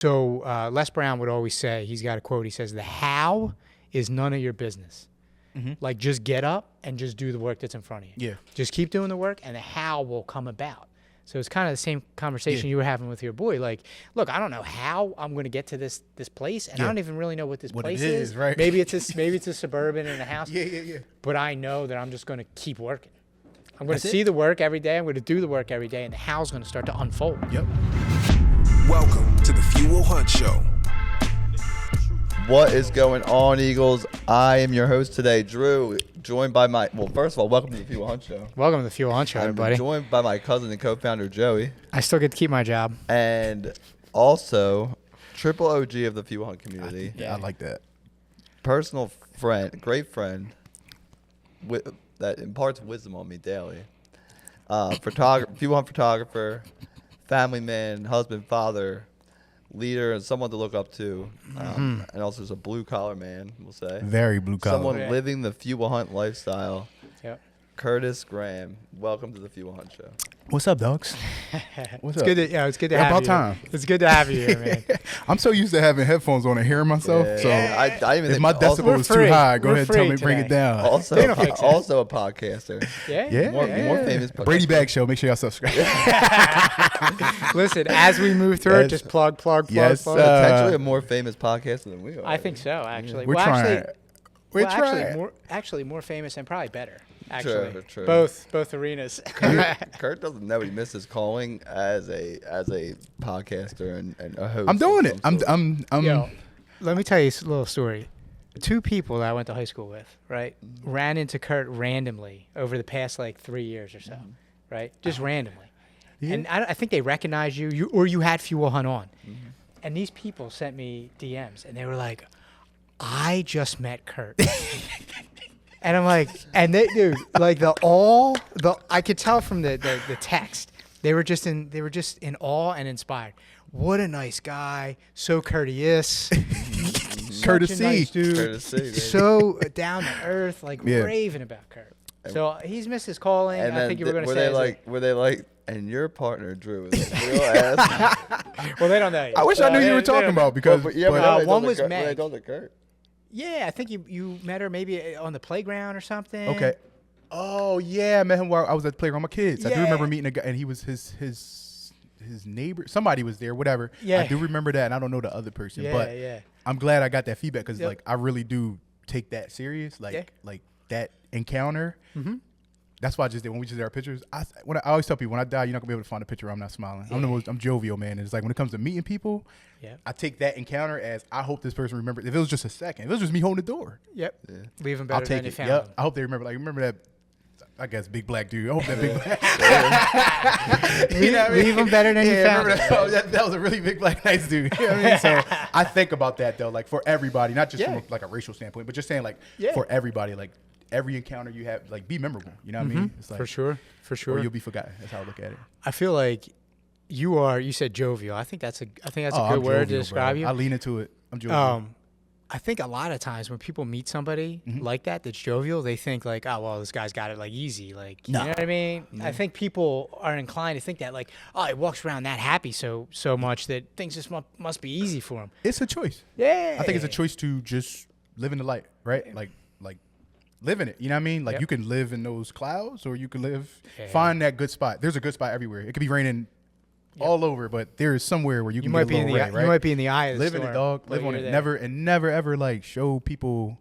So Les Brown would always say, he's got a quote, he says, the how is none of your business. Like, just get up and just do the work that's in front of you. Yeah. Just keep doing the work, and the how will come about. So it's kind of the same conversation you were having with your boy. Like, look, I don't know how I'm going to get to this place, and I don't even really know what this place is. Right? Maybe it's a suburban and a house. Yeah. But I know that I'm just going to keep working. I'm going to see the work every day. I'm going to do the work every day, and the how's going to start to unfold. Yep. Welcome to the Fuel Hunt Show. What is going on, Eagles? I am your host today, Drew, joined by first of all, welcome to the Fuel Hunt Show. Welcome to the Fuel Hunt Show, everybody. I'm joined by my cousin and co-founder, Joey. I still get to keep my job. And also, triple OG of the Fuel Hunt community. I like that. Personal friend, great friend, that imparts wisdom on me daily. Fuel Hunt photographer, family man, husband, father, leader, and someone to look up to, and also is a blue-collar man, we'll say. Very blue-collar. Someone living the Fuel Hunt lifestyle. Yep. Curtis Graham, welcome to the Fuel Hunt Show. What's up, dogs? What's up? It's good to have about you. time. It's good to have you here, man. I'm so used to having headphones on and hearing myself. So I even if think my decibel is too high, go ahead and tell me, bring it down. Also a podcaster. Yeah. More famous podcaster. Brady Bag Show. Make sure y'all subscribe. Listen, as we move through it, just plug. Yes, Potentially a more famous podcaster than we are. I think so, actually. We're trying. Actually, more famous and probably better. Actually, True. Both arenas. Kurt doesn't know he missed his calling as a podcaster and a host. I'm doing it. I'm Yo, let me tell you a little story. Two people that I went to high school with, right, ran into Curt randomly over the past 3 years or so, right? Just randomly. Yeah. And I think they recognized you or you had Fuel Hunt on. And these people sent me DMs, and they were like, I just met Curt. And I'm like, and they, dude, I could tell from the text, they were just in awe and inspired. What a nice guy, so courteous, Courtesy, nice dude, Courtesy, so down to earth, raving about Curt. So he's missed his calling. And I think you were going to say, were they like, and your partner Drew is a real ass. Well, they don't know you. I wish I knew you were talking about because one was Meg. They told Kurt. Yeah, I think you met her maybe on the playground or something. Okay. Oh yeah, I met him while I was at the playground with my kids. I do remember meeting a guy, and he was his neighbor. Somebody was there, whatever. Yeah. I do remember that, and I don't know the other person. But I'm glad I got that feedback because I really do take that serious. Like that encounter. Mm-hmm. That's why I just did when we just did our pictures. I always tell people when I die, you're not gonna be able to find a picture where I'm not smiling. Yeah. I'm jovial, man. And it's like when it comes to meeting people, I take that encounter as I hope this person remembers. If it was just a second, if it was just me holding the door, leave them better than you found them. I hope they remember. Remember that. I guess big black dude. I hope that big black. Leave them better than you found them. That was a really big black nice dude. You know what I mean? So I think about that though, like for everybody, not just from a racial standpoint, but just saying for everybody, like. Every encounter you have, be memorable. You know what I mean? It's like, for sure. Or you'll be forgotten. That's how I look at it. I feel like you said jovial. I think that's a good word to describe you. I lean into it. I'm jovial. I think a lot of times when people meet somebody like that's jovial, they think oh, well, this guy's got it easy. You know what I mean? I think people are inclined to think that oh, he walks around that happy so much that things just must be easy for him. It's a choice. Yeah. I think it's a choice to just live in the light, right? Like live in it. You know what I mean? You can live in those clouds or you can find that good spot. There's a good spot everywhere. It could be raining all over, but there is somewhere where you can get a little rain, right? You might be in the eye of the storm. Live in it, dog. Live on it. Never ever show people,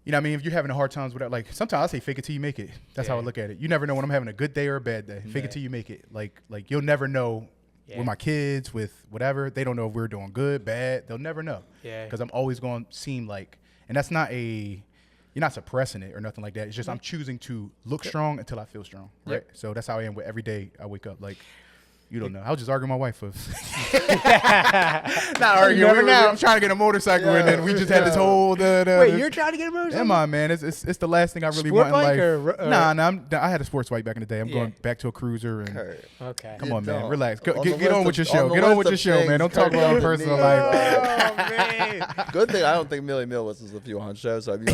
you know what I mean? If you're having a hard times with that, sometimes I say fake it till you make it. That's how I look at it. You never know when I'm having a good day or a bad day. Fake it till you make it. Like you'll never know with my kids, with whatever. They don't know if we're doing good, bad. They'll never know. Yeah. Because I'm always going to seem and that's not you're not suppressing it or nothing like that. It's just I'm choosing to look strong until I feel strong, right? So that's how I am with every day I wake up. You don't know. I was just arguing with my wife not arguing. I'm trying to get a motorcycle, and then we just had this whole. Wait, you're trying to get a motorcycle? Come on, man. It's the last thing I really want in life. Nah, I had a sports bike back in the day. I'm going back to a cruiser. And okay. Come on, man. Relax. Get on with your show. Get on with your show, man. Don't talk about personal life. Oh, man. Good thing I don't think Millie Mill listens to the Fuel Hunt Show, so I'd be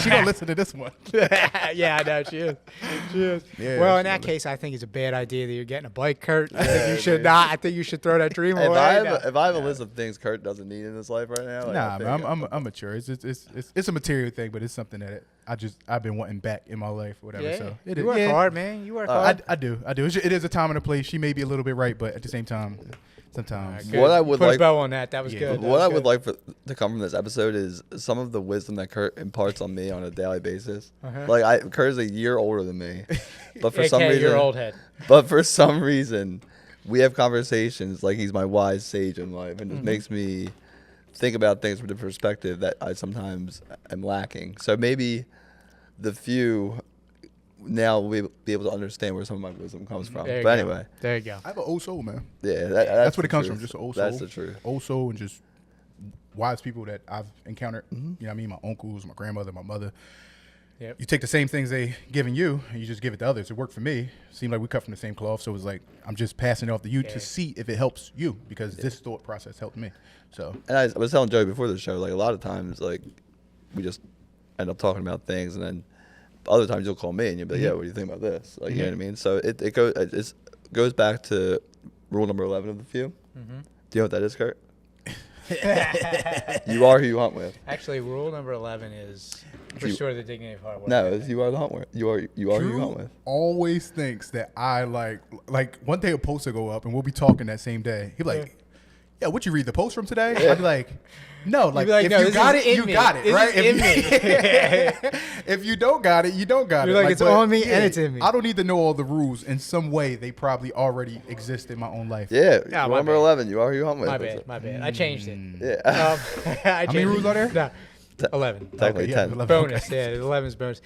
she don't listen to this one. Yeah, I know she is. Yeah, well, in that case, I think it's a bad idea that you're getting a bike, Curt. Curt. I think you should not. I think you should throw that dream away. If I have a list of things Curt doesn't need in his life right now, nah, man, I'm mature. It's a material thing, but it's something that I've been wanting back in my life, or whatever. Yeah. So you work hard, man. You work hard. I do. It is a time and a place. She may be a little bit right, but at the same time, sometimes. What I would Put like a bow on that. That was good. What I would like to come from this episode is some of the wisdom that Curt imparts on me on a daily basis. Like Curt is a year older than me, but for some reason, you're old head. But for some reason, we have conversations like he's my wise sage in life, and it makes me think about things from the perspective that I sometimes am lacking. So maybe the few now we'll be able to understand where some of my wisdom comes from. But anyway. There you go. I have an old soul, man. Yeah, that's what it comes from, just an old soul. That's the truth. Old soul and just wise people that I've encountered. You know what I mean? My uncles, my grandmother, my mother. Yep. You take the same things they given you and you just give it to others. It worked for me. Seemed like we cut from the same cloth. So it was like, I'm just passing it off to you to see if it helps you, because this thought process helped me. So. And I was telling Joey before the show, like a lot of times, like we just end up talking about things, and then other times you'll call me and you'll be like, yeah, what do you think about this? Like, you know what I mean? So it goes back to rule number 11 of the few. Do you know what that is, Curt? You are who you hunt with. Actually, rule number 11 is restore the dignity of hard work. No, it's you are the hunt with. You are who you hunt with. Always thinks that I like one day a post will go up and we'll be talking that same day. He'll be like, yeah, what you read the post from today? I'd be like, no, like, if you got it, you got it, right? If you don't got it, you don't got it. You're like, it's on me and it's in me. I don't need to know all the rules. In some way, they probably already exist in my own life. Yeah, number 11, you are who you hunt with. My bad. I changed it. Yeah. How many rules are there? No, 11. Technically 10. 11. Bonus, yeah, 11 is bonus.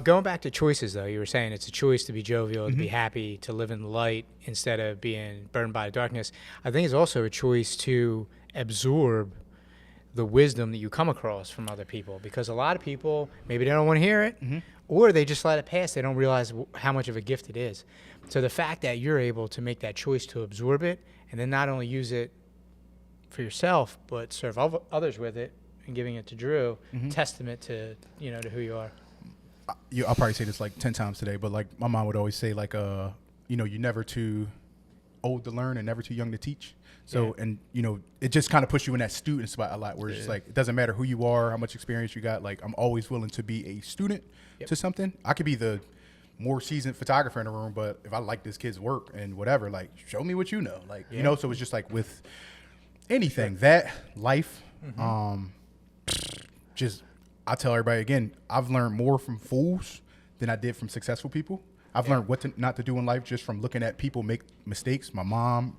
Going back to choices, though, you were saying it's a choice to be jovial, to be happy, to live in the light instead of being burned by the darkness. I think it's also a choice to absorb the wisdom that you come across from other people, because a lot of people, maybe they don't want to hear it, or they just let it pass. They don't realize how much of a gift it is. So the fact that you're able to make that choice to absorb it and then not only use it for yourself, but serve others with it and giving it to Drew, testament to, to who you are. I'll probably say this like 10 times today, but like my mom would always say, like, you're never too old to learn and never too young to teach. So, and it just kind of puts you in that student spot a lot, where it's just like, it doesn't matter who you are, how much experience you got. Like, I'm always willing to be a student to something. I could be the more seasoned photographer in the room, but if I like this kid's work and whatever, like, show me what you know. Like, so it's just like with anything, that life, just, I tell everybody again, I've learned more from fools than I did from successful people. I've learned what not to do in life just from looking at people make mistakes. My mom,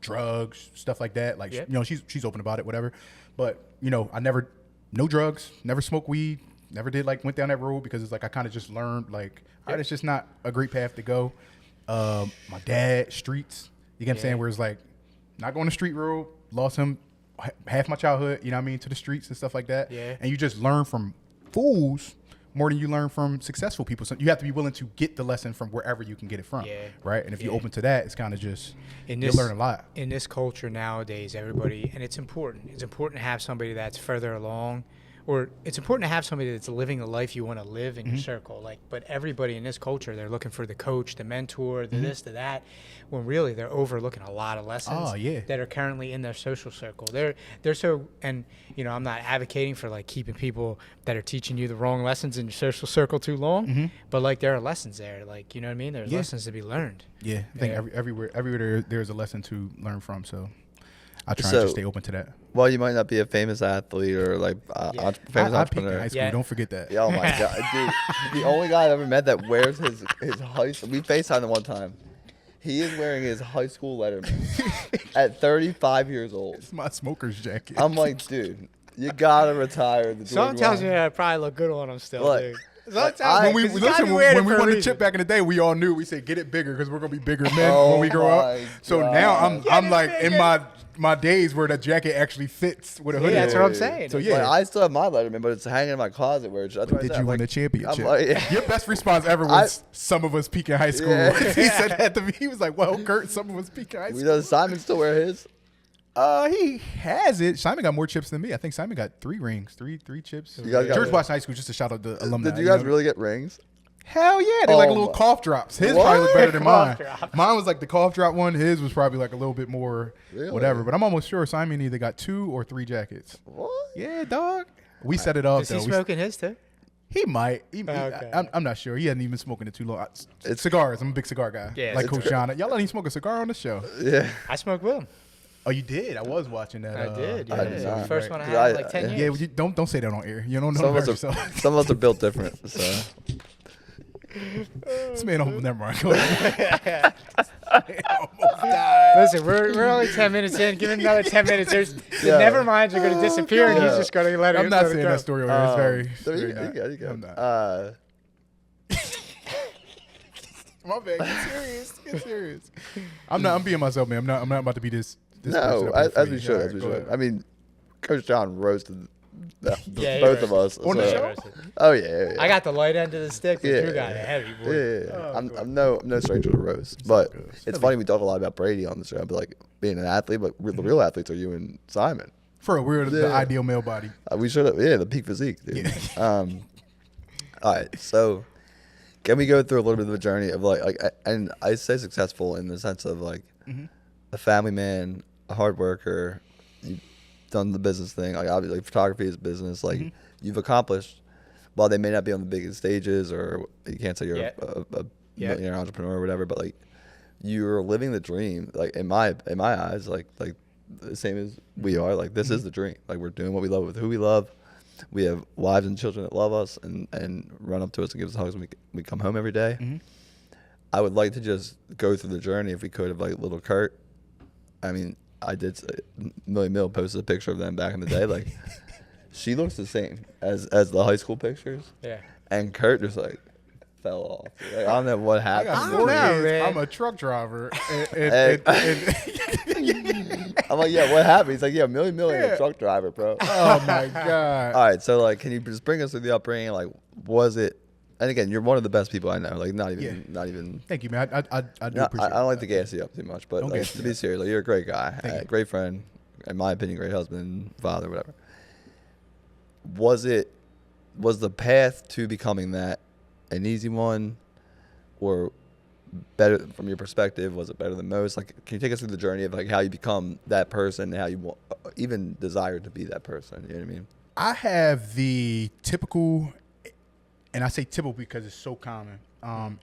drugs, stuff like that. Like, she's open about it, whatever. But, I never, no drugs, never smoked weed, never did, like, went down that road, because it's like I kind of just learned, like, all right, it's just not a great path to go. My dad, streets, you get what I'm saying, where it's like, not going the street road, lost him half my childhood, to the streets and stuff like that. Yeah. And you just learn from fools more than you learn from successful people. So you have to be willing to get the lesson from wherever you can get it from. Yeah. Right. And if you're open to that, it's kind of just, you'll learn a lot. In this culture nowadays, everybody, and it's important to have somebody that's further along, or it's important to have somebody that's living the life you want to live in your circle. Like, but everybody in this culture, they're looking for the coach, the mentor, the this, the that, when really they're overlooking a lot of lessons that are currently in their social circle. They're so, and I'm not advocating for like keeping people that are teaching you the wrong lessons in your social circle too long, but like there are lessons there, like, you know what I mean? There's lessons to be learned. Yeah, I think everywhere there's a lesson to learn from. So I try to just stay open to that. Well, you might not be a famous athlete or like famous entrepreneur. I high school. Don't forget that. Yeah, oh my god, dude! The only guy I've ever met that wears his high school. We FaceTimed him one time. He is wearing his high school Letterman at 35 years old. It's my smoker's jacket. I'm like, dude, you gotta retire. Someone tells me that I probably look good on him still, dude. When we won the chip back in the day, we all knew. We said, get it bigger, because we're gonna be bigger men when we grow up. So now I'm like in my days where the jacket actually fits with a hoodie. Yeah, that's what I'm saying. So like, I still have my Letterman, but it's hanging in my closet. Where did you win the championship? Your best response ever was some of us peak in high school. Yeah. He said that to me. He was like, "Well, Curt, some of us peak in high school." Does Simon still wear his? He has it. Simon got more chips than me. I think Simon got 3 rings, three chips. George Washington High School, just to shout out the alumni. Did you guys really get rings? Hell yeah, they're like little cough drops. His probably look better than mine. Drops. Mine was like the cough drop one. His was probably like a little bit more Really? whatever. But I'm almost sure Simon either got 2 or 3 jackets. What? Yeah, dog. We set it up. Is he though. smoking his too? He might. Okay. I'm not sure. He hasn't even smoking it too long. It's cigars. I'm a big cigar guy. Yeah, like it's Coach John. Y'all let him smoke a cigar on the show. Yeah. I smoked with him. Oh, you did? I was watching that. I did. I Yeah. did not. First one I Right. had in like 10 Yeah, years. don't say that on air. You don't know Some about of, us yourself. are, some of us are built different. So This man almost never mind. Go ahead. Almost died. Listen, we're only 10 minutes in. Give him another 10 minutes. The Yeah. never minds are going to disappear, and he's Yeah. just going to let it I'm not let it saying go. that story over here. It's very. so very you not. go, you go. I'm not. My bad. Get serious. Get serious. I'm being myself, man. I'm not about to be this No, person up here for as you. we should, All as we right, go should. ahead. I mean, Coach John roasted Yeah, he both of roasted. us. On the so- show? Oh yeah. I got the light end of the stick, but Yeah. you got a heavy boy. Yeah. Oh, I'm no stranger to roast, but good. it's funny we talk a lot about Brady on the show, but like being an athlete, but the real athletes are you and Simon. For real, we're the Yeah. ideal male body. We should have, the peak physique, dude. All right, so can we go through a little bit of a journey of and I say successful in the sense of like a family man, a hard worker, you've done the business thing, like obviously photography is business, like you've accomplished. While they may not be on the biggest stages, or you can't say you're a millionaire entrepreneur or whatever, but like you're living the dream. Like in my eyes, like the same as we are. Like this is the dream. Like we're doing what we love with who we love. We have wives and children that love us and run up to us and give us hugs when we come home every day. I would like to just go through the journey, if we could, of like little Curt. I mean, I did. Millie Mill posted a picture of them back in the day. Like she looks the same as the high school pictures. Yeah. And Curt just like fell off. Like, I don't know what I happened. got don't 4 know, kids. man. I'm a truck driver. Hey. I'm like, yeah, what happened? He's like, yeah, Millie Yeah. a truck driver, bro. Oh my god. All right, so like, can you just bring us through the upbringing? Like, was it? And again, you're one of the best people I know. Like, not even. Thank you, man. I do I appreciate don't like it. to gas you up too much, but Don't like, gas to me be up. serious, like, you're a great guy, Thank you. great friend, in my opinion, great husband, father, whatever. Was the path to becoming that an easy one, or better from your perspective? Was it better than most? Like, can you take us through the journey of like how you become that person, and how you even desire to be that person? You know what I mean? I have the typical, and I say typical because it's so common,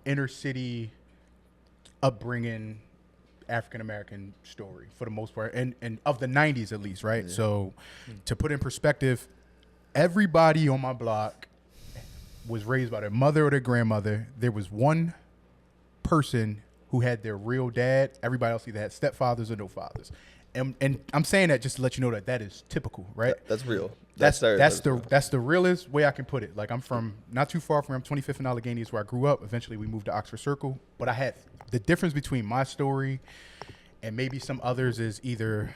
inner city upbringing, African American story for the most part, and of the 90s at least, right? Yeah. So to put in perspective, everybody on my block was raised by their mother or their grandmother. There was one person who had their real dad. Everybody else either had stepfathers or no fathers. And I'm saying that just to let you know that is typical, right? That's real. That's the realest way I can put it. Like, I'm from not too far from 25th and Allegheny is where I grew up. Eventually we moved to Oxford Circle, but I had the difference between my story and maybe some others is either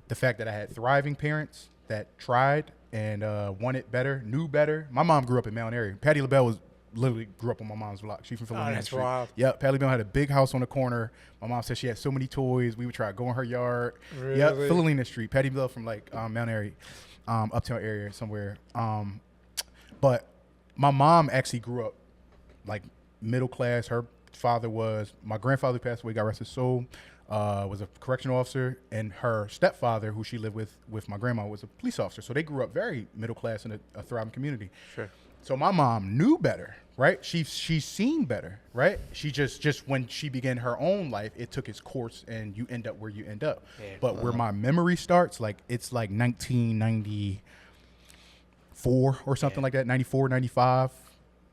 the fact that I had thriving parents that tried and wanted better, knew better. My mom grew up in Mount Airy. Patty LaBelle literally grew up on my mom's block. She's from Philadelphia. that's wild. Yep, Patty LaBelle had a big house on the corner. My mom said she had so many toys. We would try to go in her yard. Really? Yep, Philadelphia Street. Patty LaBelle from like Mount Airy, uptown area somewhere. But my mom actually grew up like middle class. Her father was, my grandfather passed away, God rest his soul, was a correctional officer, and her stepfather, who she lived with my grandma, was a police officer. So they grew up very middle class in a thriving community. Sure. So my mom knew better, right? She's seen better, right? She just when she began her own life, it took its course, and you end up where you end up. Yeah. But where my memory starts, like it's like 1994 or something like that, 94, 95.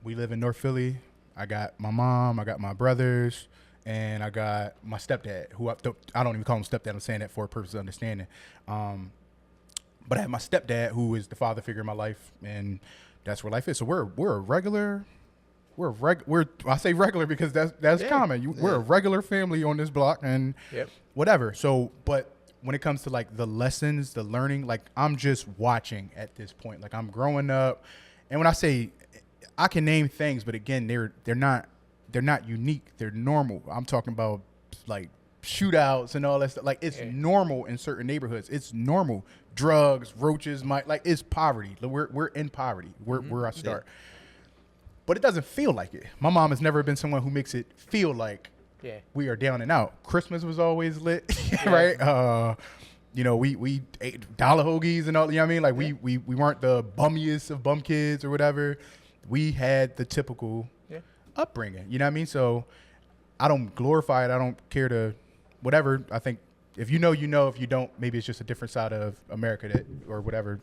We live in North Philly. I got my mom, I got my brothers, and I got my stepdad, who I don't even call him stepdad. I'm saying that for a purpose of understanding. But I have my stepdad, who is the father figure in my life, and that's where life is. So we're a regular. I say regular because that's common. We're a regular family on this block and whatever. So, but when it comes to like the lessons, the learning, like I'm just watching at this point. Like I'm growing up, and when I say I can name things, but again, they're not unique. They're normal. I'm talking about like shootouts and all that stuff. Like it's normal in certain neighborhoods. It's normal. Drugs, roaches, it's poverty. We're in poverty. Where I start. but it doesn't feel like it. My mom has never been someone who makes it feel like we are down and out. Christmas was always lit, right? You know, we ate dollar hoagies and all. You know what I mean? Like we weren't the bummiest of bum kids or whatever. We had the typical upbringing. You know what I mean? So I don't glorify it. I don't care to whatever. I think if you know, you know. If you don't, maybe it's just a different side of America that or whatever.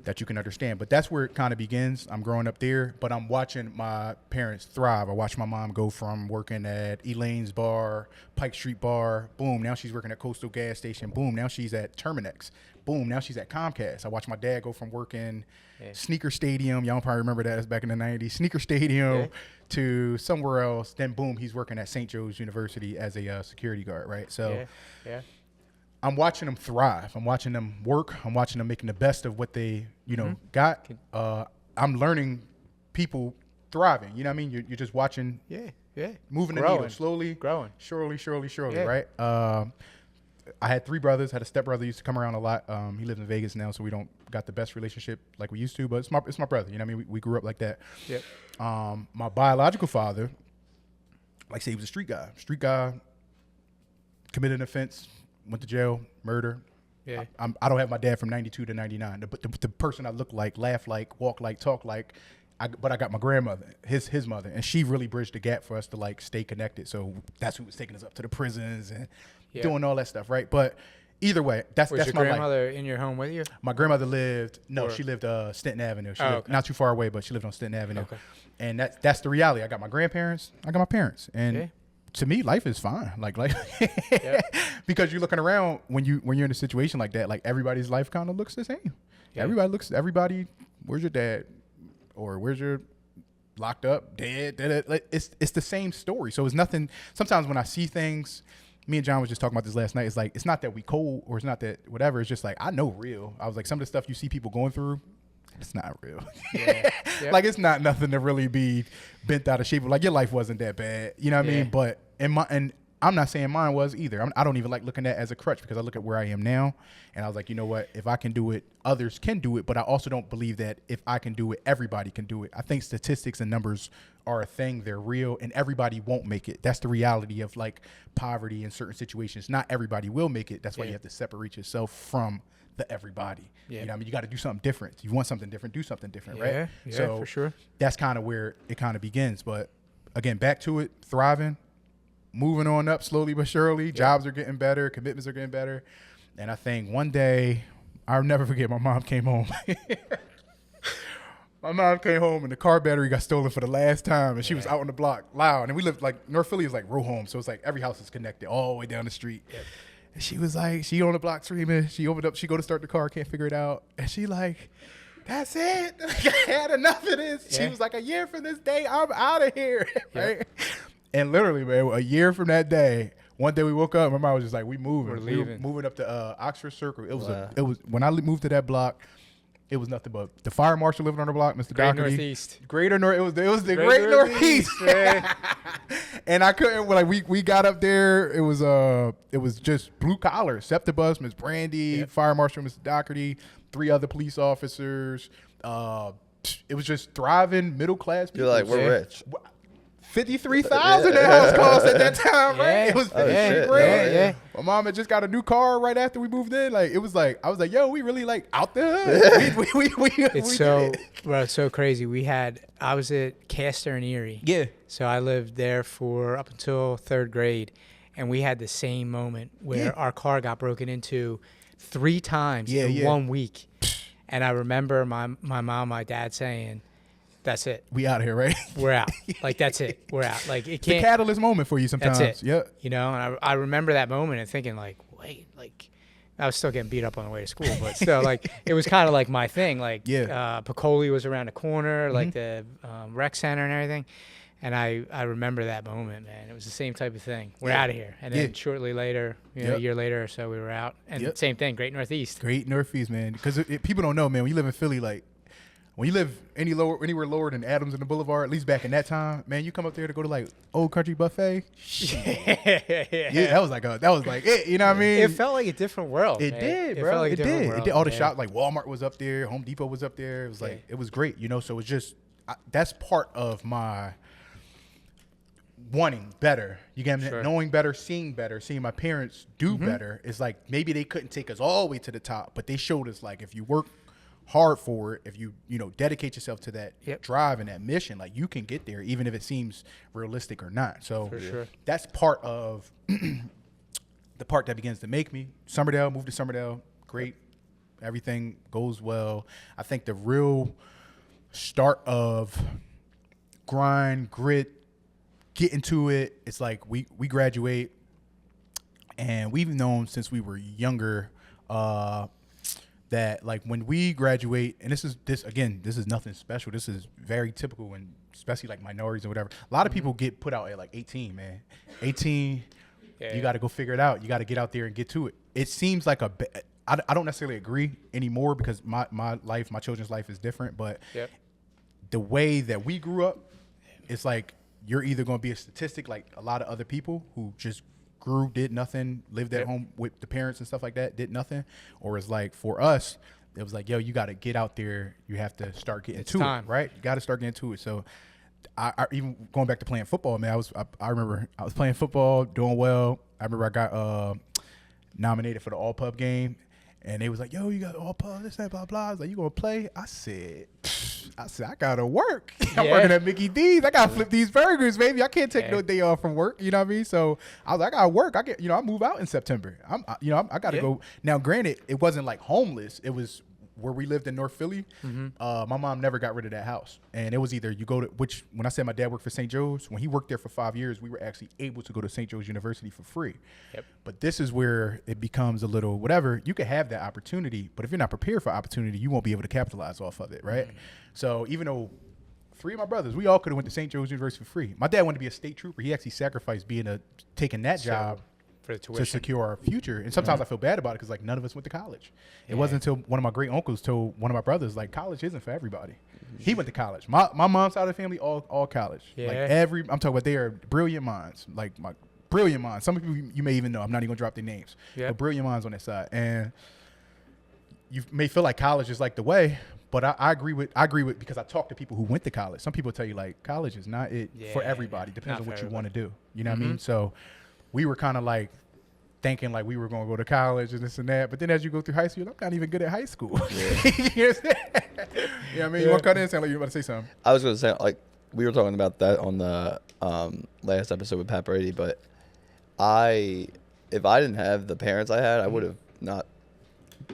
That you can understand. But that's where it kind of begins. I'm growing up there, but I'm watching my parents thrive. I watched my mom go from working at Elaine's Bar, Pike Street Bar, boom, now she's working at Coastal Gas Station, boom, now she's at Terminex, boom, now she's at Comcast. I watched my dad go from working Sneaker Stadium, y'all probably remember that, it's back in the 90s, Sneaker Stadium to somewhere else, then boom, he's working at St. Joe's University as a security guard, right? So I'm watching them thrive. I'm watching them work. I'm watching them making the best of what they, you know, got. I'm learning people thriving. You know what I mean? You're just watching, moving the needle slowly, surely, right? I had 3 brothers. Had a stepbrother used to come around a lot. He lives in Vegas now, so we don't got the best relationship like we used to. But it's my brother. You know what I mean? We grew up like that. My biological father, like I say, he was a street guy. Street guy, committed an offense. Went to jail, murder. I don't have my dad from 92 to 99. The person I look like, laugh like, walk like, talk like, but I got my grandmother, his mother, and she really bridged the gap for us to like stay connected. So that's who was taking us up to the prisons and doing all that stuff, right? But either way, that's your my grandmother life. In your home with you? My grandmother lived she lived Stenton Avenue. She lived not too far away, but she lived on Stenton Avenue. And that's the reality. I got my grandparents, I got my parents, and to me, life is fine. Like because you're looking around when you're in a situation like that, like everybody's life kind of looks the same. Everybody. Where's your dad, or where's your locked up, dead? Like, it's the same story. So it's nothing. Sometimes when I see things, me and John was just talking about this last night. It's like it's not that we cold or it's not that whatever. It's just like I know real. I was like some of the stuff you see people going through. It's not real. Like it's not nothing to really be bent out of shape. Like your life wasn't that bad. You know what I mean? But and I'm not saying mine was either. I don't even like looking at it as a crutch because I look at where I am now and I was like, you know what? If I can do it, others can do it. But I also don't believe that if I can do it, everybody can do it. I think statistics and numbers are a thing. They're real and everybody won't make it. That's the reality of like poverty in certain situations. Not everybody will make it. That's why you have to separate yourself from the everybody. You know what I mean? You got to do something different. You want something different, do something different, right? So for sure. That's kind of where it kind of begins. But again, back to it, thriving, moving on up slowly but surely. Jobs are getting better, commitments are getting better. And I think one day, I'll never forget, my mom came home. My mom came home and the car battery got stolen for the last time, and she was out on the block loud. And we lived like North Philly is like row home, so it's like every house is connected all the way down the street. And she was like, she on the block screaming. She opened up, she go to start the car, can't figure it out. And she like, that's it. I had enough of this. She was like, a year from this day, I'm out of here. Right? And literally, man, a year from that day, one day we woke up, my mom was just like, we moving. We're leaving. We were moving up to Oxford Circle. It was when I moved to that block, it was nothing but the fire marshal living on the block, Mr. Great Doherty. Northeast. Greater North. It was the Great Northeast. And I couldn't. Like we got up there. It was just blue collar. Septibus, Miss Brandy, Fire Marshal, Mr. Doherty, 3 other police officers. It was just thriving middle class people. You're like, we're rich. 53,000 the house cost at that time, right? It was 53 grand. Yeah. My mom had just got a new car right after we moved in. Like it was like I was like, yo, we really like out the hood. It's so crazy. I was at Castor and Erie. Yeah. So I lived there for up until 3rd grade, and we had the same moment where our car got broken into 3 times in 1 week. And I remember my mom, my dad saying, that's it. We out of here, right? We're out. Like, that's it. We're out. Like, it can't. The catalyst moment for you sometimes. That's it. Yeah. You know, and I remember that moment and thinking, like, wait, like, I was still getting beat up on the way to school, but still, like, it was kind of like my thing. Like, Piccoli was around the corner, like the rec center and everything. And I remember that moment, man. It was the same type of thing. We're out of here. And then shortly later, a year later or so, we were out. And same thing, Great Northeast. Great Northeast, man. Because people don't know, man, when you live in Philly, like, when you live anywhere lower than Adams and the Boulevard, at least back in that time, man, you come up there to go to like Old Country Buffet. That was like it. You know what I mean? It felt like a different world. It man. did, bro. It felt like it a different did. world. It did. All the shops, like Walmart was up there, Home Depot was up there. It was like it was great, you know. So it's just that's part of my wanting better. You get me? Sure. Knowing better, seeing my parents do better. It's like maybe they couldn't take us all the way to the top, but they showed us like if you work hard for it, if you dedicate yourself to that drive and that mission, like you can get there even if it seems realistic or not. So For sure. that's part of the part that begins to make me. Somerdale, moved to Somerdale, great. Everything goes well. I think the real start of grind, grit, get into it, it's like we graduate, and we've known since we were younger that like when we graduate, and this is nothing special. This is very typical, and especially like minorities or whatever. A lot of people get put out at like 18, man. 18, you got to go figure it out. You got to get out there and get to it. It seems like I don't necessarily agree anymore because my children's life is different, but the way that we grew up, it's like you're either going to be a statistic like a lot of other people who just did nothing, lived at home with the parents and stuff like that, did nothing. Or it's like for us, it was like, yo, you got to get out there. You have to start getting to it, right? You got to start getting to it. So I even going back to playing football, man, I remember I was playing football, doing well. I remember I got nominated for the all pub game. And they was like, yo, you got all pub, this, that, blah, blah. I was like, you going to play? I said, I got to work. I'm working at Mickey D's. I got to flip these burgers, baby. I can't take no day off from work. You know what I mean? So I was like, I got to work. I move out in September. I got to go. Now, granted, it wasn't like homeless. It was where we lived in North Philly. My mom never got rid of that house. And it was either you go to, which when I said my dad worked for St. Joe's, when he worked there for 5 years, we were actually able to go to St. Joe's University for free. But this is where it becomes a little whatever. You could have that opportunity, but if you're not prepared for opportunity, you won't be able to capitalize off of it, right? So even though 3 of my brothers, we all could have went to St. Joe's University for free. My dad wanted to be a state trooper. He actually sacrificed taking that job for the tuition to secure our future. And sometimes I feel bad about it because like none of us went to college. It wasn't until one of my great uncles told one of my brothers like college isn't for everybody. He went to college. My mom's side of the family all college. Like I'm talking about they are brilliant minds. Like my brilliant minds. Some of you may even know. I'm not even gonna drop their names. But brilliant minds on that side. And you may feel like college is like the way, but I agree with because I talk to people who went to college. Some people tell you like college is not it for everybody. Depends on what you want to do. You know what I mean? So we were kind of like thinking like we were going to go to college and this and that. But then as you go through high school, I'm not even good at high school. You know what I mean? You want to cut in and sound like you were about to say something? I was going to say, like, we were talking about that on the last episode with Pat Brady, but if I didn't have the parents I had, I would have not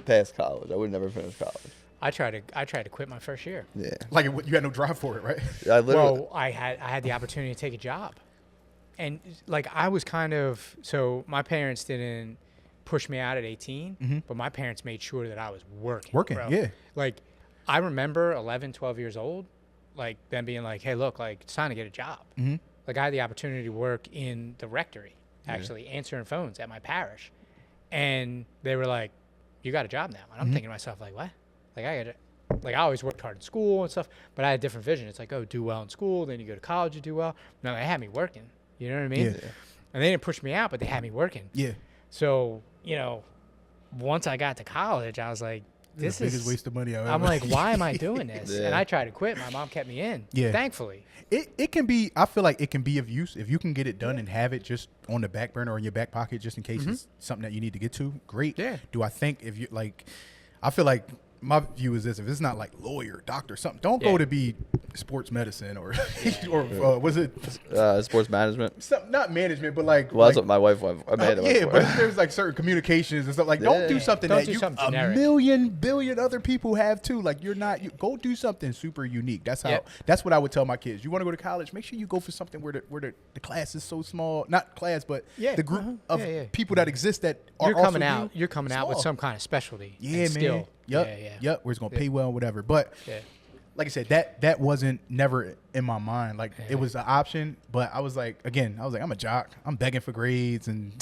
passed college. I would have never finished college. I tried to quit my first year. Yeah. Like you had no drive for it, right? Well, I had the opportunity to take a job. And like I was so my parents didn't push me out at 18, but my parents made sure that I was working, bro. Yeah. Like I remember 11, 12 years old, like them being like, hey, look, like it's time to get a job. Like I had the opportunity to work in the rectory, actually answering phones at my parish. And they were like, you got a job now. And I'm thinking to myself like, what? Like I always worked hard in school and stuff, but I had a different vision. It's like, oh, do well in school, then you go to college, you do well. No, they had me working. You know what I mean? Yeah. And they didn't push me out, but they had me working. Yeah. So, once I got to college, I was like, this is the biggest waste of money I've ever. I'm like, why am I doing this? And I tried to quit. My mom kept me in. Yeah. Thankfully. It can be, I feel like it can be of use if you can get it done and have it just on the back burner or in your back pocket just in case it's something that you need to get to. Great. Yeah. Do I think if you I feel like my view is this: if it's not like lawyer, doctor, something, don't go to be sports medicine or was it sports management? Not management, but like. Well, that's what my wife wanted. But there's like certain communications and stuff. Like, don't do something that a million billion other people have too. Like, go do something super unique. That's how. That's what I would tell my kids. You want to go to college? Make sure you go for something where the class is so small. Not class, but the group of people that exist that are You're coming out with some kind of specialty. Yeah, man. Skill. Yep. Where it's gonna pay well, whatever. But like I said, that wasn't never in my mind. Like it was an option, but I was like, I'm a jock. I'm begging for grades and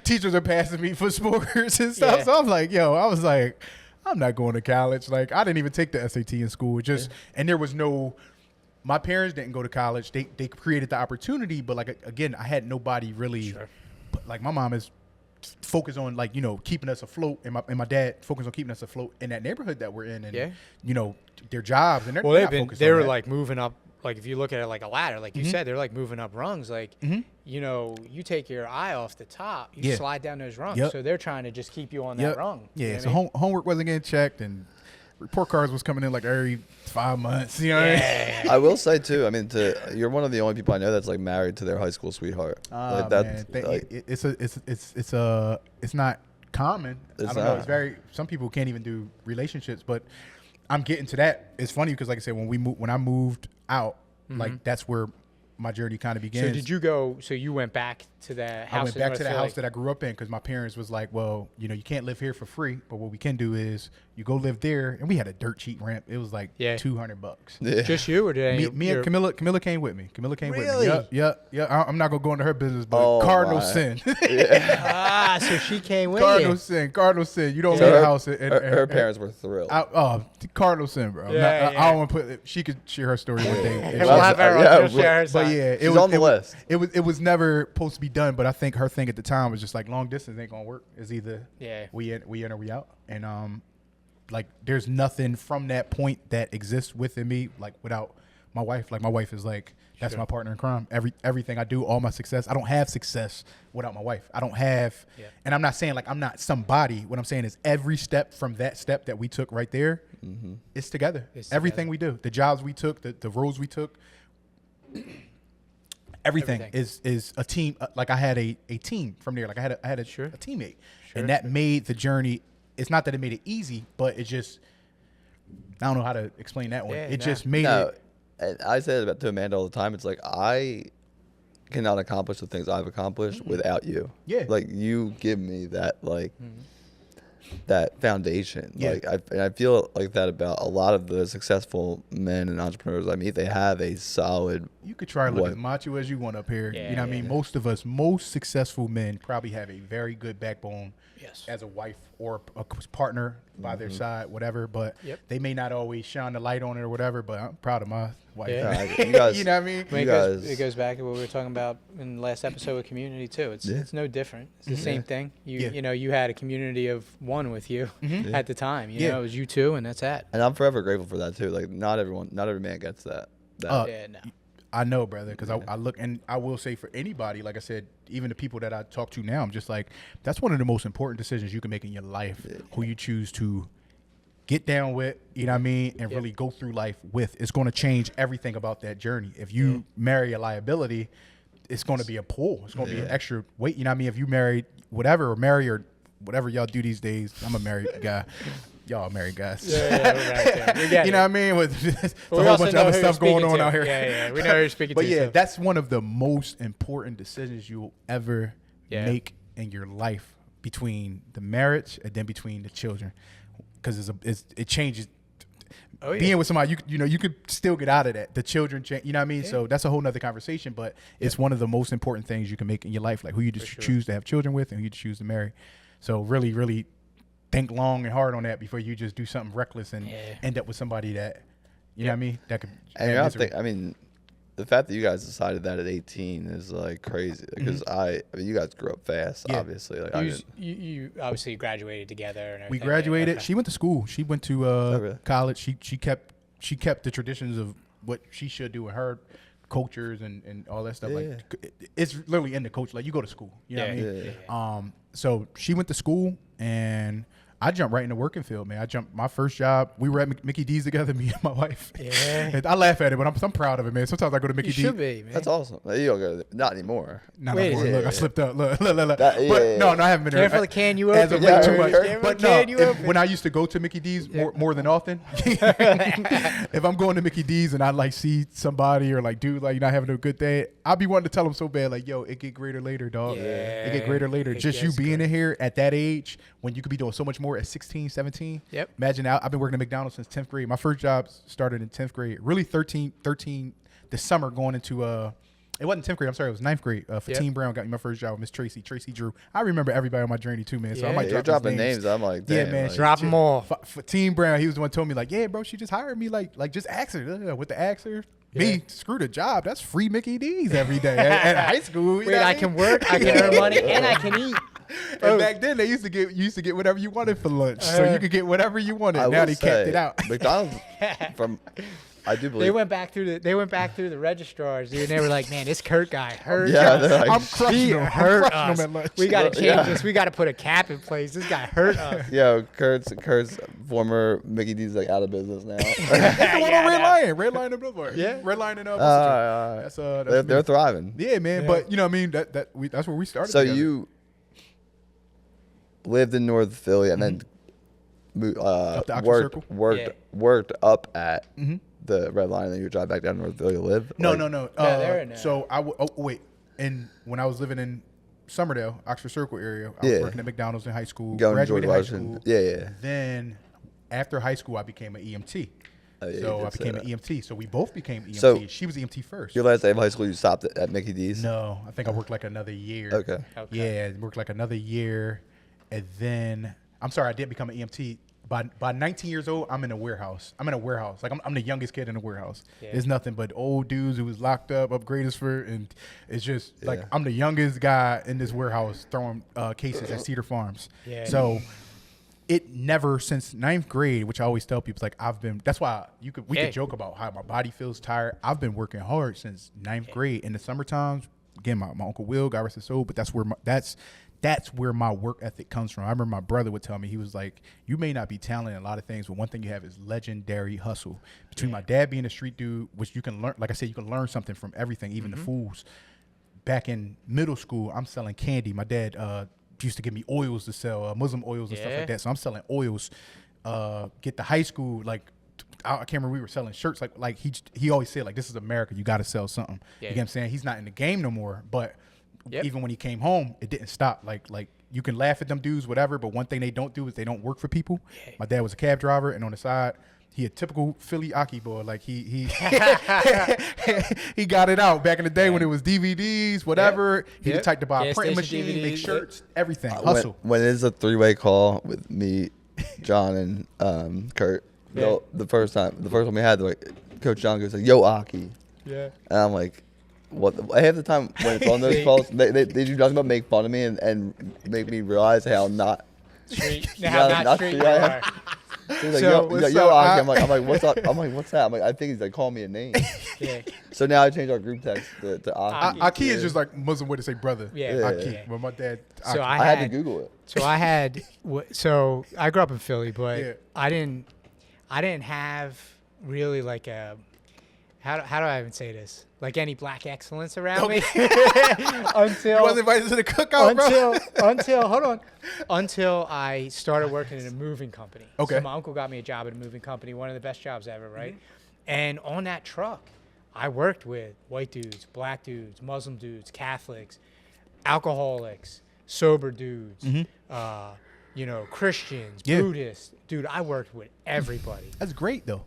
teachers are passing me for sports and stuff. Yeah. So I'm like, I'm not going to college. Like I didn't even take the SAT in school. And there was no. My parents didn't go to college. They created the opportunity, but like again, I had nobody really. Sure. Like my mom is focus on like, keeping us afloat, and my dad focused on keeping us afloat in that neighborhood that we're in, and their jobs, and they were like moving up. Like if you look at it like a ladder, like you said, they're like moving up rungs. Like you take your eye off the top, you slide down those rungs. So they're trying to just keep you on that rung. Yeah. So homework wasn't getting checked, and report cards was coming in like every 5 months. You know what I mean? I will say too. I mean, you're one of the only people I know that's like married to their high school sweetheart. Man, it's not common. I don't know. It's very. Some people can't even do relationships, but I'm getting to that. It's funny because, like I said, when I moved out, like that's where my journey kind of began. So did you go? So you went back to the house? I went back to the house that I grew up in because my parents was like, well, you can't live here for free, but what we can do is you go live there. And we had a dirt cheap rent. It was like $200. Yeah. Just you or did me and Camilla came with me. Camilla came with me. Yeah. I'm not gonna go into her business, but cardinal sin. So she came with Cardinal sin. You don't leave the house. Her parents were thrilled. Cardinal sin, bro. I don't want to put. She could share her story one day. We'll have her share her side. But yeah, it was on the list. It was never supposed to be done, but I think her thing at the time was just like long distance ain't gonna work. It's either we in or we out, and like there's nothing from that point that exists within me like without my wife. Like my wife is like that's my partner in crime. Everything I do, all my success. I don't have success without my wife. I don't have, and I'm not saying like I'm not somebody. What I'm saying is every step from that step that we took right there, it's together. Everything we do, the jobs we took, the roads we took. Everything is a team. Like I had a team from there. Like I had a teammate, and that made the journey. It's not that it made it easy, but it just I don't know how to explain that one. It just made it. And I say that to Amanda all the time. It's like I cannot accomplish the things I've accomplished without you. Yeah, like you give me that that foundation. Yeah. Like I feel like that about a lot of the successful men and entrepreneurs I meet. They have a solid. You could try to look as macho as you want up here. You know what I mean? Most successful men probably have a very good backbone as a wife or a partner by their side, whatever. But they may not always shine the light on it or whatever. But I'm proud of my wife. You guys, you know what I mean? It goes back to what we were talking about in the last episode with community too. It's no different. It's the same thing. You had a community of one with you at the time. You know, it was you two, and that's that. And I'm forever grateful for that too. Like not every man gets that. No. I know, brother, because I look, and I will say for anybody, like I said, even the people that I talk to now, I'm just like, that's one of the most important decisions you can make in your life, who you choose to get down with, you know what I mean, and really go through life with. It's going to change everything about that journey. If you marry a liability, it's going to be a pull. It's going to be an extra weight, you know what I mean? If you marry whatever y'all do these days, I'm a married guy. Y'all married guys. Right, you know what I mean? With a whole bunch of other stuff going on out here. We know who you're speaking to. But yeah, that's one of the most important decisions you will ever make in your life, between the marriage and then between the children, because it changes. Being with somebody, you could still get out of that. The children change, you know what I mean? So that's a whole nother conversation, but it's one of the most important things you can make in your life, like who you just choose to have children with and who you choose to marry. So really, really think long and hard on that before you just do something reckless and end up with somebody that, you know what I mean? That could. And the fact that you guys decided that at 18 is like crazy, because I mean, you guys grew up fast, obviously. Like you obviously graduated together. And we graduated. She went to school. She went to college. She kept the traditions of what she should do with her cultures and all that stuff. It's literally in the culture. Like you go to school. You know what I mean? So she went to school, and I jumped right in the working field, man. My first job, we were at Mickey D's together, me and my wife. And I laugh at it, but I'm proud of it, man. Sometimes I go to Mickey D's. You should be, man. That's awesome. You don't go, not anymore. Not anymore. Look, I slipped up. Look. No, I haven't been there. Careful the can you open. As of late, too much. But no, when I used to go to Mickey D's more than often, if I'm going to Mickey D's and I like see somebody or like dude like not having a good day, I'll be wanting to tell them so bad, like, yo, it get greater later, dog. It get greater later. Just you being in here at that age when you could be doing so much more at 16, 17. Imagine I've been working at McDonald since 10th grade. My first job started in 10th grade. Really 13 this summer going into it wasn't 10th grade. I'm sorry, it was 9th grade. Fatine Brown got me my first job with Miss Tracy Drew. I remember everybody on my journey too, man. So I might drop dropping names. I'm like, damn, man, like, drop them all. Fatine Brown, he was the one who told me like, yeah, bro, she just hired me. Like just ask her. With the ask her. Me, screw the job. That's free Mickey D's every day at high school. Wait, I can work, I can earn money, and I can eat. And back then they used to get whatever you wanted for lunch, so you could get whatever you wanted. Now they kept it out. McDonald's I do believe they went back through the registrars, dude, and they were like, "Man, this Curt guy hurt. Yeah, they're like, I'm crushing them. hurt I'm us. crushing them at lunch. We got to change this. We got to put a cap in place. This guy hurt us." Yo, Kurt's former Mickey D's like out of business now. It's the one on Red Line and Boulevard. Yeah. Red Line and that's they're thriving. Yeah, man. Yeah. But you know what I mean? That's where we started. So together. you lived in North Philly and then Up the Oxford Circle? worked up at the Red Line, and then you drive back down to North Philly to live. No. they're in there. So and when I was living in Somerdale, Oxford Circle area, I was working at McDonald's in high school. Going to graduated George high Washington. school. Yeah. Then after high school, I became an EMT. So I became an EMT. So we both became EMT. So she was EMT first. Your last day of high school, you stopped at Mickey D's? No, I think I worked like another year. Okay. Yeah, worked like another year, and then I'm sorry, I didn't become an EMT. By 19 years old, I'm in a warehouse. Like I'm the youngest kid in the warehouse. Yeah. There's nothing but old dudes who was locked up, upgraders and it's just like I'm the youngest guy in this warehouse throwing cases at Cedar Farms. Yeah. So it never since 9th grade, which I always tell people, it's like that's why we could joke about how my body feels tired. I've been working hard since 9th grade. In the summer times, again, my Uncle Will, God rest his soul, but that's where my work ethic comes from. I remember my brother would tell me, he was like, you may not be talented in a lot of things, but one thing you have is legendary hustle. Between my dad being a street dude, which you can learn, like I said, you can learn something from everything, even the fools. Back in middle school, I'm selling candy. My dad used to give me oils to sell, Muslim oils and stuff like that. So I'm selling oils. Get to high school, like, I can't remember, we were selling shirts. Like he always said, like, this is America, you got to sell something. Yeah. You get what I'm saying? He's not in the game no more, but even when he came home, it didn't stop. Like you can laugh at them dudes, whatever, but one thing they don't do is they don't work for people. Yeah. My dad was a cab driver, and on the side, he a typical Philly Aki boy. Like he he got it out back in the day when it was DVDs, whatever. He the type to buy a printing machine, DVDs, make shirts, everything. Hustle. When it's a three-way call with me, John, and Curt, the first one we had, like, Coach John goes like, "Yo, Aki," and I'm like, what? Half the time when it's on those calls, they do nothing but make fun of me and make me realize how not street you I am. are. He's like, So, yo, Aki. I'm like, what's up? I'm like, what's that? I'm like, I think he's like, call me a name. Yeah. So now I changed our group text to Aki. Aki is just like Muslim way to say brother. Yeah. Aki. Yeah. But my dad. So Aki. I had to Google it. So I grew up in Philly, but Yeah. I didn't have really like a how do I even say this? Like any black excellence around me until You wasn't invited to the cookout, bro. until I started working in a moving company. Okay. So my uncle got me a job at a moving company, one of the best jobs ever, right? And on that truck, I worked with white dudes, black dudes, Muslim dudes, Catholics, alcoholics, sober dudes, Christians, Buddhists. Dude, I worked with everybody. That's great though.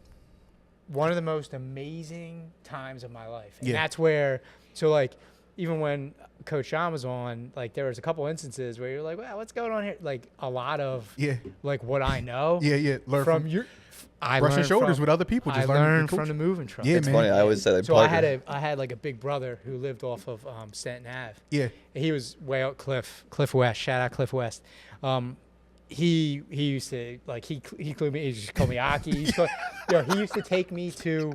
One of the most amazing times of my life. And Yeah. that's where, so like, even when Coach John was on, like, there was a couple instances where you're like, wow, what's going on here? Like, a lot of, like, what I know. Learn from your, I brushing learned shoulders from, with other people. Just I learn learned from the moving truck. Yeah, It's man. funny. I always say that. So I had like a big brother who lived off of Stanton Ave. Yeah. He was way out Cliff West. Shout out Cliff West. He used to like he called me. He just called me Aki. He used to take me to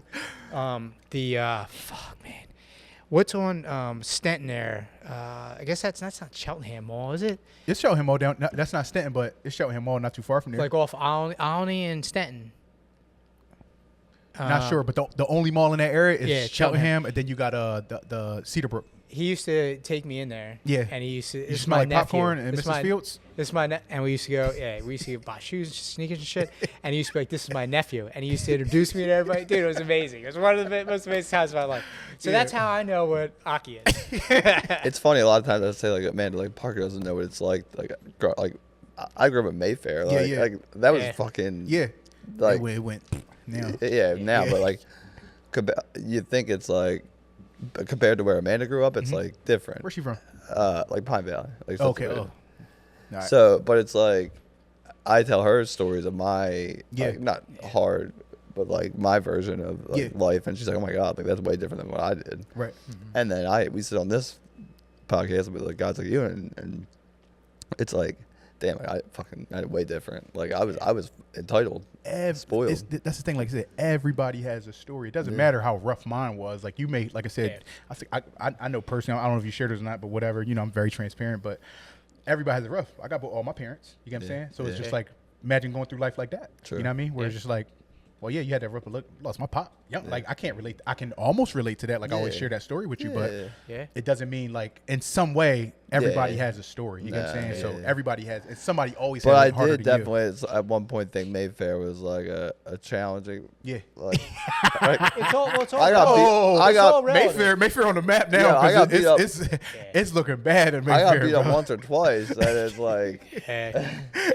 what's on Stanton there? I guess that's not Cheltenham Mall, is it? It's Cheltenham Mall down. That's not Stanton, but it's Cheltenham Mall, not too far from there. Like off Olney and Stanton. Not sure, but the only mall in that area is Cheltenham. Cheltenham, and then you got the Cedarbrook. He used to take me in there. Yeah. And he used to. You This is smell my like nephew. popcorn and This is Mrs. my- Fields. This is and we used to go. Yeah, we used to buy shoes, sneakers, and shit. And he used to be like, "This is my nephew," and he used to introduce me to everybody. Dude, it was amazing. It was one of the most amazing times of my life. So that's how I know what Aki is. It's funny. A lot of times I say like, man, like Parker doesn't know what it's like. Like I grew up in Mayfair. Like, like that was fucking. Yeah. Like it went. Now. Now, but like, you think it's like compared to where Amanda grew up, it's like different. Where's she from? Like Pine Valley. Like Okay. Right. Oh. Right. So, but it's like I tell her stories of my like, not hard, but like my version of like, life, and she's like, "Oh my god, like that's way different than what I did." Right. And then we sit on this podcast with like guys like you, and it's like, damn, I way different. Like I was entitled, spoiled. That's the thing. Like I said, everybody has a story. It doesn't matter how rough mine was. Like you may, like I said, I know personally. I don't know if you shared this or not, but whatever. You know, I'm very transparent. But everybody has it rough. I got all my parents. You get what I'm saying? So it's just like imagine going through life like that. True. You know what I mean? Where it's just like, well, yeah, you had that rough. Look, lost my pop. Yeah, like I can't relate. I can almost relate to that. Like I always share that story with you, but it doesn't mean like in some way everybody has a story. You get what I'm saying? So everybody has. And somebody always. But has I did definitely at one point think Mayfair was like a challenging. Yeah. Like, It's all I got Mayfair on the map now. Yeah, I got beat up. It's looking bad at Mayfair. I got beat up once or twice. That is like. I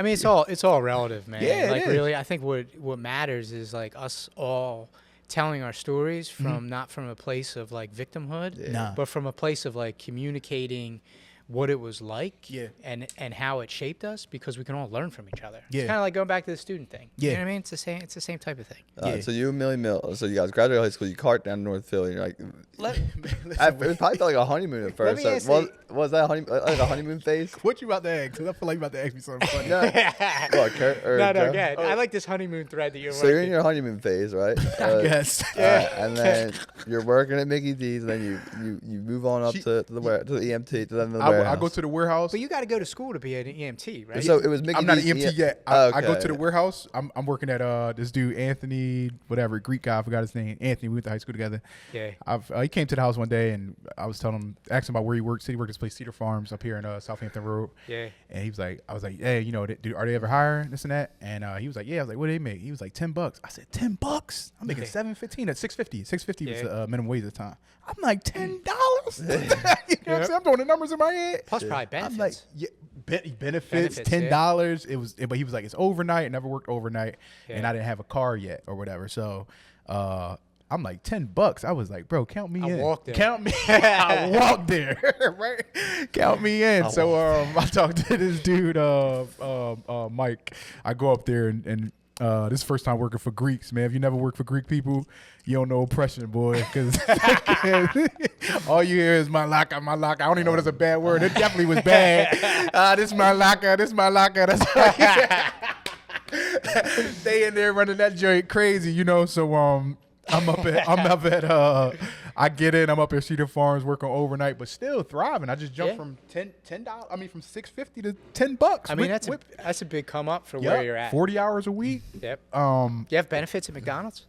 mean, it's all relative, man. Yeah, like it is. really, I think what matters is like us all telling our stories from not from a place of like victimhood, Nah. but from a place of like communicating what it was like and how it shaped us, because we can all learn from each other. Yeah. It's kind of like going back to the student thing. Yeah. You know what I mean? It's the same type of thing. So you and Millie Mill. So you guys graduated high school. You cart down to North Philly. And you're like, it probably felt like a honeymoon at first. me ask you- Was that like a honeymoon phase? What you about to ask? 'Cause I feel like you about to ask me something funny. No. What, Curt or No, Joe? go ahead. I like this honeymoon thread that you're So you're in working. your honeymoon phase, right? Yes. And then you're working at Mickey D's, and then you move on up to the EMT, to then the warehouse. I go to the warehouse. But you got to go to school to be an EMT, right? So it was Mickey I'm not an D's EMT yet. I go Okay. to the warehouse. I'm working at this dude Anthony, whatever, Greek guy. I forgot his name. Anthony. We went to high school together. Yeah. He came to the house one day, and I was telling him, asking him about where he worked. Said he worked at this place, Cedar Farms, up here in Southampton Road. Yeah. And he was like, I was like, hey, you know, are they ever hiring this and that? And he was like, yeah. I was like, what do they make? He was like, $10. I said, $10? I'm making $7.15 at $6.50. $6.50 was the minimum wage at the time. I'm like, $10. You know what I'm saying? I'm throwing the numbers in my head. Plus probably benefits. I'm like, yeah, benefits, $10. It was, but he was like, it's overnight. I never worked overnight, and I didn't have a car yet or whatever. So, I'm like $10. I was like, bro, count me in. walked there. Count me. I walked there, right? Count me in. So I talked to this dude, Mike. I go up there and this is first time working for Greeks, man. If you never worked for Greek people, you don't know oppression, boy. Because all you hear is my locker, my locker. I don't even know if that's a bad word. It definitely was bad. This my locker. This my locker. That's all you hear. They in there running that joint crazy, you know. So I get in. I'm up at Cedar Farms working overnight, but still thriving. I just jumped from $10. I mean, from $6.50 to $10. I mean, that's a big come up for where you're at. 40 hours a week. Yep. Do you have benefits at McDonald's?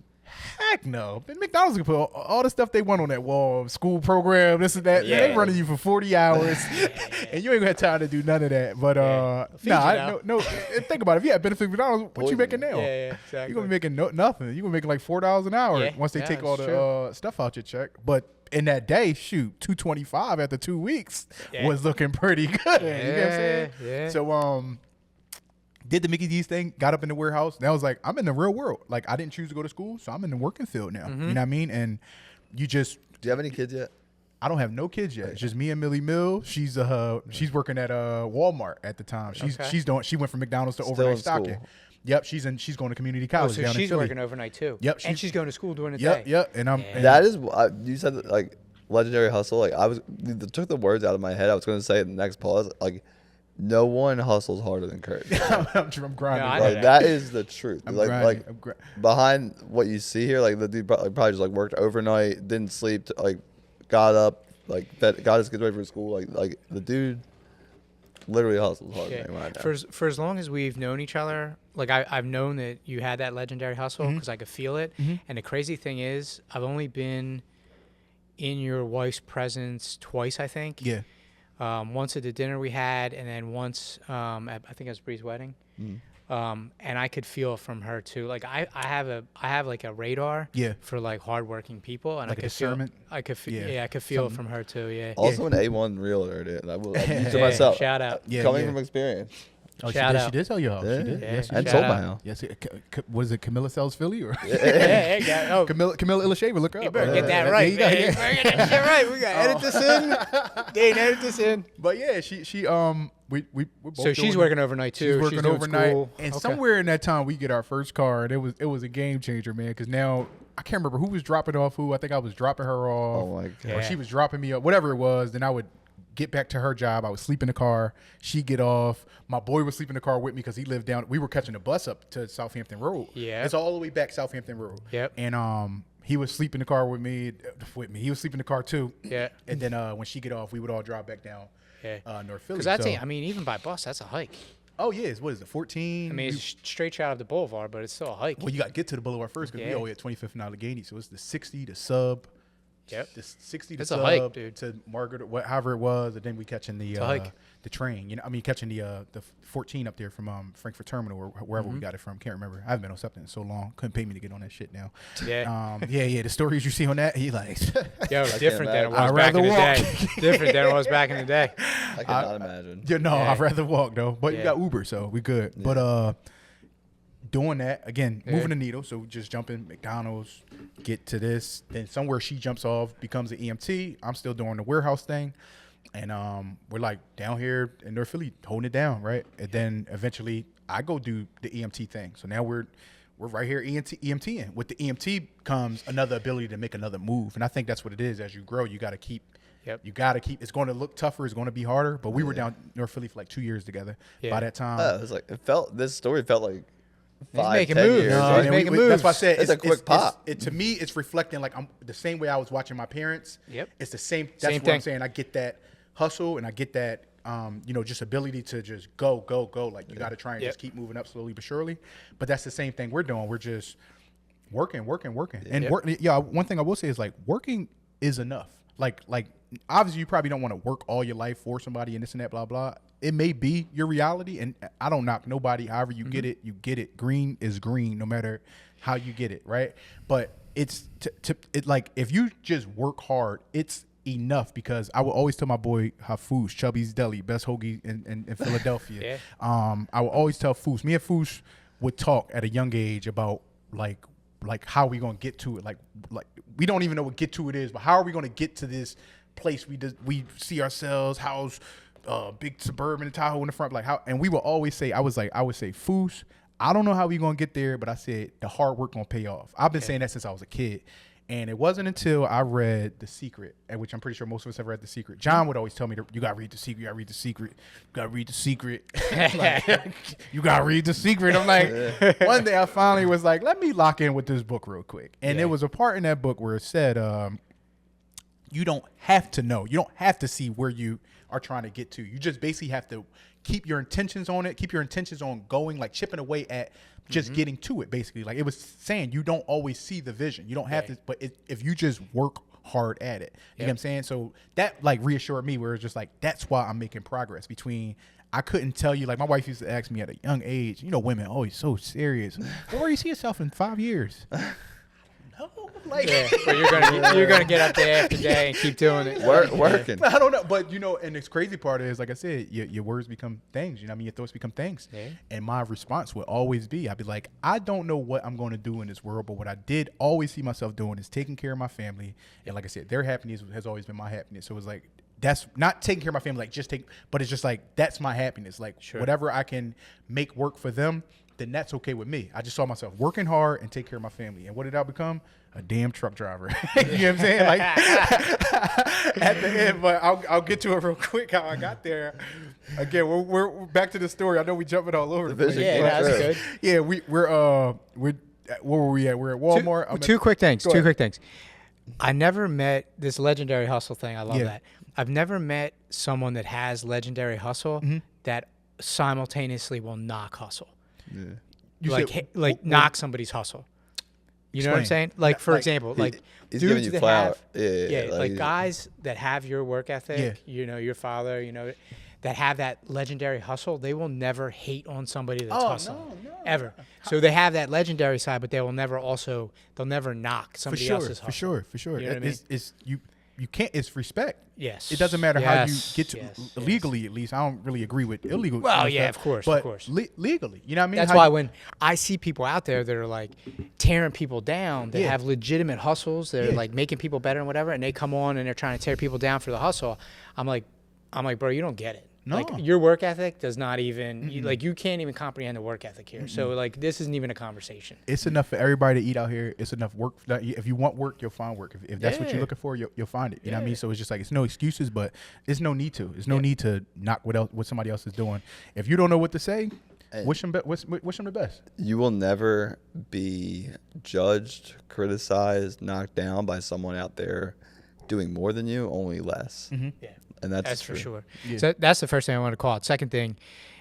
Heck no. McDonald's can put all the stuff they want on that wall, school program, this and that. Yeah. They running you for 40 hours, and you ain't gonna have time to do none of that. But no. Think about it. If you had benefits at McDonald's, what you making now? Yeah, exactly. You're gonna be making nothing. You're gonna be making like $4 an hour once they take all the stuff out your check. But in that day, shoot, $225 after 2 weeks was looking pretty good. You know what I'm saying? Yeah. So did the Mickey D's thing, got up in the warehouse, and I was like, I'm in the real world. Like, I didn't choose to go to school, so I'm in the working field now. You know what I mean? And you just... Do you have any kids yet? I don't have no kids yet. It's just me and Millie Mill. She's working at Walmart at the time. She went from McDonald's to Still overnight in school. stocking. Yep, she's going to community college So down in she's Philly. working overnight too. Yep, And she's going to school during the Yep, day. yep. And I'm and That is, you said like legendary hustle. Like took the words out of my head. I was going to say in the next pause. Like, no one hustles harder than Curt. I'm grinding. I Like know that is the truth. I'm like grinding. Behind what you see here, like the dude probably just like worked overnight, didn't sleep, like got up, like got his kids ready for school. Like the dude literally hustles hard. Yeah. Right now. For as long as we've known each other, like I've known that you had that legendary hustle because I could feel it. And the crazy thing is, I've only been in your wife's presence twice, I think. Yeah. Once at the dinner we had, and then once at, I think it was Bree's wedding. And I could feel from her too. Like I have like a radar for like hardworking people, and Like I a could feel. discernment? I could feel. I could feel it from her too. Yeah. Also an A1 realtor, dude. I've used it Yeah, myself. shout out. Yeah, Coming yeah. from experience. Oh, Shout out. She did tell you how. Yeah. She did. Yeah. Yes, she And did. sold Shout my out. house. Yes. Was it Camilla Sells Philly or Yeah. Oh, Camilla Illashaver? Look her you up. better get that There right. you go, Man. yeah. You better get that shit right. We gotta edit this in. Dane, edit this in. But yeah, she we both So she's doing working overnight too. She's working doing overnight, school. and Okay. somewhere in that time we get our first car, and it was a game changer, man. Because now I can't remember who was dropping off who. I think I was dropping her off, Oh my god. or she was dropping me up, whatever it was. Then I would get back to her job. I would sleep in the car. She'd get off. My boy would sleep in the car with me because he lived down. We were catching the bus up to Southampton Road. Yeah. It's all the way back Southampton Road. Yep. And he would sleep in the car with me. He would sleep in the car too. Yeah. And then when she get off, we would all drive back down North Philly. Because that's I mean, even by bus, that's a hike. Oh, yeah. What is it, 14? I mean, it's straight shot of the boulevard, but it's still a hike. Well, you got to get to the boulevard first because we all at 25th and Allegheny. So it's the 60, the sub. Yep. The 60 to It's a sub hike, dude. to Margaret, however it was, and then we catching the train. Catching the 14 up there from Frankfurt Terminal or wherever we got it from. Can't remember. I haven't been on something in so long. Couldn't pay me to get on that shit now. Yeah. The stories you see on that, he like. Yo, different than it was I'd back in the rather day. Different than it was back in the day. I cannot imagine. I'd rather walk though. But you got Uber, so we good. Yeah. But doing that again, moving the needle. So just jumping McDonald's, get to this. Then somewhere she jumps off, becomes an EMT. I'm still doing the warehouse thing, and we're like down here in North Philly holding it down, right? And then eventually I go do the EMT thing. So now we're right here EMTing. With the EMT comes another ability to make another move, and I think that's what it is. As you grow, you got to keep. Yep. You got to keep. It's going to look tougher. It's going to be harder. But we were down North Philly for like 2 years together. Yeah. By that time, it was like this story felt like. He's making moves. No, he's making moves. That's why I said it's a quick pop. To me, it's reflecting like I'm the same way I was watching my parents. Yep. It's the same. That's what I'm saying. I get that hustle and I get that, just ability to just go. Like you got to try and just keep moving up slowly but surely. But that's the same thing we're doing. We're just working. And one thing I will say is like working is enough. Like obviously you probably don't want to work all your life for somebody and this and that, blah, blah. It may be your reality, and I don't knock nobody. However you get it, you get it. Green is green, no matter how you get it, right? But it's like if you just work hard, it's enough. Because I will always tell my boy Hafoosh, Chubby's Deli, best hoagie in Philadelphia. I will always tell Foosh. Me and Foosh would talk at a young age about like how we gonna get to it. Like we don't even know what get to it is, but how are we gonna get to this place we see ourselves house. Big suburban Tahoe in the front, like how, and we will always say, I would say, Foos, I don't know how we gonna get there, but I said the hard work gonna pay off. I've been saying that since I was a kid, and it wasn't until I read The Secret, at which I'm pretty sure most of us have read The Secret. John would always tell me, you gotta read The Secret, you gotta read The Secret, you gotta read The Secret. Like, you gotta read The Secret. I'm like, one day I finally was like, let me lock in with this book real quick, and there was a part in that book where it said, you don't have to know, you don't have to see where you are trying to get to. You just basically have to keep your intentions on it, keep your intentions on going, like chipping away at just getting to it, basically. Like it was saying, you don't always see the vision. You don't have to, but if you just work hard at it, you know what I'm saying? So that like reassured me, where it's just like, that's why I'm making progress. I couldn't tell you, like my wife used to ask me at a young age, women always so serious. Where do you see yourself in 5 years? No, like but you're gonna get up day after day and keep doing it. Working. I don't know, but and this crazy part is, like I said, your words become things. Your thoughts become things. Yeah. And my response would always be, I'd be like, I don't know what I'm going to do in this world, but what I did always see myself doing is taking care of my family. And like I said, their happiness has always been my happiness. So it was like, that's not taking care of my family, like but it's just like, that's my happiness. Like whatever I can make work for them, then that's okay with me. I just saw myself working hard and take care of my family. And what did I become? A damn truck driver. You know what I'm saying? Like at the end, but I'll get to it real quick how I got there. Again, we're back to the story. I know we jumping all over the place. Yeah, that's good. Yeah, we're where were we at? We're at Walmart. Two quick things. I never met this legendary hustle thing. I love that. I've never met someone that has legendary hustle that simultaneously will knock hustle. Yeah. Knock somebody's hustle. You know what I'm saying? Like, for example, like dudes that have, like guys that have your work ethic, your father, that have that legendary hustle, they will never hate on somebody that's hustling. No. Ever. So they have that legendary side, but they'll never knock somebody else's hustle. For sure. You know what I mean? You can't. It's respect. Yes. It doesn't matter how you get to legally. At least I don't really agree with illegal. Well, yeah, of course, but legally, you know what I mean. That's why when I see people out there that are like tearing people down, that have legitimate hustles, they're like making people better and whatever, and they come on and they're trying to tear people down for the hustle. I'm like, bro, you don't get it. No. Like your work ethic does not even you can't even comprehend the work ethic here. So like this isn't even a conversation. It's enough for everybody to eat out here. It's enough work. If you want work, you'll find work. If that's what you're looking for, you'll find it. You know what I mean? So it's just like, it's no excuses, but it's no need to. There's no need to knock what somebody else is doing. If you don't know what to say, wish them the best. You will never be judged, criticized, knocked down by someone out there doing more than you, only less. Yeah. And that's for true. sure. Yeah. So that's the first thing I want to call it. Second thing,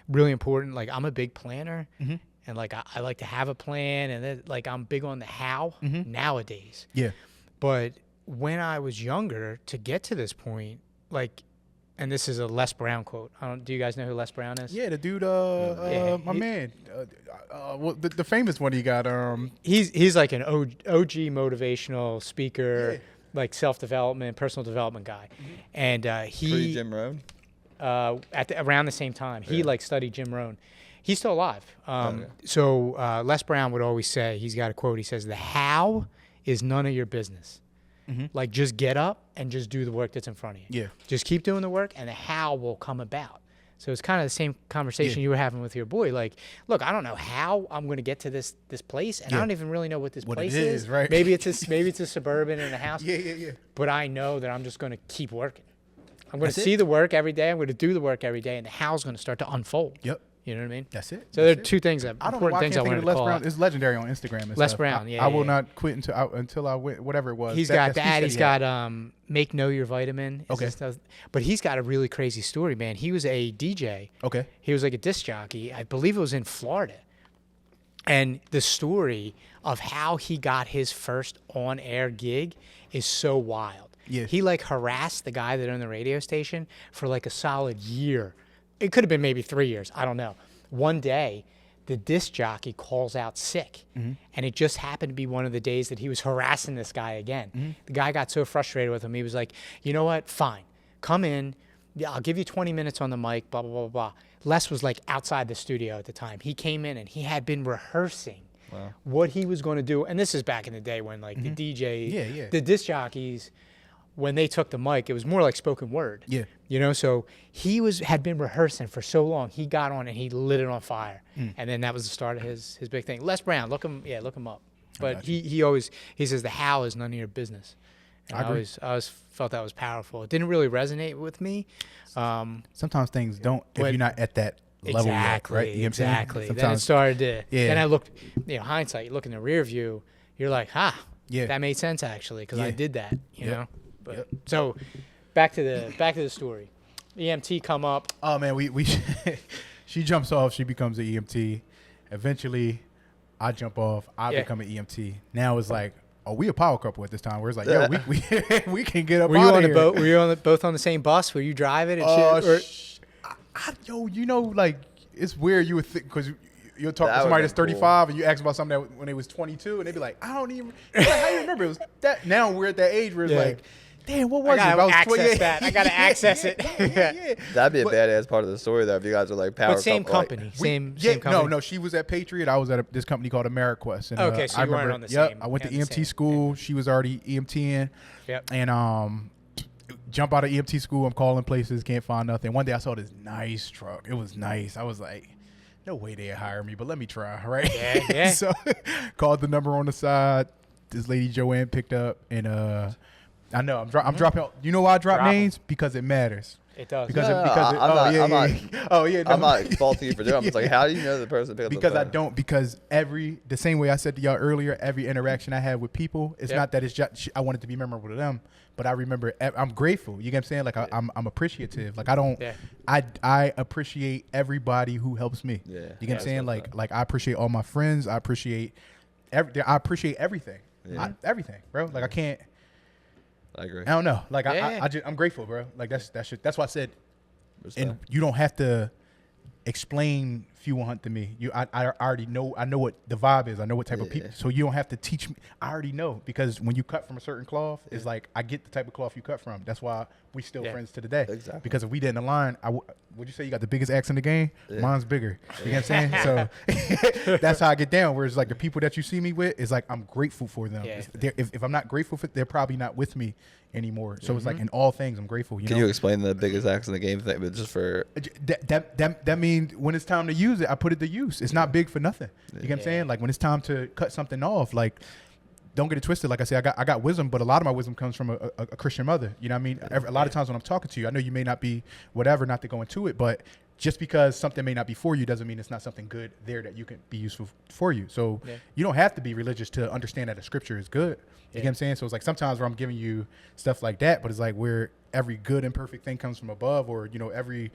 really important. Like I'm a big planner, and like I like to have a plan, and then, like I'm big on the how nowadays. Yeah. But when I was younger, to get to this point, like, and this is a Les Brown quote. Do you guys know who Les Brown is? Yeah, the dude, my man, well, the famous one he got. He's like an OG motivational speaker. Yeah. Like self-development, personal development guy, and he Pre-Jim Rohn? Around the same time he like studied Jim Rohn. He's still alive. So Les Brown would always say, he's got a quote. He says, "The how is none of your business. Like just get up and just do the work that's in front of you. Yeah, just keep doing the work, and the how will come about." So it's kind of the same conversation you were having with your boy. Like, look, I don't know how I'm going to get to this place, and I don't even really know what this place is. Right? Maybe it's a suburban and a house. Yeah. But I know that I'm just going to keep working. I'm going to see the work every day. I'm going to do the work every day, and the how's going to start to unfold. Yep. You know what I mean? That's it. So there are two things, I don't know why I can't think of Les Brown. It's legendary on Instagram. And Les stuff. Brown, I will not quit until I win whatever it was. He's got that. He's got Make Know Your Vitamin. Okay. But he's got a really crazy story, man. He was a DJ. Okay. He was like a disc jockey. I believe it was in Florida. And the story of how he got his first on-air gig is so wild. Yeah. He like harassed the guy that owned the radio station for like a solid year. It could have been maybe 3 years. I don't know. One day, the disc jockey calls out sick. And it just happened to be one of the days that he was harassing this guy again. The guy got so frustrated with him. He was like, you know what? Fine. Come in. Yeah, I'll give you 20 minutes on the mic, blah, blah, blah, blah. Les was like outside the studio at the time. He came in and he had been rehearsing what he was going to do. And this is back in the day when like the DJ, the disc jockeys, when they took the mic, it was more like spoken word. Yeah. You know, so he had been rehearsing for so long. He got on and he lit it on fire. And then that was the start of his big thing. Les Brown, look him up. But he says the how is none of your business. And I always felt that was powerful. It didn't really resonate with me. Sometimes things don't if you're not at that level yet, right? You know what I'm saying? Then it started to. Yeah. Then I looked. Hindsight. You look in the rear view. You're like, that made sense actually because I did that. You know. But so, back to the story. EMT come up. Oh man, we she jumps off. She becomes an EMT. Eventually, I jump off. I become an EMT. Now it's like, oh, we a power couple at this time. Where it's like, yo, we can get up. Were you on the boat? Were you both on the same bus? Were you driving and shit? Like it's weird. You would think because you'll talk to somebody that's 35 and you ask about something that when they was 22 and they'd be like, I don't even. Like, how do you remember? It was that. Now we're at that age where it's like, damn, what was it? I gotta access it. That'd be a badass part of the story, though, if you guys are like power. But same company, same company. No, she was at Patriot. I was at this company called AmeriQuest. And, okay, so you weren't on the same. I went to EMT school. She was already EMTing. Yep. And jump out of EMT school. I'm calling places, can't find nothing. One day I saw this nice truck. It was nice. I was like, no way they'd hire me, but let me try, right? Yeah. So called the number on the side. This lady Joanne picked up, and I know I'm dropping. You know why I drop names? Because it matters. It does. I'm not faulting you for doing it. I'm just like, how do you know the person picked up the phone? Because I don't. Because the same way I said to y'all earlier, every interaction I have with people, it's not that it's just I want it to be memorable to them, but I remember. I'm grateful. You get what I'm saying? Like I'm appreciative. Like I don't. Yeah. I appreciate everybody who helps me. Yeah. You get what I'm saying? Like I appreciate all my friends. I appreciate everything. Yeah. Everything, bro. Like I can't. I agree. I don't know. Like I'm grateful, bro. Like that's why I said, and you don't have to explain few will hunt to me. I already know. I know what the vibe is. I know what type of people. So you don't have to teach me. I already know, because when you cut from a certain cloth, it's like I get the type of cloth you cut from. That's why we still friends to the day. Exactly. Because if we didn't align, would you say you got the biggest axe in the game? Mine's bigger. You know what I'm saying? So that's how I get down. Whereas like the people that you see me with is like I'm grateful for them. Yeah. If I'm not grateful for, they're probably not with me anymore. So it's like in all things I'm grateful. Can you explain the biggest axe in the game thing? But just for that means when it's time to use it, I put it to use. It's not big for nothing. You get what I'm saying? Like when it's time to cut something off, like don't get it twisted. Like I said, I got wisdom, but a lot of my wisdom comes from a Christian mother. You know what I mean? A lot of times when I'm talking to you, I know you may not be whatever, not to go into it, but just because something may not be for you doesn't mean it's not something good there that you can be useful for you. So you don't have to be religious to understand that a scripture is good. You get what I'm saying? So it's like sometimes where I'm giving you stuff like that, but it's like where every good and perfect thing comes from above, or, you know, every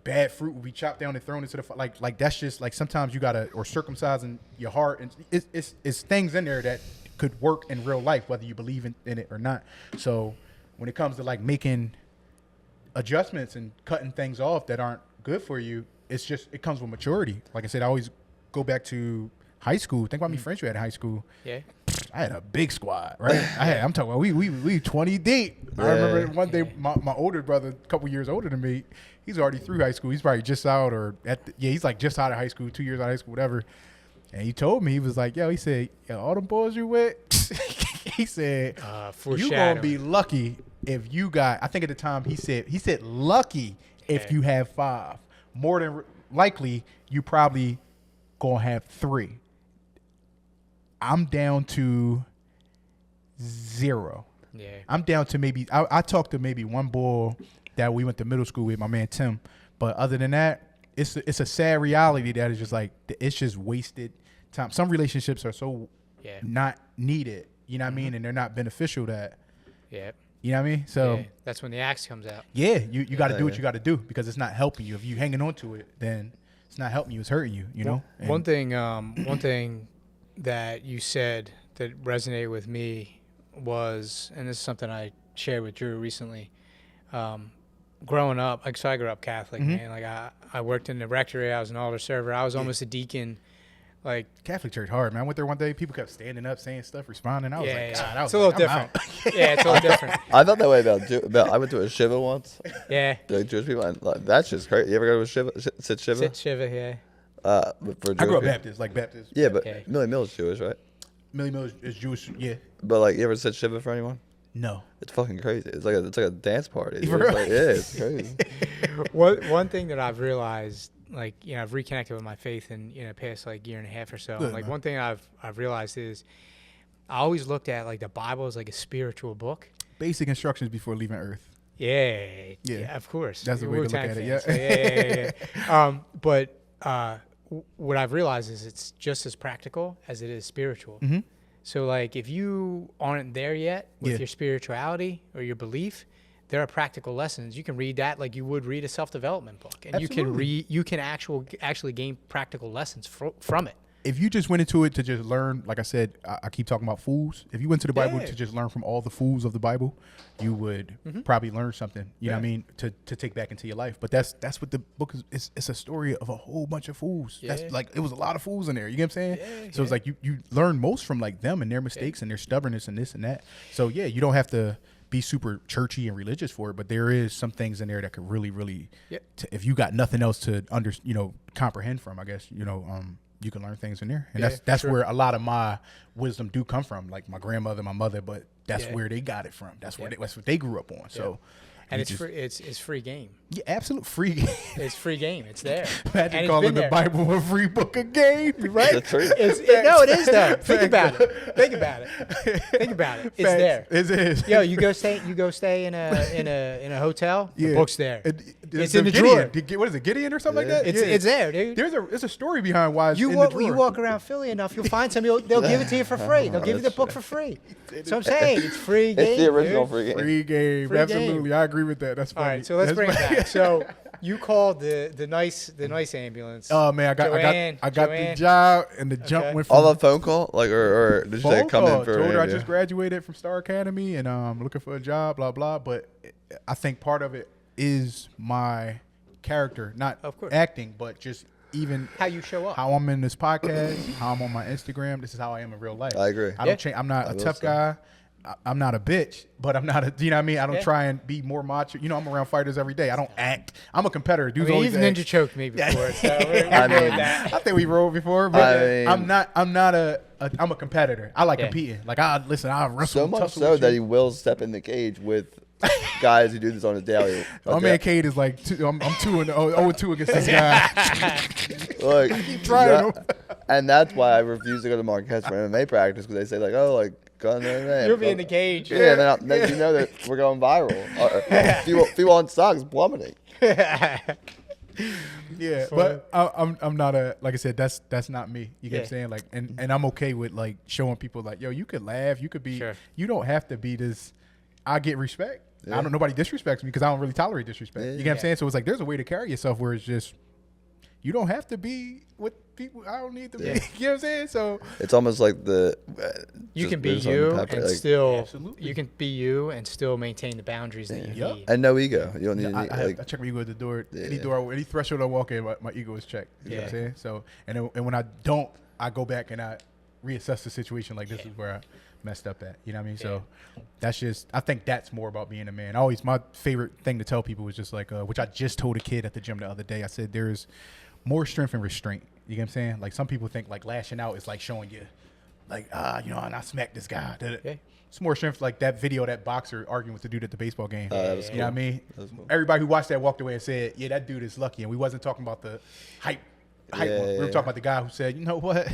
bad fruit will be chopped down and thrown into the like that's just like sometimes you gotta, or circumcising your heart, and it's things in there that could work in real life whether you believe in it or not. So when it comes to like making adjustments and cutting things off that aren't good for you, it comes with maturity. Like I said, I always go back to high school. Think about me friends you had in high school. Yeah. I had a big squad, right? I'm talking about we 20 deep. I remember one day my older brother, a couple years older than me, he's already through high school. He's probably just out he's like just out of high school, 2 years out of high school, whatever. And he told me, he was like, he said, all them boys you with, he said, you gonna be lucky if you got, I think at the time he said lucky if you have 5. More than likely, you probably gonna have 3. I'm down to 0. Yeah. I'm down to maybe, I talked to maybe one boy that we went to middle school with, my man Tim. But other than that, it's a sad reality that is just like, it's just wasted time. Some relationships are so not needed, you know what I mean? And they're not beneficial that, you know what I mean? So that's when the axe comes out. Yeah, you got to do what you got to do, because it's not helping you. If you hanging on to it, then it's not helping you, it's hurting you, you know? And one thing that you said that resonated with me was, and this is something I shared with Drew recently, growing up, like, so I grew up Catholic, man. Like I worked in the rectory, I was an altar server, I was almost a deacon. Like Catholic church hard, man. I went there one day, people kept standing up, saying stuff, responding. I was like, God, I was it's a little different. It's a little different. I felt that way about I went to a Shiva once. Yeah. Like Jewish people, and like, that's just crazy. You ever go to a Shiva? Sit Shiva? Sit Shiva, yeah. For I grew up Baptist, like Baptist. Yeah, but Millie Mills Jewish, right? Millie Mills is Jewish, yeah. But like, you ever sit Shiva for anyone? No. It's fucking crazy. It's like a dance party. It's Really? like, it's crazy. One thing that I've realized, like, you know, I've reconnected with my faith in, you know, past like year and a half or so. Good, like man. one thing I've realized is I always looked at like the Bible as like a spiritual book. Basic instructions before leaving Earth. Yeah, of course. That's the way to look at it. Yeah. But what I've realized is it's just as practical as it is spiritual. Mm-hmm. So like if you aren't there yet with your spirituality or your belief, there are practical lessons. You can read that like you would read a self-development book, and you can actually gain practical lessons from it. If you just went into it to just learn, like I said, I keep talking about fools. If you went to the Bible to just learn from all the fools of the Bible, you would probably learn something, you know what I mean, to take back into your life. But that's what the book is. It's a story of a whole bunch of fools. Yeah. That's like, it was a lot of fools in there. You get what I'm saying? Yeah, so it's like you learn most from like them and their mistakes and their stubbornness and this and that. So yeah, you don't have to be super churchy and religious for it, but there is some things in there that could really, really, if you got nothing else to comprehend from, I guess, you can learn things in there. And that's where a lot of my wisdom do come from, like my grandmother, my mother, but that's where they got it from. That's that's what they grew up on. So, and it's free. It's free game. Yeah, absolute free game. It's free game. It's there. Imagine calling the Bible a free book of game, right? That's true. No, it is though. Think about it. Think about it. It's there. It is. Yo, you go stay in a hotel. The book's there. It's in the Gideon. drawer. What is it, Gideon or something like that? It's there, dude. There's a story behind why it's you in walk, the drawer. You walk around Philly enough, you'll find some. They'll give it to you for free. They'll give you the book for free. So I'm saying it's free game. It's the original dude. free game. Free game. Free Absolutely, game. I agree with that. That's funny. All right, so let's bring it back. So you called the nice ambulance. Oh man, I got the job, and the jump went from all the phone call, like, or did you say come in for? Told her I just graduated from Star Academy and looking for a job, blah blah. But I think part of it is my character, not acting, but just even how you show up, how I'm in this podcast, how I'm on my Instagram. This is how I am in real life. I agree. I don't change. I'm not a tough guy. I'm not a bitch, but I'm not a, you know what I mean? I don't try and be more macho. You know, I'm around fighters every day. I don't act. I'm a competitor. Dudes always you've ninja choked me before, so I think we rolled before, but I'm a competitor. I like competing. Like, I wrestle. So much so that he will step in the cage with guys who do this on a daily. My man Cade is like, I'm 2-2 against this guy. Look, I keep trying. And that's why I refuse to go to Marquette for MMA practice, because they say, like, oh, like, go in there. You'll be in the cage. Yeah, then you know that we're going viral. People on stocks plummeting. Yeah, but I'm not a, like I said, that's not me. You get what I'm saying? Like, and I'm okay with like showing people like, yo, you could laugh, you could be, you don't have to be this. I get respect. Yeah. Nobody disrespects me because I don't really tolerate disrespect. You get what I'm saying? So it's like there's a way to carry yourself where it's just, you don't have to be with people. I don't need to be. You know what I'm saying? So it's almost like you can be you and still absolutely. You can be you and still maintain the boundaries that you need. And no ego. You don't need. I check my ego at the door. Any threshold I walk in, my ego is checked. You know what I'm saying? So and when I don't, I go back and I reassess the situation. Like, this is where I messed up at. You know what I mean? So that's just, I think that's more about being a man. My favorite thing to tell people was just like, which I just told a kid at the gym the other day. I said, there's more strength and restraint. You get what I'm saying? Like, some people think like lashing out is like showing you like, and I smacked this guy. It's more strength, like that video of that boxer arguing with the dude at the baseball game. That was cool. You know what I mean? Cool. Everybody who watched that walked away and said, yeah, that dude is lucky. And we wasn't talking about the hype one. We were talking about the guy who said, you know what?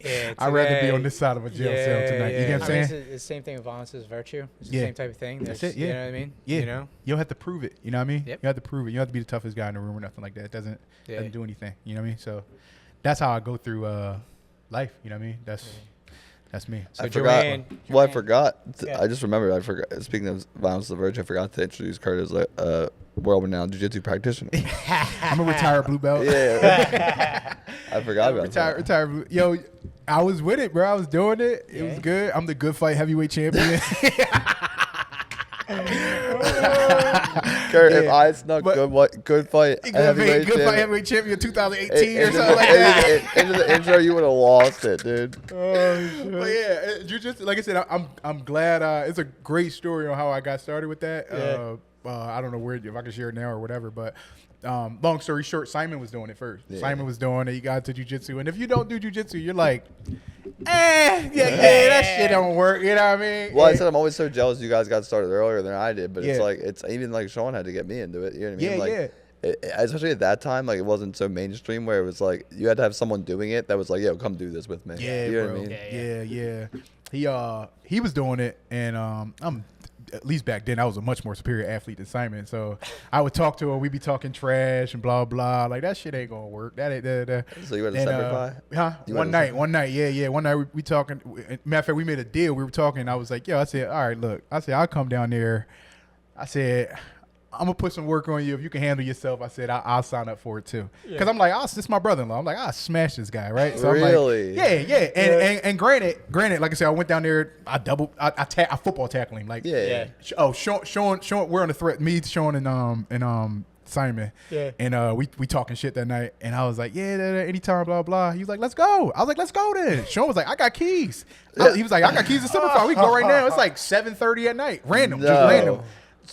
I'd rather be on this side of a jail cell tonight. You know what I'm saying? It's the same thing with violence is virtue. It's the same type of thing. That's it. Yeah. You know what I mean? Yeah. You know? You don't have to prove it. You know what I mean? Yep. You have to prove it. You don't have to be the toughest guy in the room or nothing like that. It doesn't do anything. You know what I mean? So that's how I go through life. You know what I mean? That's me. So I forgot. I forgot. Yeah. I just remembered. I forgot. Speaking of violence of the virtue, I forgot to introduce Curt as a world-renowned jiu-jitsu practitioner. I'm a retired blue belt. Yeah. I forgot about that. Retired blue. Yo, I was with it, bro. I was doing it. It was good. I'm the good fight heavyweight champion. Curt, if I snuck good fight heavyweight champion 2018 or something like that. Into the intro, you would have lost it, dude. But yeah, jiu-jitsu, like I said, I'm glad. It's a great story on how I got started with that. I don't know if I can share it now or whatever, but long story short, Simon was doing it first. Yeah. Simon was doing it. He got to jiu-jitsu, and if you don't do jiu-jitsu, you're like, that shit don't work. You know what I mean? Well, I said I'm always so jealous you guys got started earlier than I did, but it's even like Sean had to get me into it. You know what I mean? Especially at that time, like, it wasn't so mainstream where it was like you had to have someone doing it that was like, yo, come do this with me. Yeah, you know bro. what I mean? Yeah. He was doing it, and I'm, at least back then, I was a much more superior athlete than Simon. So I would talk to him. We'd be talking trash and blah blah. Like, that shit ain't gonna work. That ain't. So you had a separate pie? Huh? One night. Yeah. One night we talking. Matter of fact, we made a deal. We were talking. I was like, yo, I said, all right, look. I said, I'll come down there. I said, I'm gonna put some work on you. If you can handle yourself, I said, I'll sign up for it too. Because I'm like, this is my brother-in-law. I'm like, I'll smash this guy, right? So really? I'm like, yeah. And granted, like I said, I went down there. I football tackling him. Like, Oh, Sean, we're on the threat. Me, Sean, and Simon. Yeah. And we talking shit that night. And I was like, anytime, blah blah. He was like, let's go. I was like, let's go then. Sean was like, I got keys. He was like, I got keys to Simplify. We can go right now. It's like 7:30 at night. Random, just random.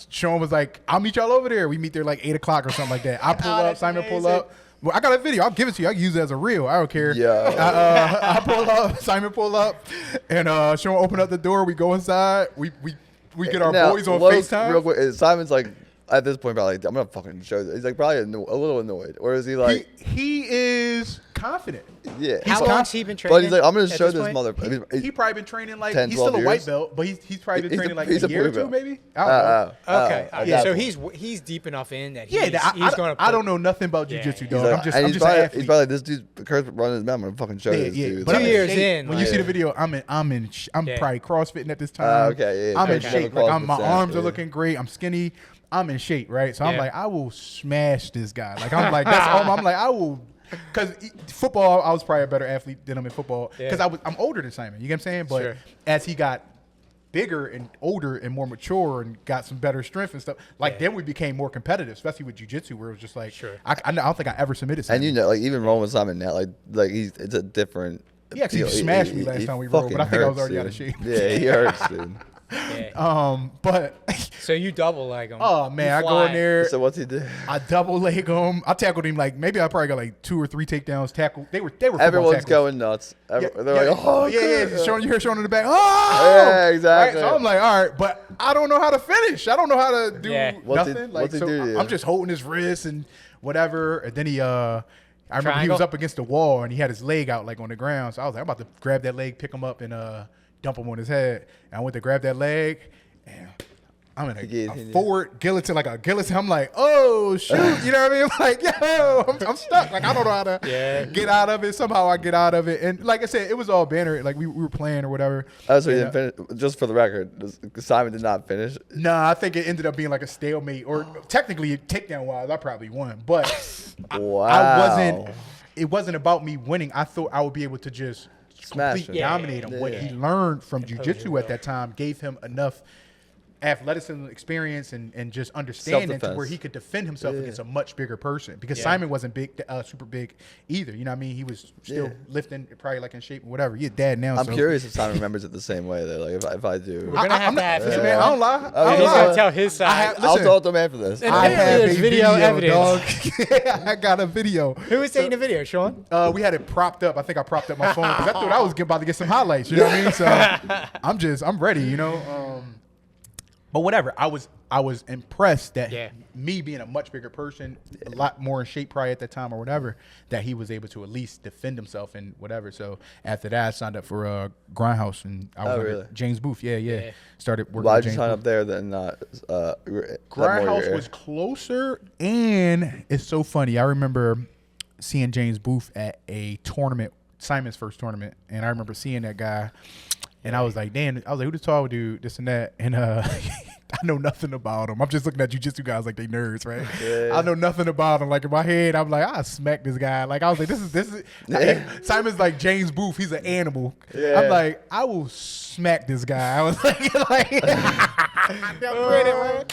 Sean was like, I'll meet y'all over there. We meet there like 8 o'clock or something like that. I pull up, Simon pull up. Well, I got a video. I'll give it to you. I can use it as a reel. I don't care. Yeah. I pull up, Simon pull up, and Sean open up the door. We go inside. We get our boys on FaceTime. Real quick, Simon's like, at this point, probably like, I'm gonna fucking show this. He's like probably a little annoyed. Or is he like? He is confident. Yeah. How long's he been training? But he's like, I'm gonna show this mother. He probably been training like 10, he's still a white years. belt, but he's probably been training like he's a year or two, maybe. I don't know. Okay. So he's deep enough in that he's going to. I don't know nothing about jiu-jitsu, dog. Like, I'm just an athlete. He's probably like, this dude's Kurt's running his mouth. I'm gonna fucking show this dude. But 2 years in, when you see the video, I'm probably CrossFitting at this time. I'm in shape. Like, my arms are looking great. I'm skinny. I'm in shape, right? So I'm like, I will smash this guy. Like, I'm like, that's all. I'm like, I will. Because football, I was probably a better athlete than him in football. Because I'm older than Simon. You get what I'm saying? But as he got bigger and older and more mature and got some better strength and stuff, like then we became more competitive, especially with jiu-jitsu, where it was just like, I don't think I ever submitted something. And like even Roman Simon now, like it's a different. He actually smashed me last time we rolled, but I think I was already out of shape. Yeah, he hurts, dude. But so you double leg him. Oh man, I go in there. So what's he do? I double leg him. I tackled him like maybe I probably got like 2 or 3 takedowns. They were. Everyone's going nuts. They're like, oh yeah. Showing in the back. Oh yeah, exactly. Right? So I'm like, all right, but I don't know how to finish. I don't know how to do nothing. What's he do to you? I'm just holding his wrist and whatever. And then he I remember he was up against the wall and he had his leg out like on the ground. So I was like, I'm about to grab that leg, pick him up, and dump him on his head. And I went to grab that leg, and I'm in a forward guillotine, like a guillotine. I'm like, oh shoot, you know what I mean? I'm like, yo, I'm stuck. Like I don't know how to get out of it. Somehow I get out of it. And like I said, it was all banner. Like we were playing or whatever. Oh, so you didn't finish. Just for the record, Simon did not finish. Nah, I think it ended up being like a stalemate, or technically takedown wise, I probably won. But it wasn't about me winning. I thought I would be able to just completely dominate him. What he learned from jiu-jitsu at that time gave him enough athleticism, experience, and just understanding to where he could defend himself against a much bigger person. Because Simon wasn't big, super big either. You know what I mean? He was still lifting, probably like in shape or whatever. He's dad now. I'm curious if Simon remembers it the same way. Though, like if I do, we're gonna have to have him. Man, I don't lie. He's gonna tell his side. I'll talk to him after this. And I have there's video evidence. Dog. I got a video. Who was taking the video, Sean? We had it propped up. I think I propped up my phone because I thought I was about to get some highlights. You know what I mean? So I'm ready. You know. But whatever, I was impressed that me being a much bigger person, a lot more in shape probably at that time or whatever, that he was able to at least defend himself and whatever. So after that, I signed up for Grindhouse, and I was under James Booth. Yeah. Started working. Why'd you sign up there then? Grindhouse was closer, and it's so funny. I remember seeing James Booth at a tournament, Simon's first tournament, and I remember seeing that guy. And I was like, damn, who the tall dude, this and that. And I know nothing about him. I'm just looking at jiu-jitsu guys like they nerds, right? Yeah. I know nothing about him. Like in my head, I'm like, I smack this guy. Like I was like, this is Simon's like James Booth. He's an animal. Yeah. I'm like, I will smack this guy. I was like I'm ready, man.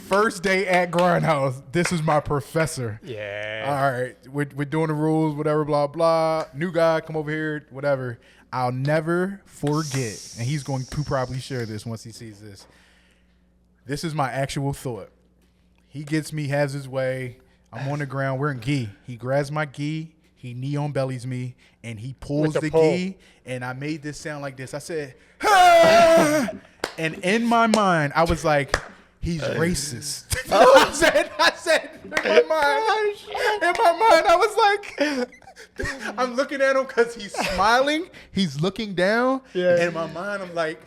First day at Grindhouse. This is my professor. Yeah. All right, we're doing the rules, whatever, blah blah. New guy, come over here, whatever. I'll never forget, and he's going to probably share this once he sees this. This is my actual thought. He gets me, has his way. I'm on the ground. We're in gi. He grabs my gi. He knee-on bellies me, and he pulls the gi, and I made this sound like this. I said, ah! And in my mind, I was like, he's racist. I said, in my mind, I was like, I'm looking at him because he's smiling. He's looking down. Yeah. And in my mind, I'm like,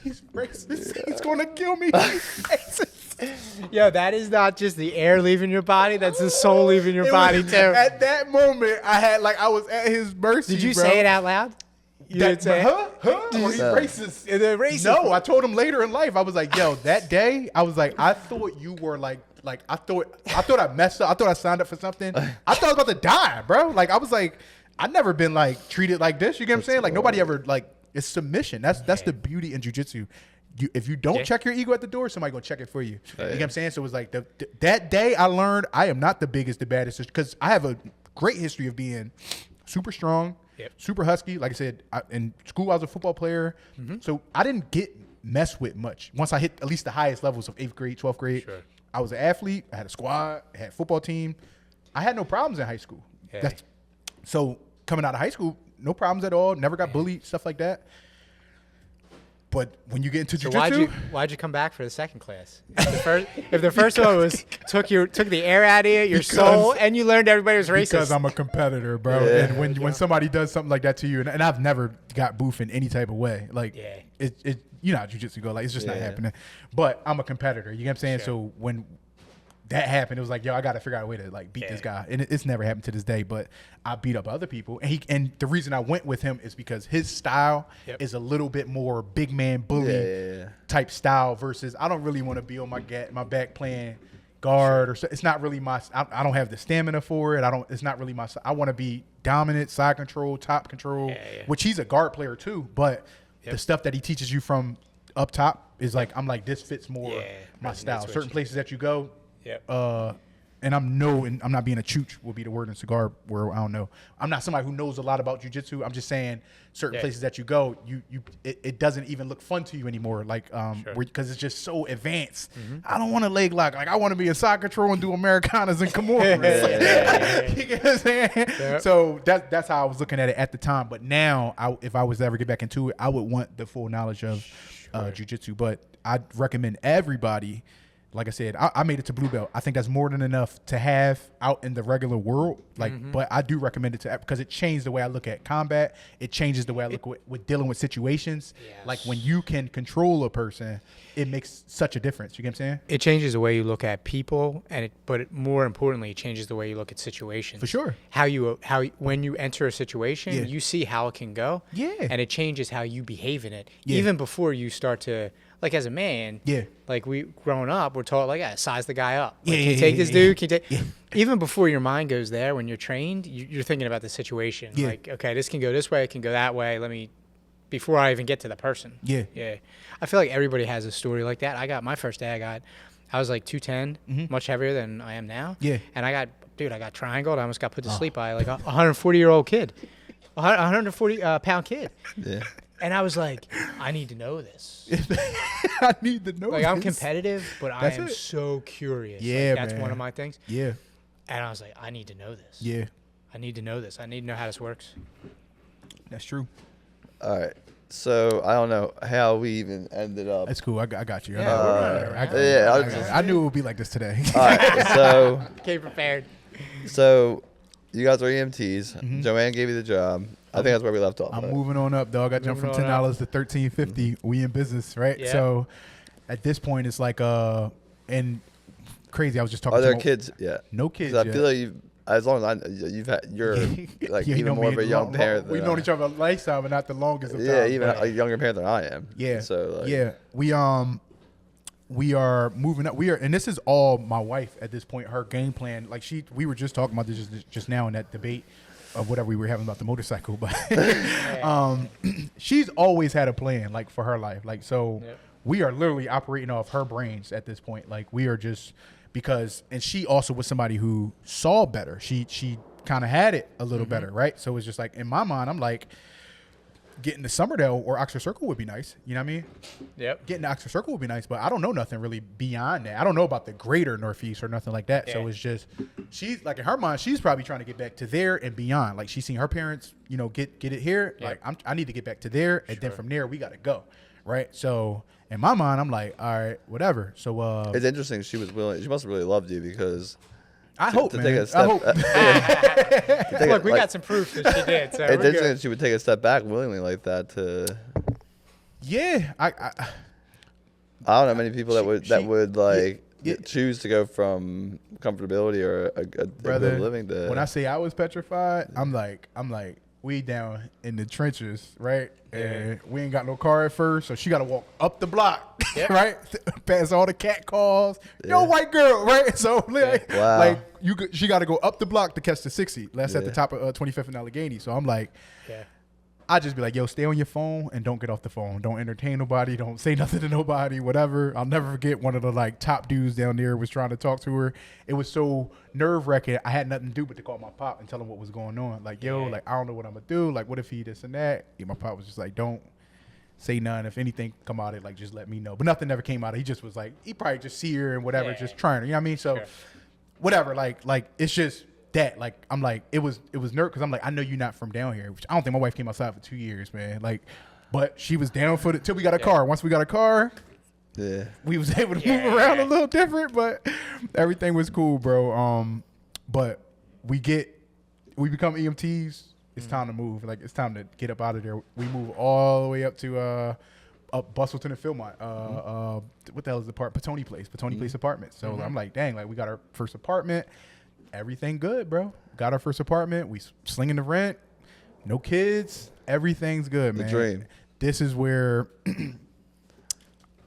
he's racist. Yeah. He's going to kill me. Yo, that is not just the air leaving your body. That's the soul leaving your body, too. At that moment, I was at his mercy, Did you say it out loud? You didn't say Huh? He's racist. They're racist. No, I told him later in life. I was like, yo, that day, I was like, I thought you were like I thought I messed up. I thought I signed up for something. I thought I was about to die, bro. Like I was like, I've never been like treated like this. You get what I'm saying? Like nobody ever like it's submission. That's the beauty in jiu-jitsu. If you don't check your ego at the door, somebody gonna check it for you. You get what I'm saying? So it was like that day I learned I am not the biggest, the baddest, because I have a great history of being super strong, super husky. Like I said, in school I was a football player, so I didn't get messed with much. Once I hit at least the highest levels of 8th grade, 12th grade. Sure. I was an athlete. I had a squad. I had a football team. I had no problems in high school. Yeah. So coming out of high school, no problems at all. Never got bullied, stuff like that. But when you get into jiu-jitsu, why'd you come back for the second class? If the first one was took the air out of you, your soul, and you learned everybody was racist. Because I'm a competitor, bro. Yeah. And when somebody does something like that to you, and I've never got boof in any type of way, like it you know how jiu-jitsu go, like it's just not happening. But I'm a competitor, you get what I'm saying? Sure. So when that happened, it was like, yo, I got to figure out a way to like beat this guy. And it's never happened to this day, but I beat up other people. And the reason I went with him is because his style is a little bit more big man bully type style versus I don't really want to be on my back playing guard or so. It's not really I don't have the stamina for it. It's not really I want to be dominant, side control, top control, which he's a guard player too, but the stuff that he teaches you from up top is like I'm like this fits more my resonates style. with Certain you. places that you go, Yep. and I'm not being a chooch will be the word in cigar where I don't know. I'm not somebody who knows a lot about jiu-jitsu. I'm just saying certain places that you go, it doesn't even look fun to you anymore. Like because it's just so advanced. I don't want a leg lock. Like I want to be a side control and do Americanas and Kimura. You get what I'm saying? Yep. So that's how I was looking at it at the time. But now if I was to ever get back into it, I would want the full knowledge of jiu-jitsu. But I'd recommend everybody. Like I said, I made it to blue belt. I think that's more than enough to have out in the regular world. Like, but I do recommend it because it changed the way I look at combat. It changes the way I look with dealing with situations. Yes. Like when you can control a person, it makes such a difference. You get what I'm saying? It changes the way you look at people, but more importantly, it changes the way you look at situations. For sure. How when you enter a situation, you see how it can go. Yeah. And it changes how you behave in it, Yeah. even before you start to. Like as a man, like we growing up, we're taught like, size the guy up. Like, can you take this dude? Can you take? Even before your mind goes there, when you're trained, you're thinking about the situation. Yeah. Like, okay, this can go this way, it can go that way. Before I even get to the person. Yeah. Yeah. I feel like everybody has a story like that. I got my first day. I was like 210, much heavier than I am now. Yeah. And I got triangled. I almost got put to sleep by like a 140-year-old kid, 140 pound kid. Yeah. And I was like, I need to know this. I need to know. Like I'm this. competitive, but I am so curious. Yeah, like, that's man. one of my things. Yeah. And I was like, I need to know this. Yeah. I need to know this. I need to know how this works. That's true. All right. So I don't know how we even ended up. That's cool. I got you. I knew it would be like this today. All right. So Came prepared. You guys are EMTs. Joanne gave you the job. I think that's where we left off. I'm right? moving on up, dog. I jumped from Moving on $10 to $13.50. We in business, right? Yeah. So at this point, it's like and crazy. I was just talking. Are there to kids yet? No kids 'Cause I yet. feel like as long as you've had, you're like You even know more me of a young parent. We've than known I- each other a lifetime, but not the longest of Yeah, time. even but- a younger parent than I am. Yeah. So like, yeah, we are moving up. And this is all my wife at this point. Her game plan, like we were just talking about this just now in that debate of whatever we were having about the motorcycle, but she's always had a plan, like for her life. Like so, we are literally operating off her brains at this point. Like we are just and she also was somebody who saw better. She kind of had it a little better, right? So it's just like in my mind, I'm like, getting to Summerdale or Oxford Circle would be nice. You know what I mean? Yep. Getting to Oxford Circle would be nice, but I don't know nothing really beyond that. I don't know about the greater Northeast or nothing like that. So it's just, she's like in her mind, she's probably trying to get back to there and beyond. Like she's seen her parents, get it here. Yep. Like I need to get back to there, and then from there we got to go, right? So in my mind, I'm like, all right, whatever. So it's interesting. She was willing. She must have really loved you because. I hope, to man. take a step. I hope. Look, we got some proof that she did. So It's we're interesting good. that she would take a step back willingly like that to. Yeah, I I don't know many people that would like yeah. choose to go from comfortability or a good brother, living to. when I say I was petrified, I'm like, we down in the trenches, right? And we ain't got no car at first, so she got to walk up the block, right? Past all the cat calls. Yo, white girl, right? So Wow. she got to go up the block to catch the 60. That's at the top of 25th and Allegheny. So I'm like, I just be like, yo, stay on your phone and don't get off the phone. Don't entertain nobody. Don't say nothing to nobody, whatever. I'll never forget one of the like top dudes down there was trying to talk to her. It was so nerve wracking. I had nothing to do but to call my pop and tell him what was going on. Like, yo, like, I don't know what I'm going to do. Like, what if he this and that? Yeah, my pop was just like, don't say none. If anything come out of it, like, just let me know. But nothing ever came out of it. He just was like, he probably just see her and whatever, just trying her. You know what I mean? So whatever, like it's just that, like, I'm like, it was nerve because I'm like, I know you're not from down here, which I don't think my wife came outside for 2 years, man. Like, but she was down for it till we got a car. Once we got a car, we was able to move around a little different, but everything was cool, bro. But we become EMTs. It's time to move. Like, it's time to get up out of there. We move all the way up to up Bustleton and Philmont. What the hell is the part? Petone Place Apartments. So I'm like, dang, like we got our first apartment. Everything good, bro. Got our first apartment. We slinging the rent. No kids. Everything's good, man. The dream. This is where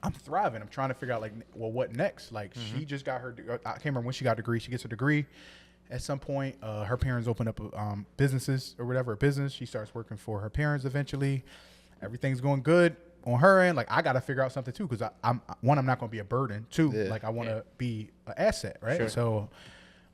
I'm thriving. I'm trying to figure out, like, well, what next? Like, she just got her, I can't remember when she got a degree. She gets her degree. At some point, her parents open up businesses or whatever, a business. She starts working for her parents eventually. Everything's going good. on her end, like I got to figure out something too, because I'm not going to be a burden. Two, like I want to be an asset, right? Sure. So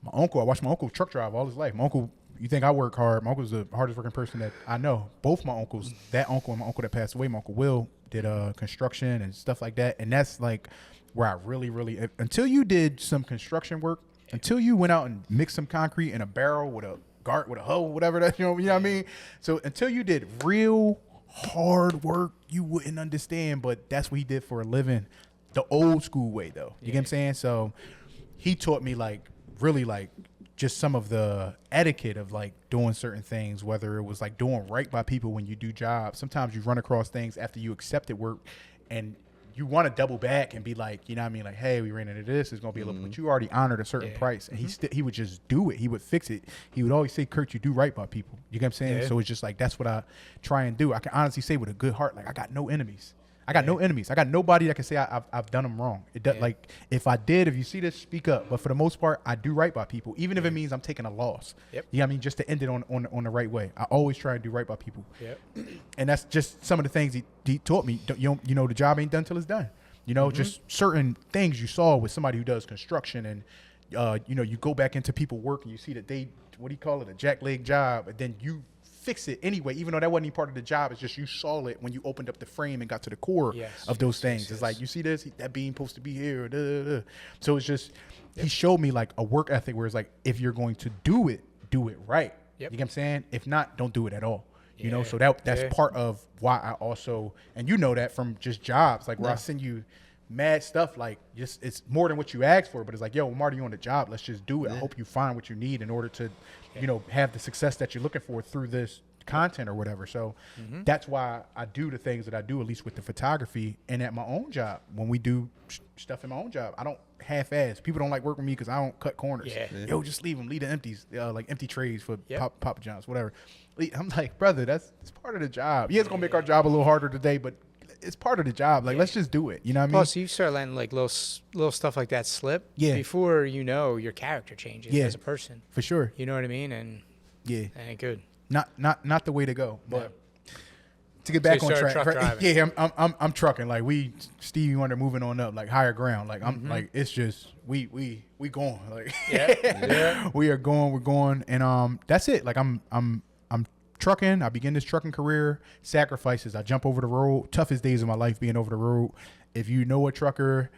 my uncle, I watched my uncle truck drive all his life. My uncle, you think I work hard? My uncle's the hardest working person that I know. Both my uncles, that uncle and my uncle that passed away, my uncle Will, did construction and stuff like that. And that's like where I really, until you did some construction work, until you went out and mixed some concrete in a barrel with a hoe, whatever that, you know what I mean? So until you did real hard work, you wouldn't understand, but that's what he did for a living, the old school way though. You get what I'm saying? So he taught me like really like just some of the etiquette of like doing certain things, whether it was like doing right by people when you do jobs. Sometimes you run across things after you accepted work and you want to double back and be like, you know what I mean? Like, hey, we ran into this. It's going to be a little, but you already honored a certain price. And he would just do it. He would fix it. He would always say, Curt, you do right by people. You get what I'm saying? Yeah. So it's just like, that's what I try and do. I can honestly say with a good heart, like I got no enemies. I got no enemies. I got nobody that can say I've done them wrong. It does, like if I did, if you see this, speak up. But for the most part, I do right by people, even if it means I'm taking a loss. Yep. You know what I mean? Just to end it on the right way. I always try to do right by people. Yep. And that's just some of the things he taught me. You know, the job ain't done till it's done. You know, just certain things you saw with somebody who does construction, and you know, you go back into people work and you see that they, what do you call it, a jackleg job, and then you fix it anyway, even though that wasn't even part of the job. It's just you saw it when you opened up the frame and got to the core of those things. It's like, you see this, that beam supposed to be here. So it's just, he showed me like a work ethic where it's like, if you're going to do it right. You know what I'm saying? If not, don't do it at all. You know, so that's part of why I also, and you know that from just jobs, like where I send you mad stuff, like just, it's more than what you asked for, but it's like, yo, Marty, you on the job, let's just do it. I hope you find what you need in order to, you know, have the success that you're looking for through this content or whatever. So that's why I do the things that I do, at least with the photography and at my own job. When we do stuff in my own job, I don't half-ass. People don't like working with me because I don't cut corners. Yo, just leave them, leave the empties, like empty trays for Papa John's, whatever. I'm like, brother, it's part of the job. Yeah, it's gonna make our job a little harder today, but it's part of the job. Like, let's just do it. You know what I mean? Plus, you start letting like little stuff like that slip. Before you know, your character changes as a person. For sure. You know what I mean? And that ain't good. Not the way to go. But to get back on track, I'm trucking. Like Stevie Wonder moving on up, like higher ground. Like I'm like, it's just we going. Like we are going. We're going, and that's it. Like I'm trucking. I begin this trucking career. Sacrifices. I jump over the road. Toughest days of my life being over the road. If you know a trucker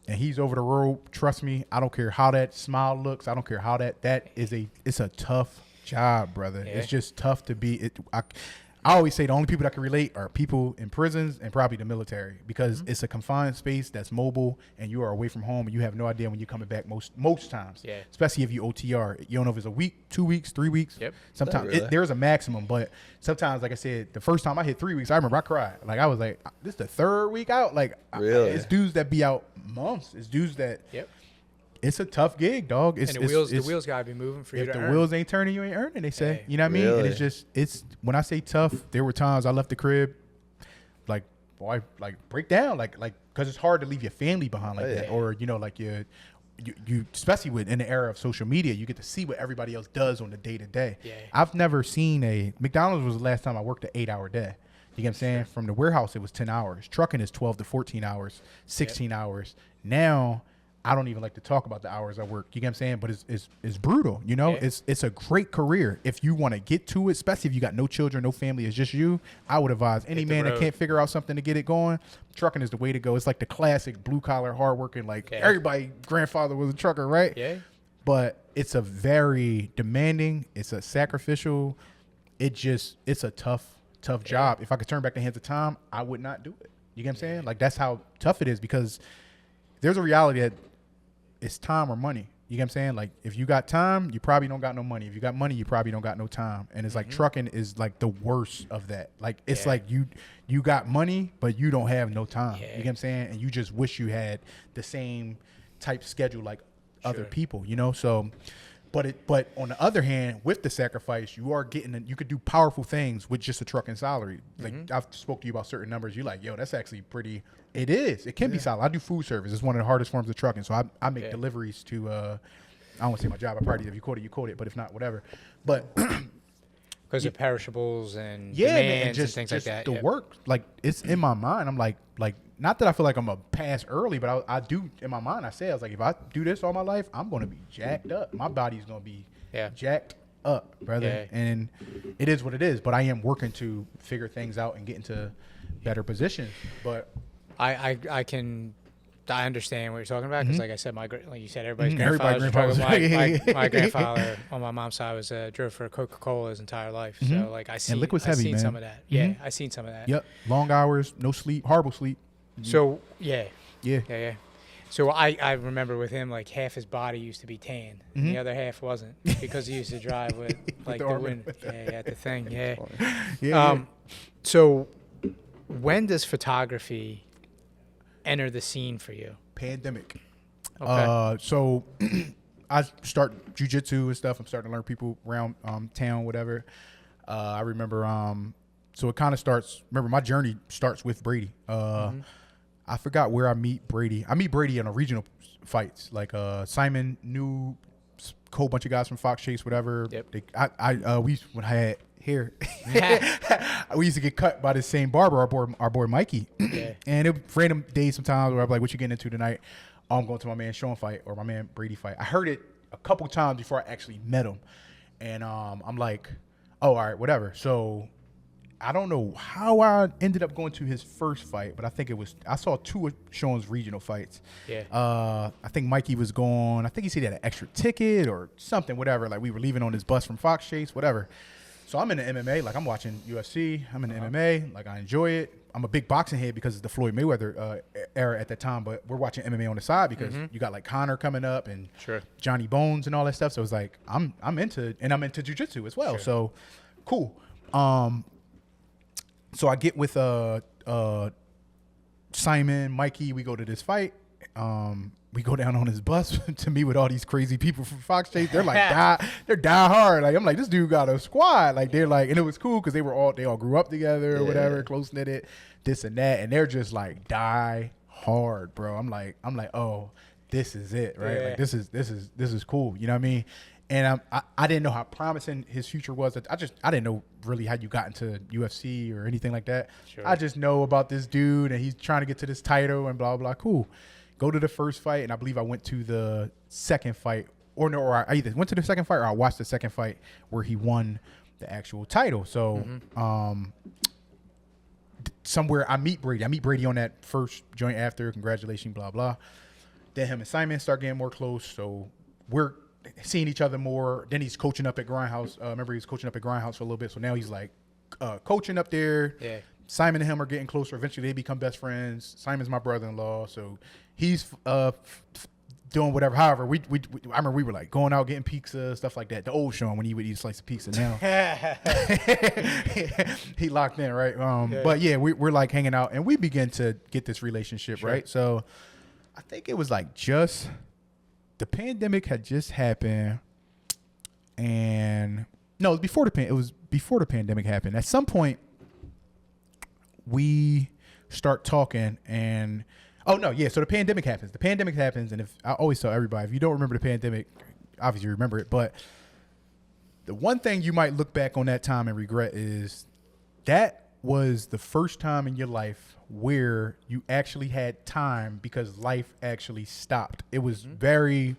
and he's over the road, trust me, I don't care how that smile looks. I don't care how it's a tough job, brother. It's just tough to be. I always say the only people that can relate are people in prisons and probably the military, because it's a confined space that's mobile and you are away from home and you have no idea when you're coming back most times. Especially if you OTR. You don't know if it's a week, 2 weeks, 3 weeks. Sometimes there's a maximum, but sometimes, like I said, the first time I hit 3 weeks, I remember I cried. Like I was like, this is the third week out. Like it's dudes that be out months. It's dudes that it's a tough gig, dog. The wheels gotta be moving for you to earn. If the wheels ain't turning, you ain't earning, they say. You know what I mean? And it's when I say tough, there were times I left the crib, like, boy, like break down, like, because it's hard to leave your family behind like that, or you know, like you especially in the era of social media, you get to see what everybody else does on the day to day. I've never seen McDonald's was the last time I worked an 8-hour day. You get what I'm saying? From the warehouse, it was 10 hours. Trucking is 12 to 14 hours, 16 hours. Now, I don't even like to talk about the hours I work. You get what I'm saying? But it's brutal. You know, it's a great career if you want to get to it, especially if you got no children, no family. It's just you. I would advise any man that can't figure out something to get it going. Trucking is the way to go. It's like the classic blue collar, hardworking. Like everybody, grandfather was a trucker, right? But it's a very demanding. It's a sacrificial. It's a tough job. If I could turn back the hands of time, I would not do it. You get what I'm saying? Like that's how tough it is, because there's a reality that it's time or money. You get what I'm saying? Like if you got time, you probably don't got no money. If you got money, you probably don't got no time. And it's like trucking is like the worst of that. Like it's like you got money, but you don't have no time. You get what I'm saying? And you just wish you had the same type schedule like other people, you know? So but on the other hand, with the sacrifice, you could do powerful things with just a trucking salary. Like I've spoke to you about certain numbers. You're like, yo, that's actually pretty. It is. It can be solid. I do food service. It's one of the hardest forms of trucking. So I make deliveries to, I don't want to say my job. I probably, if you quote it, but if not, whatever. But Because of perishables and man, demands and things like that. The work, like, it's in my mind. I'm like, not that I feel like I'm a pass early, but I do in my mind. I was like, if I do this all my life, I'm gonna be jacked up. My body's gonna be jacked up, brother. Yeah. And it is what it is. But I am working to figure things out and get into better positions. But I understand what you're talking about because, like I said, like you said, everybody's Everybody's grandfather. My grandfather on my mom's side was drove for Coca-Cola his entire life. So like I seen heavy, man. some of that. Yeah, I seen some of that. Yep, long hours, no sleep, horrible sleep. So yeah. So I remember with him, like half his body used to be tan, and the other half wasn't because he used to drive with like the wind. Yeah, the thing. Yeah. So when does photography enter the scene for you? Pandemic. Okay. So I start Jiu Jitsu and stuff. I'm starting to learn people around town, whatever. I remember. So it kind of starts. Remember, my journey starts with Brady. I forgot where I meet Brady. I meet Brady in a regional fights. Like Simon knew a whole bunch of guys from Fox Chase, whatever. Yep. We had hair. We used to get cut by the same barber, our boy Mikey. Yeah. And it random days sometimes where I'm like, what you getting into tonight? Oh, I'm going to my man Sean fight or my man Brady fight. I heard it a couple times before I actually met him. And I'm like, oh, all right, whatever. So I don't know how I ended up going to his first fight, but I think I saw two of Sean's regional fights. Yeah. I think Mikey was going, I think he said he had an extra ticket or something, whatever. Like we were leaving on his bus from Fox Chase, whatever. So I'm in the MMA, like I'm watching UFC. I'm in the MMA, like I enjoy it. I'm a big boxing head because of the Floyd Mayweather era at that time, but we're watching MMA on the side because you got like Conor coming up and Johnny Bones and all that stuff. So it's like I'm into Jiu Jitsu as well. So cool. So I get with Simon, Mikey. We go to this fight. We go down on his bus to meet with all these crazy people from Fox Chase. They're like they're die hard. Like I'm like, this dude got a squad. Like they're like, and it was cool because they all grew up together or whatever, close knitted, this and that, and they're just like die hard, bro. I'm like, oh, this is it, right? Yeah. Like this is cool. You know what I mean? And I didn't know how promising his future was. I didn't know really how you got into UFC or anything like that. Sure. I just know about this dude and he's trying to get to this title and blah, blah, cool. Go to the first fight, and I believe I went to the second fight. Or I either went to the second fight or I watched the second fight where he won the actual title. So somewhere I meet Brady. I meet Brady on that first joint after. Congratulations, blah, blah. Then him and Simon start getting more close. So we're seeing each other more. Then he's coaching up at Grindhouse. Remember, he was coaching up at Grindhouse for a little bit. So now he's like coaching up there. Yeah. Simon and him are getting closer. Eventually, they become best friends. Simon's my brother-in-law, so he's doing whatever. However, I remember we were like going out getting pizza, stuff like that. The old Sean when he would eat a slice of pizza. Now he locked in, right? But yeah, we're like hanging out, and we begin to get this relationship, right? So I think it was like just the pandemic had just happened, and no, it was before the pandemic happened. At some point, we start talking and so the pandemic happens. And if I always tell everybody, if you don't remember the pandemic, obviously you remember it, but the one thing you might look back on that time and regret is that was the first time in your life where you actually had time because life actually stopped. It was very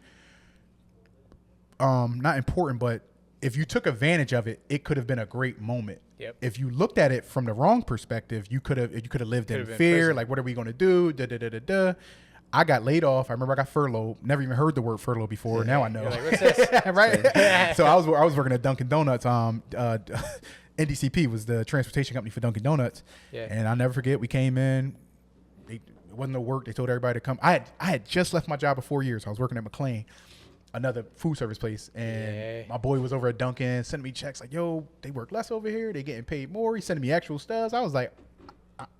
not important, but if you took advantage of it, it could have been a great moment. Yep. If you looked at it from the wrong perspective, you could have lived in fear. Like, what are we going to do? I got laid off. I remember I got furloughed. Never even heard the word furlough before. Now I know. You're like, what's this? Right? So I was working at Dunkin' Donuts. NDCP was the transportation company for Dunkin' Donuts. Yeah. And I'll never forget, we came in. It wasn't no work. They told everybody to come. I had just left my job of 4 years. I was working at McLean, another food service place, and my boy was over at Dunkin', sending me checks like, yo, they work less over here, they getting paid more. He's sending me actual stubs. I was like,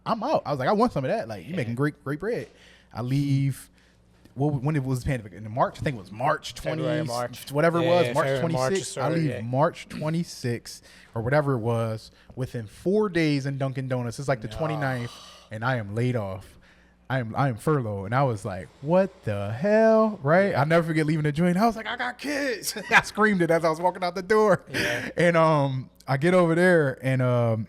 I'm out. I was like, I want some of that. Like, you're making great bread. I leave. When it was the pandemic, in March, I think it was March 20, whatever it was, March 26th. I leave March 26th or whatever it was. Within 4 days in Dunkin' Donuts, it's like the 29th, and I am laid off. I am furloughed. And I was like, what the hell? Right? I'll never forget leaving the joint. I was like, I got kids. I screamed it as I was walking out the door. Yeah. And I get over there and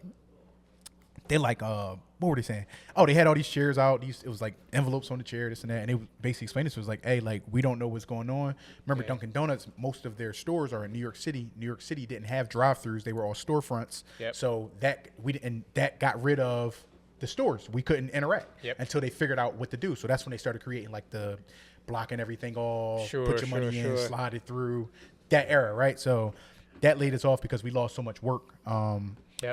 they're like, what were they saying? Oh, they had all these chairs out. It was like envelopes on the chair, this and that. And they basically explained this. It was like, hey, like, we don't know what's going on. Remember, Dunkin' Donuts, most of their stores are in New York City. New York City didn't have drive-thrus. They were all storefronts. Yep. So that got rid of the stores. We couldn't interact until they figured out what to do. So that's when they started creating like the blocking everything off, put your money in, slide it through, that era, right? So that laid us off because we lost so much work.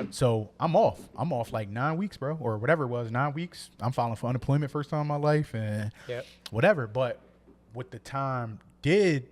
So I'm off like 9 weeks, bro, or whatever it was, 9 weeks. I'm filing for unemployment first time in my life and whatever. But what the time did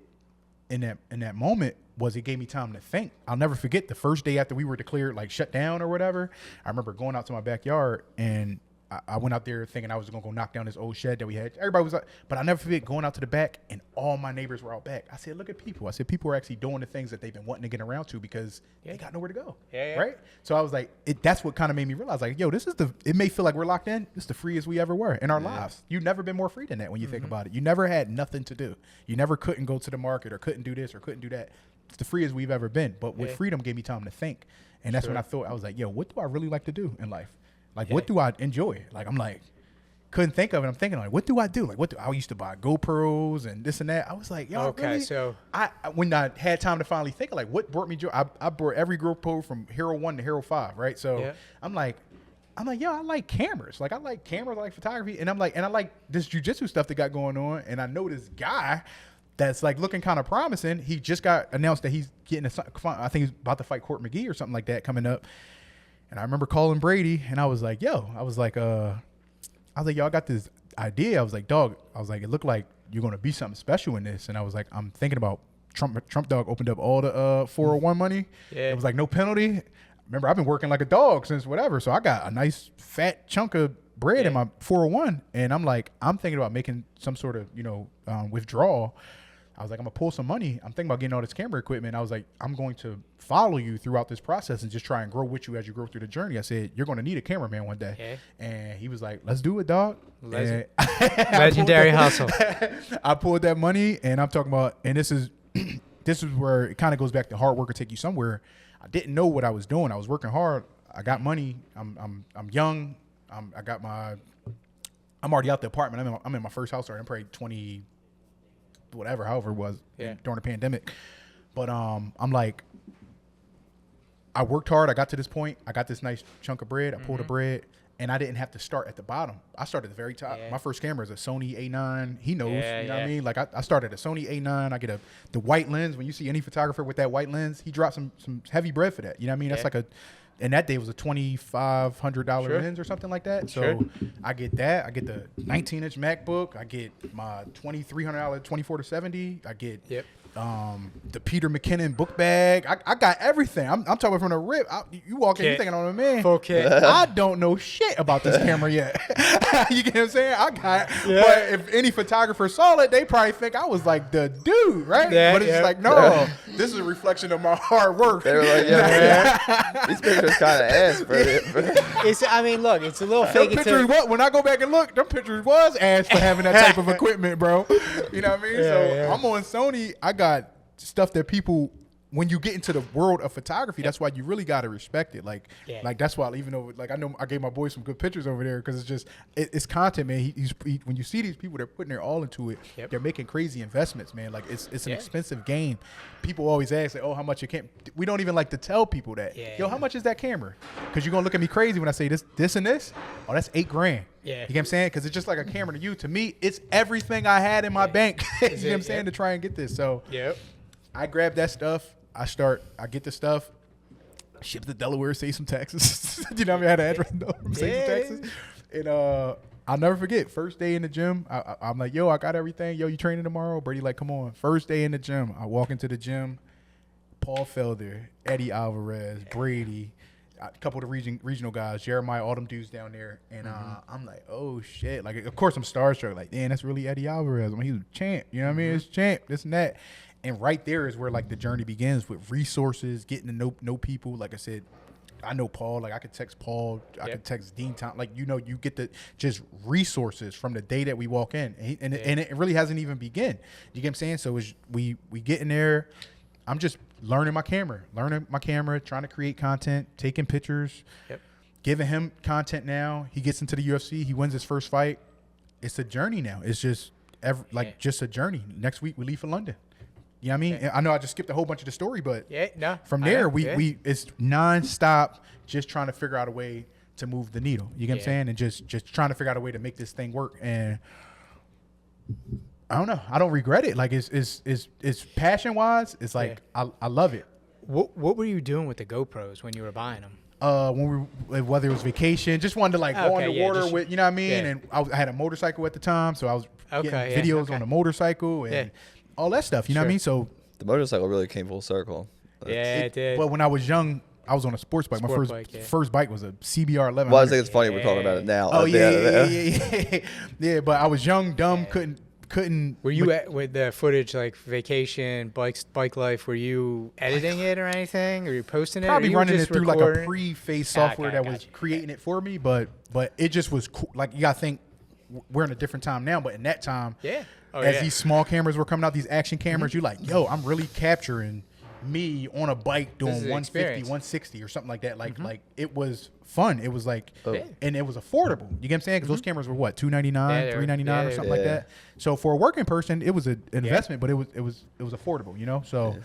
in that moment was it gave me time to think. I'll never forget the first day after we were declared like shut down or whatever. I remember going out to my backyard and I went out there thinking I was going to go knock down this old shed that we had. Everybody was like, but I'll never forget going out to the back and all my neighbors were out back. I said, look at people. I said, people are actually doing the things that they've been wanting to get around to because they got nowhere to go. Right? So I was like, that's what kind of made me realize like, yo, it may feel like we're locked in. It's the freest we ever were in our lives. You've never been more free than that when you think about it. You never had nothing to do. You never couldn't go to the market or couldn't do this or couldn't do that. It's the freest we've ever been. But with freedom gave me time to think. And that's when I thought, I was like, yo, what do I really like to do in life? Like, what do I enjoy? Like, I'm like, couldn't think of it. I'm thinking like, what do I do? Like, I used to buy GoPros and this and that. I was like, yo, really? So I when I had time to finally think, like, what brought me joy? I brought every GoPro from Hero 1 to Hero 5, right? So I'm like, yo, I like cameras. Like, I like cameras, I like photography. And I like this jiu-jitsu stuff that got going on. And I know this guy that's like looking kind of promising. He just got announced that he's getting I think he's about to fight Curt McGee or something like that coming up. And I remember calling Brady and I was like, yo, yo, I got this idea. I was like, dog, it looked like you're going to be something special in this. And I was like, I'm thinking about Trump dog opened up all the 401 money. It was like no penalty. Remember, I've been working like a dog since whatever. So I got a nice fat chunk of bread in my 401. And I'm like, I'm thinking about making some sort of, withdrawal. I was like, I'm going to pull some money. I'm thinking about getting all this camera equipment. I was like, I'm going to follow you throughout this process and just try and grow with you as you grow through the journey. I said, you're going to need a cameraman one day. Okay. And he was like, let's do it, dog. Legendary hustle. I pulled that money and I'm talking about, and this is where it kind of goes back to hard work will take you somewhere. I didn't know what I was doing. I was working hard. I got money. I'm young. I'm already out the apartment. I'm in my first house already. I'm probably 20, whatever, however it was during the pandemic. But I'm like, I worked hard. I got to this point. I got this nice chunk of bread. I pulled the bread, and I didn't have to start at the bottom. I started at the very top. My first camera is a Sony A9. He knows, you know what I mean? Like I started a Sony A9. I get the white lens. When you see any photographer with that white lens, he dropped some heavy bread for that. You know what I mean? That's like and that day was a $2,500 lens or something like that. So I get that. I get the 19-inch MacBook. I get my $2,300 24-70. I get the Peter McKinnon book bag. I got everything. I'm talking from the rip. You walk in, you thinking, oh man, full kit. I don't know shit about this camera yet. You get what I'm saying? But if any photographer saw it, they probably think I was like the dude, right? But it's like, no, this is a reflection of my hard work. They were like, these pictures kind of ass, bro. I mean, look, it's a little fake. When I go back and look, them pictures was ass for having that type of equipment, bro. You know what I mean? I'm on Sony. I got stuff that people, when you get into the world of photography, that's why you really got to respect it. Like that's why, even though, like, I know I gave my boy some good pictures over there because it's just, it's content, man. When you see these people, they're putting their all into it. They're making crazy investments, man. Like it's an expensive game. People always ask, like, oh, how much you can't, we don't even like to tell people that. Yo, how much is that camera? Because you're going to look at me crazy when I say this and this. Oh, that's $8,000. You get what I'm saying? Because it's just like a camera to you. To me, it's everything I had in my bank. You know what I'm saying? To try and get this. So I grab that stuff. I get the stuff, ship to Delaware, save some taxes. You know what I mean? I had an address in Delaware, save some taxes. And I'll never forget, first day in the gym, I'm like, yo, I got everything. Yo, you training tomorrow? Brady like, come on. First day in the gym, I walk into the gym, Paul Felder, Eddie Alvarez, Brady, a couple of the regional guys, Jeremiah, all them dudes down there. And I'm like, oh, shit. Like, of course, I'm starstruck. Like, man, that's really Eddie Alvarez. I mean, he was a champ. You know what I mean? It's champ, this and that. And right there is where, like, the journey begins with resources, getting to know people. Like I said, I know Paul. Like I could text Paul. I could text Dean Tom. Like you get the just resources from the day that we walk in, and it really hasn't even begun. You get what I'm saying? So we get in there. I'm just learning my camera, trying to create content, taking pictures, giving him content. Now he gets into the UFC. He wins his first fight. It's a journey now. It's just just a journey. Next week we leave for London. You know what I mean? I know I just skipped a whole bunch of the story, but from there we it's nonstop just trying to figure out a way to move the needle. You get what I'm saying? And just trying to figure out a way to make this thing work. And I don't know. I don't regret it. Like it's passion wise. It's like I love it. What were you doing with the GoPros when you were buying them? Whether it was vacation, just wanted to go underwater with, you know what I mean? And I had a motorcycle at the time, so I was getting videos on the motorcycle and all that stuff, you know what I mean? So the motorcycle really came full circle. It did. But when I was young, I was on a sports bike. My first bike was a CBR 1100. Well, I think it's funny we're talking about it now. Oh, yeah, but I was young, dumb, couldn't. Were you with the footage, like vacation, bike life, were you editing it or anything? Or you posting it? Probably running it through like a pre-phase software that was creating it for me, but it just was cool. Like you gotta think we're in a different time now, but in that time, these small cameras were coming out, these action cameras, you're like, yo, I'm really capturing me on a bike doing 150, 160 or something like that. Like it was fun. It was like, and it was affordable. You get what I'm saying? Because those cameras were what, $299, $399 or something like that. So for a working person, it was an investment, but it was affordable. You know, so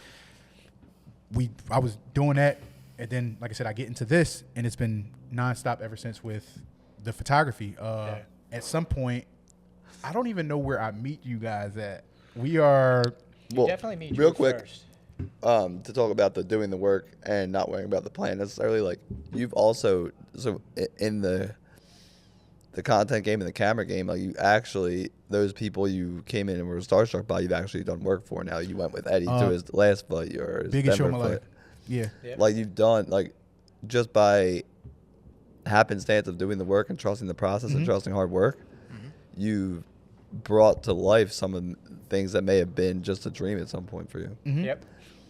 I was doing that, and then like I said, I get into this, and it's been nonstop ever since with the photography. At some point, I don't even know where I meet you guys at. We are definitely meet real you quick. First. To talk about the doing the work and not worrying about the plan necessarily, like you've also in the content game and the camera game, like you actually, those people you came in and were starstruck by, you've actually done work for. Now you went with Eddie to his last fight or his biggest show of Denver my fight. life. Like you've done, like just by happenstance of doing the work and trusting the process and trusting hard work, you've brought to life some of the things that may have been just a dream at some point for you.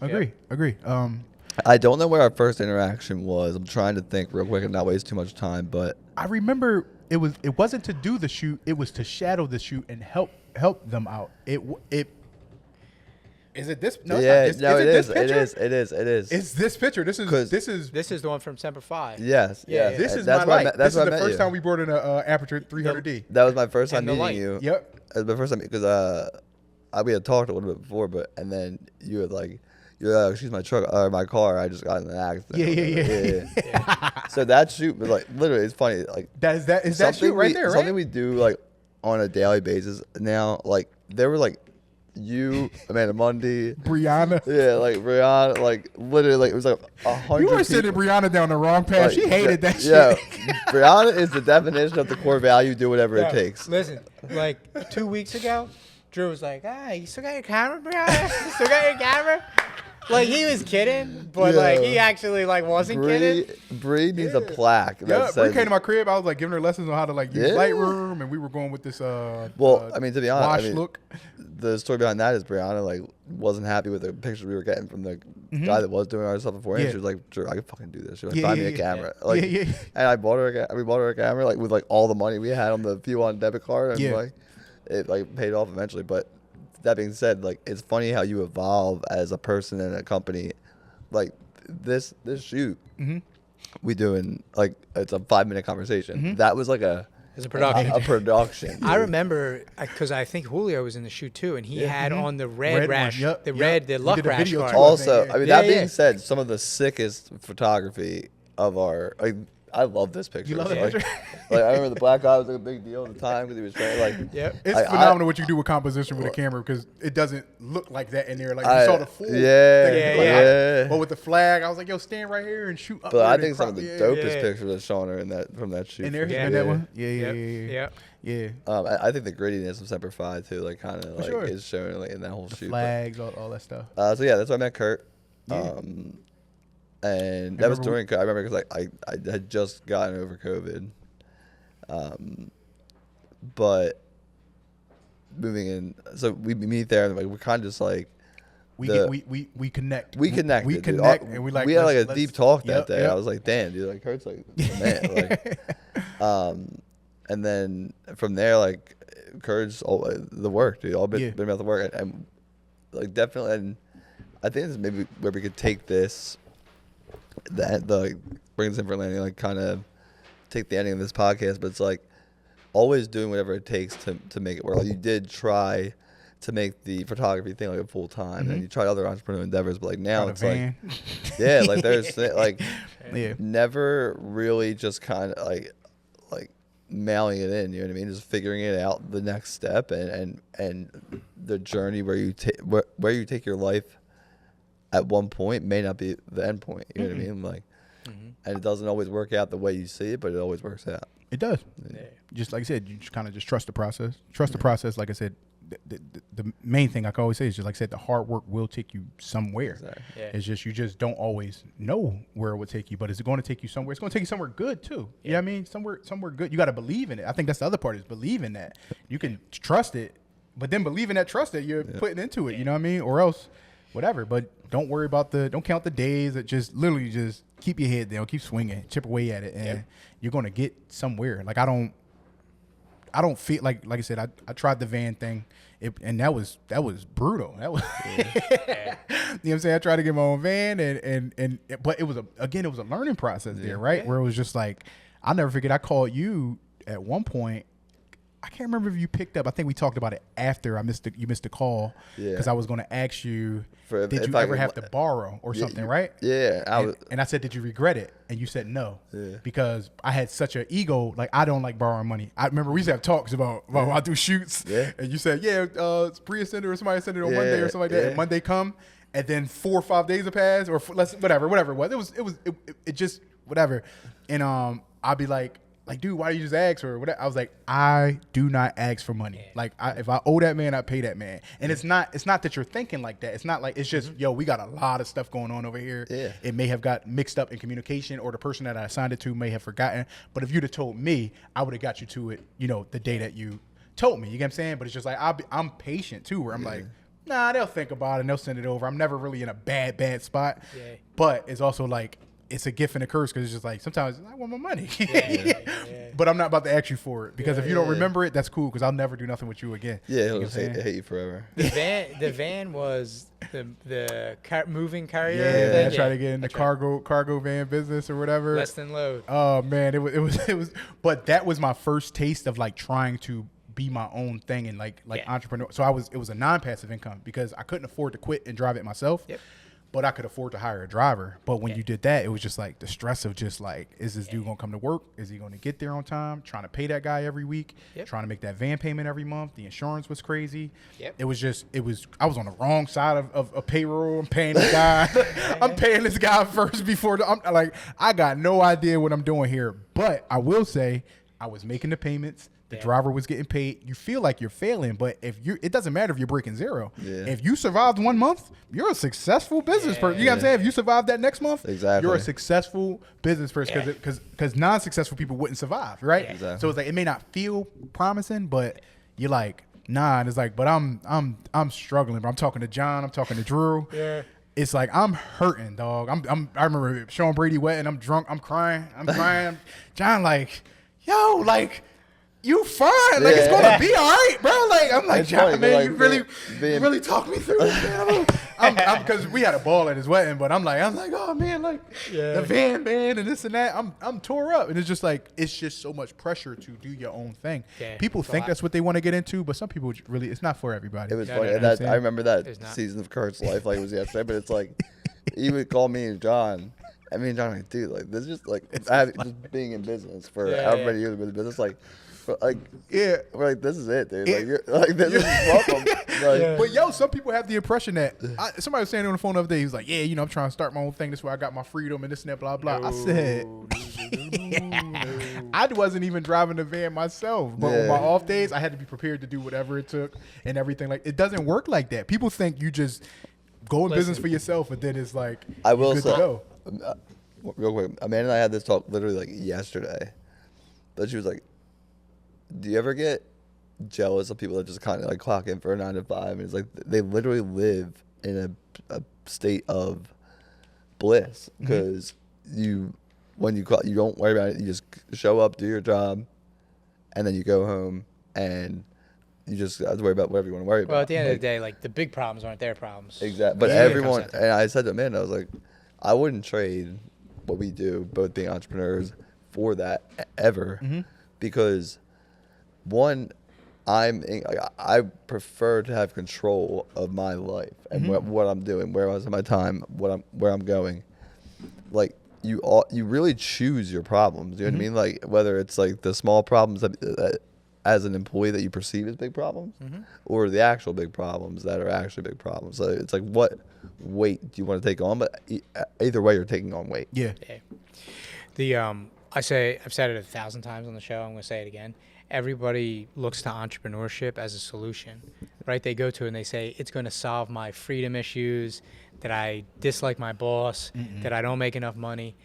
Agree. I don't know where our first interaction was. I'm trying to think real quick and not waste too much time, but I remember it wasn't to do the shoot, it was to shadow the shoot and help them out. Is it this? No, it's not. It is. It's this picture. This is the one from Semper Fi. Yes. This is that's my light. This is the first you. time we brought in a aperture 300D. That was my first time And the meeting light. you. Yep. It was my first time because we had talked a little bit before, and then you had like, you're like, excuse my truck or my car, I just got in an accident. Yeah. So that shoot was like literally, it's funny. Like is that shoot right there, right? Something we do like on a daily basis now. Like there were like you, Amanda Mundy, Brianna. Yeah, like Brianna, like literally, like it was like 100. You were sending Brianna down the wrong path. Like, she hated that shit. Yeah, Brianna is the definition of the core value. Do whatever it takes. Listen, like 2 weeks ago, Drew was like, you still got your camera, Brianna? You still got your camera? Like he was kidding, but like he actually like wasn't kidding. Bree needs a plaque. That Bree came to my crib. I was like giving her lessons on how to like use Lightroom, and we were going with this. I mean, to be honest, look. The story behind that is Brianna like wasn't happy with the pictures we were getting from the guy that was doing our stuff before, and she was like, "Drew, I can fucking do this." She was like, "Buy me a camera." Like, and I bought her. We bought her a camera like with like all the money we had on the Fuel on debit card, and like it like paid off eventually, but. That being said, like it's funny how you evolve as a person in a company. Like this shoot, we doing like it's a 5-minute conversation. That was like it's a production. A production. I remember because I think Julio was in the shoot too, and he had on the red rash, the luck rash card. Also, I mean that being said, some of the sickest photography of our. Like, I love this picture. You love that like, picture? Like I remember the black guy was like a big deal at the time because he was trying like. It's phenomenal what you do with composition with a camera because it doesn't look like that in there. Like you saw the full. But with the flag, I was like, "Yo, stand right here and shoot." But I think some of the dopest pictures are showing her in that from that shoot. And there's that one. Yeah. I think the grittiness of Semper Fi too, like kind of like is showing like in that whole shoot. Flags, all that stuff. So yeah, that's why I met Curt. And that was during COVID. I remember because I had just gotten over COVID. But moving in, so we meet there and like we're kind of just like We connect. We connect. We connect, and we had like a deep talk that day. Yep. I was like, damn, dude, like Curt's like the man. And then from there, like Curt's all the work, dude. All been about the work, and like definitely. And I think this is maybe where we could take this, the brings in for landing, like kind of take the ending of this podcast. But it's like always doing whatever it takes to make it work. Like you did try to make the photography thing like a full time, and you tried other entrepreneurial endeavors, but like now it's like, yeah, like there's like never really just kind of like mailing it in, you know what I mean? Just figuring it out, the next step, and the journey where you take your life at one point may not be the end point, you know what I mean? Like, and it doesn't always work out the way you see it, but it always works out. It does. Just like I said, you just kind of just trust the process. Trust the process. Like I said, the main thing I can always say is just like I said, the hard work will take you somewhere. Exactly. It's just you just don't always know where it will take you, but it's going to take you somewhere. It's going to take you somewhere good too. You know what I mean? Somewhere good. You got to believe in it. I think that's the other part is believe in that. You can trust it, but then believe in that trust that you're putting into it. You know what I mean? Or else whatever. But don't worry about don't count the days. That just literally just keep your head down, keep swinging, chip away at it, and you're going to get somewhere. Like I don't feel like I said, I tried the van thing, and that was brutal. That was, you know what I'm saying? I tried to get my own van, but it was a learning process there, right? Where it was just like, I'll never forget. I called you at one point. I can't remember if you picked up. I think we talked about it after you missed the call because I was going to ask you, did you ever have to borrow or something, right? Yeah. And I said, did you regret it? And you said no because I had such an ego. Like, I don't like borrowing money. I remember we used to have talks about I do shoots. And you said, Bria send it or somebody send it on Monday or something like that. And Monday come and then 4 or 5 days have passed or whatever it was. It just whatever. And I'd be like, dude, why do you just ask or whatever? I was like, I do not ask for money. Like, if I owe that man, I pay that man. And it's not that you're thinking like that. It's not like, it's just, we got a lot of stuff going on over here. Yeah. It may have got mixed up in communication, or the person that I assigned it to may have forgotten. But if you'd have told me, I would have got you to it, the day that you told me. You get what I'm saying? But it's just like, I'm patient too, where I'm like, nah, they'll think about it and they'll send it over. I'm never really in a bad spot. Yeah. But it's also like, it's a gift and a curse because it's just like sometimes I want my money, but I'm not about to ask you for it because if you don't remember it, that's cool because I'll never do nothing with you again. Yeah, he'll just hate you forever. The van was the moving carrier. Yeah, I tried to get in the cargo van business or whatever. Less than load. Oh man, it was. But that was my first taste of like trying to be my own thing and like entrepreneur. So it was a non-passive income because I couldn't afford to quit and drive it myself. Yep. But I could afford to hire a driver. But when you did that, it was just like the stress of just like, is this dude going to come to work? Is he going to get there on time? Trying to pay that guy every week. Trying to make that van payment every month. The insurance was crazy. I was on the wrong side of a payroll. I'm paying this guy. I'm paying this guy first before. I got no idea what I'm doing here. But I will say I was making the payments. The driver was getting paid. You feel like you're failing, but it doesn't matter if you're breaking zero. Yeah. If you survived 1 month, you're a successful business person. You know what I'm saying? If you survive that next month, you're a successful business person because non-successful people wouldn't survive, right? Exactly. So it's like it may not feel promising, but you're like, nah. And it's like, but I'm struggling. But I'm talking to John. I'm talking to Drew. Yeah. It's like I'm hurting, dog. I remember Sean Brady wet and I'm drunk. I'm crying. John, like, yo, like. You fine, like it's gonna be all right, bro. Like I'm like, John, man, like, you really talk me through this, man. Because we had a ball at his wedding, but I'm like, oh man, like the van, man, and this and that. I'm tore up, and it's just like it's just so much pressure to do your own thing. Yeah, people think that's what they want to get into, but some people really, it's not for everybody. It was funny. I remember that season of Curt's life, like it was yesterday, but it's like he would call me and John. I mean, John, like, dude, like this is just like just being in business for however many years in business, like. We're like, this is it, dude. Like, you're, like this is welcome. Like, but some people have the impression that somebody was saying on the phone the other day. He was like, I'm trying to start my own thing. This is where I got my freedom and this and that, blah blah. I said, I wasn't even driving the van myself, but on my off days, I had to be prepared to do whatever it took and everything. Like, it doesn't work like that. People think you just go in business for yourself, and then it's like I will good say, to go. Real quick, Amanda and I had this talk literally like yesterday. But she was like, do you ever get jealous of people that just kind of like clock in for a 9 to 5? And it's like they literally live in a state of bliss because when you call, you don't worry about it. You just show up, do your job, and then you go home and you just have to worry about whatever you want to worry about. Well, at the end of the day, like the big problems aren't their problems. Exactly. But everyone, and I said to Amanda, I was like, I wouldn't trade what we do, both being entrepreneurs, for that ever, because one, I prefer to have control of my life and what I'm doing, where I was in my time, where I'm going. Like you really choose your problems. You know what I mean? Like whether it's like the small problems that as an employee that you perceive as big problems, or the actual big problems that are actually big problems. So it's like, what weight do you want to take on? But either way, you're taking on weight. Yeah. I've said it 1,000 times on the show. I'm going to say it again. Everybody looks to entrepreneurship as a solution, right? They go to it and they say, it's going to solve my freedom issues, that I dislike my boss, that I don't make enough money.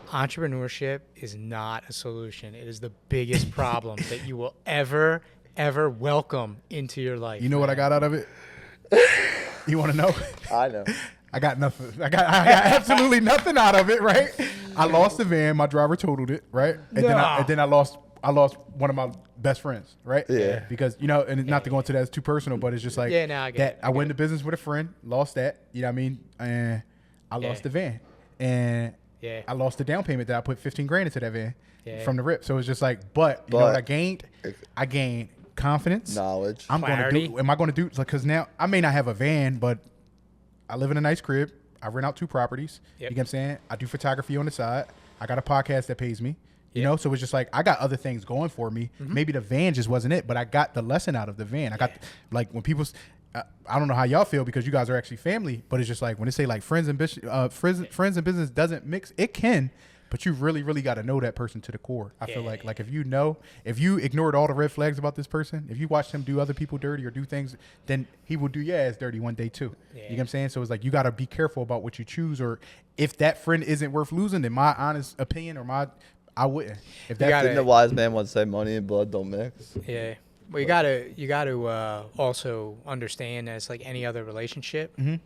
Entrepreneurship is not a solution. It is the biggest problem that you will ever welcome into your life. You know what I got out of it? You want to know? I know. I got nothing. I got absolutely nothing out of it, right? I lost the van. My driver totaled it, right? And then I lost one of my best friends, right? Yeah. Because, and not to go into that, it's too personal, but it's just like I get that. it. I went into business with a friend, lost that, you know what I mean? And I lost the van. And I lost the down payment that I put $15,000 into that van from the rip. So it's just like, but you know what I gained? I gained confidence, knowledge. Am I going to do, because now I may not have a van, but I live in a nice crib. I rent out 2 properties. You get what I'm saying? I do photography on the side. I got a podcast that pays me. You know, so it's just like I got other things going for me. Maybe the van just wasn't it, but I got the lesson out of the van. I got like when people, I don't know how y'all feel because you guys are actually family, but it's just like when they say like friends and business doesn't mix, it can, but you really got to know that person to the core. I feel like if you ignored all the red flags about this person, if you watched him do other people dirty or do things, then he will do your ass dirty one day too. You know what I'm saying? So it's like you got to be careful about what you choose, or if that friend isn't worth losing, then my honest opinion or I wouldn't. If that Didn't the wise man once say money and blood don't mix? Yeah. Well, you got to also understand that it's like any other relationship. You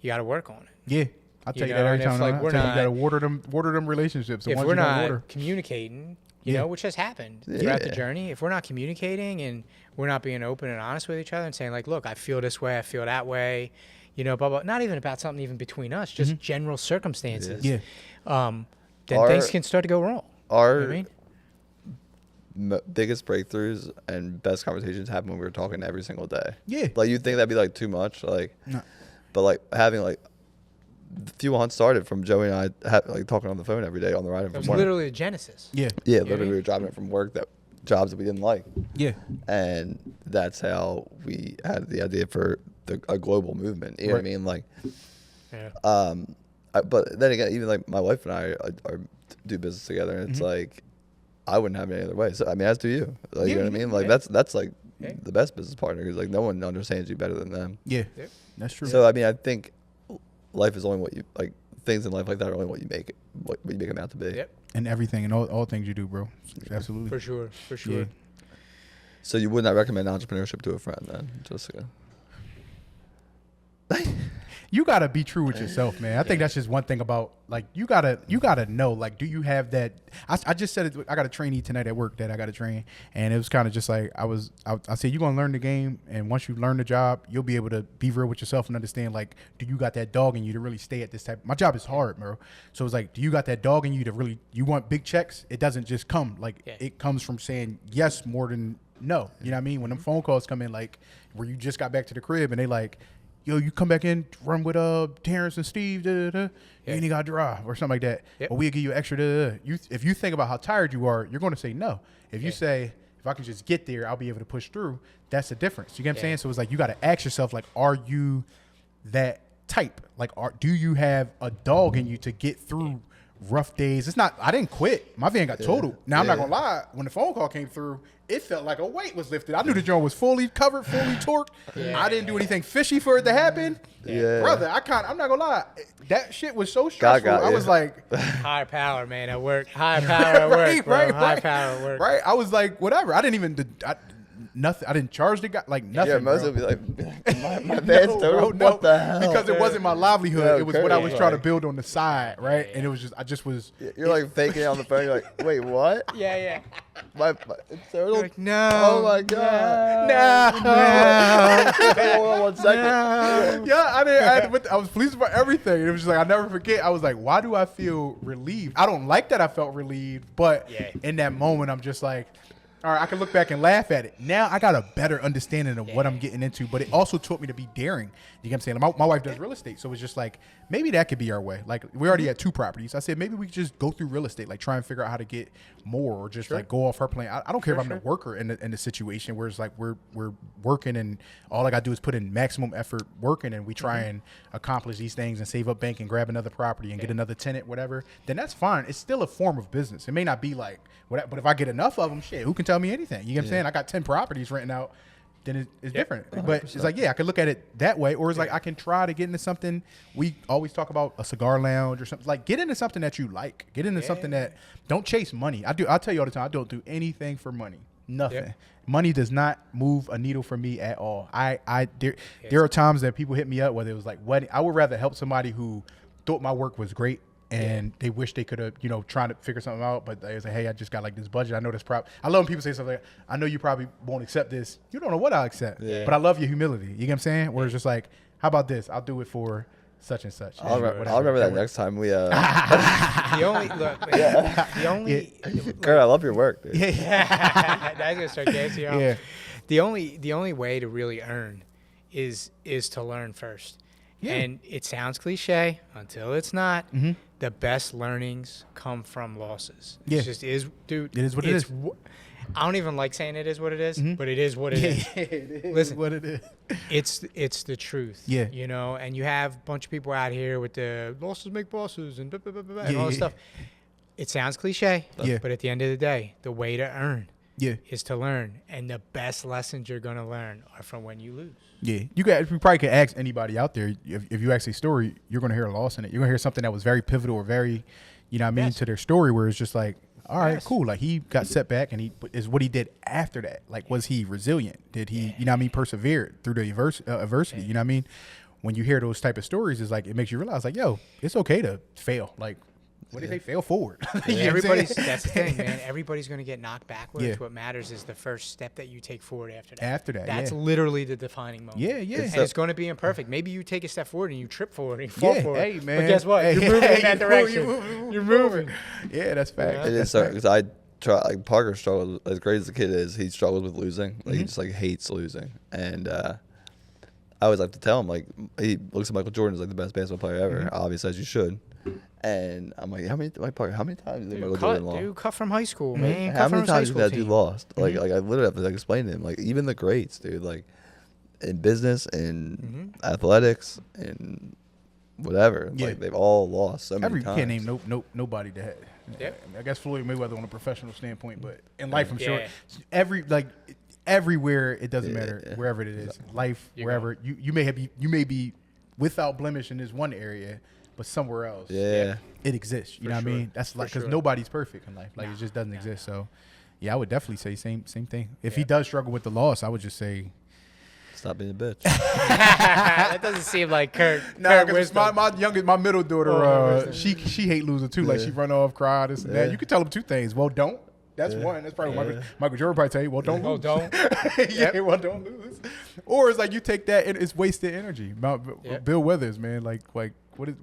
got to work on it. Yeah. I'll tell you that every time. Like you got to water them relationships. If we're not communicating, which has happened throughout the journey, if we're not communicating and we're not being open and honest with each other and saying like, look, I feel this way, I feel that way, blah, blah, not even about something even between us, just general circumstances. Then things can start to go wrong. Our biggest breakthroughs and best conversations happen when we were talking every single day. Yeah. Like you'd think that'd be like too much, like, no. But like having like the Fuel Hunt started from Joey and I like talking on the phone every day on the ride. It was literally the genesis. Yeah. Yeah. Literally, we were driving it from work jobs that we didn't like. Yeah. And that's how we had the idea for a global movement. You know what I mean? Like, but then again, even like my wife and I are do business together, and it's like I wouldn't have it any other way. So I mean, as do you. Like, you know what I mean? Like that's like the best business partner, because like no one understands you better than them. Yeah, that's true. So I mean, I think life is only what you like. Things in life like that are only what you make it, what you make them out to be. Yep. And everything and all things you do, bro. Absolutely. For sure. Yeah. So you would not recommend entrepreneurship to a friend, then? Just you gotta be true with yourself, man. I think that's just one thing about like you gotta know, like, do you have that? I just said it. I got a trainee tonight at work that I got to train, and it was kind of just like I said, you're gonna learn the game, and once you learn the job, you'll be able to be real with yourself and understand, like, do you got that dog in you to really stay at this type? My job is hard, bro. So it's like, do you got that dog in you to really? You want big checks? It doesn't just come. Like it comes from saying yes more than no. You know what I mean? When them phone calls come in, like where you just got back to the crib and they like, yo, you come back in, run with Terrence and Steve, you ain't got to drive or something like that. Or we'll give you extra. If you think about how tired you are, you're going to say no. If you say, if I can just get there, I'll be able to push through, that's the difference. You get what I'm saying? So it's like you got to ask yourself, like, are you that type? Like, do you have a dog in you to get through rough days? It's not, I didn't quit. My van got totaled. Now, I'm not going to lie. When the phone call came through, it felt like a weight was lifted. I knew the joint was fully covered, fully torqued. I didn't do anything fishy for it to happen. Brother, I'm not going to lie. That shit was so stressful. I was like. High power, man, at work. High power at work, bro. High power at work. Right. I was like, whatever. I didn't even, nothing. I didn't charge the guy like nothing. Yeah, most bro. would be like, my bad's total. No, What the hell? because it wasn't my livelihood. Yeah, it was Curt what I was was trying to like- build on the side, right? And it was just I just was. You're like faking it on the phone. You're like, wait, what? Yeah. My it's total. You're like, no. Oh my god. Hold on 1 second. Yeah, I was pleased about everything. It was just like I never forget. I was like, why do I feel relieved? I don't like that I felt relieved, but in that moment, I'm just like, all right, I can look back and laugh at it. Now I got a better understanding of what I'm getting into, but it also taught me to be daring. You get what I'm saying? My wife does real estate, so it's just like, maybe that could be our way. Like, we already had 2 properties. I said, maybe we could just go through real estate, like try and figure out how to get more or just like go off her plan. I don't care if I'm the worker in the situation where it's like we're working and all I got to do is put in maximum effort working and we try and accomplish these things and save up bank and grab another property and get another tenant, whatever, then that's fine. It's still a form of business. It may not be like, but if I get enough of them, shit, who can tell me anything? You get what I'm saying? I got 10 properties renting out. Then it's different. 100%. But it's like, yeah, I could look at it that way. Or it's like I can try to get into something. We always talk about a cigar lounge or something. Like, get into something that you like. Get into something that, don't chase money. I'll tell you all the time, I don't do anything for money. Nothing. Yep. Money does not move a needle for me at all. There are times that people hit me up, whether it was like wedding. I would rather help somebody who thought my work was great and they wish they could have, trying to figure something out, but they was like, hey, I just got like this budget. I know this I love when people say something like, I know you probably won't accept this. You don't know what I'll accept, but I love your humility. You get what I'm saying? Where it's just like, how about this? I'll do it for such and such. I'll remember that next time we. The only. Curt, I love your work, dude. That's gonna start dancing off. Yeah. The only way to really earn is to learn first. Yeah. And it sounds cliche until it's not. Mm-hmm. The best learnings come from losses. Yeah. It just is, dude. It is what it is. I don't even like saying it is what it is, but it is what it is. It is. Listen, what it is. It's the truth. Yeah. And you have a bunch of people out here with the losses make bosses and and all this stuff. It sounds cliche, but at the end of the day, the way to earn is to learn. And the best lessons you're going to learn are from when you lose. Yeah. You probably could ask anybody out there, if you ask a story, you're going to hear a loss in it. You're going to hear something that was very pivotal or very, to their story, where it's just like, all right, cool. Like, he got set back and is what he did after that. Like, was he resilient? Did he, persevere through the adversity? You know what I mean? When you hear those type of stories, it's like, it makes you realize, like, yo, it's okay to fail. Like, what if they fail forward? That's the thing, man. Everybody's going to get knocked backwards. Yeah. What matters is the first step that you take forward after that. That's literally the defining moment. Yeah. And it's going to be imperfect. Maybe you take a step forward and you trip forward and you fall forward. Hey, man. But guess what? You're moving in that direction. You're moving. Yeah, that's fact. It is, because I try. Like, Parker struggled, as great as the kid is, he struggled with losing. Like, he just like hates losing. And I always like to tell him, like, he looks at Michael Jordan as like the best basketball player ever. Obviously, as you should. And I'm like, how many times did Michael Jordan lost? Dude, cut from high school, man. How many times did that dude lost? Like, I literally have to explain to him, like, even the greats, dude, like, in business, in athletics, in whatever, like, they've all lost so many times. Can't name nobody that had. Yep. I guess Floyd Mayweather on a professional standpoint, but in life, I'm sure everywhere, it doesn't matter, wherever it is, life, wherever you may be without blemish in this one area, but somewhere else, it exists. You know what I mean? That's like, because nobody's perfect in life. Like, it just doesn't exist. So, yeah, I would definitely say same thing. If he does struggle with the loss, I would just say, stop being a bitch. That doesn't seem like Curt. Nah, because my middle daughter, she hate losing too. Like, she run off, cry, this and that. You can tell them 2 things. Well, don't. That's one. That's probably what Michael Jordan probably tell you. Well, don't lose. Don't. Well, don't lose. Or it's like you take that and it's wasted energy. Bill Withers, man, like what is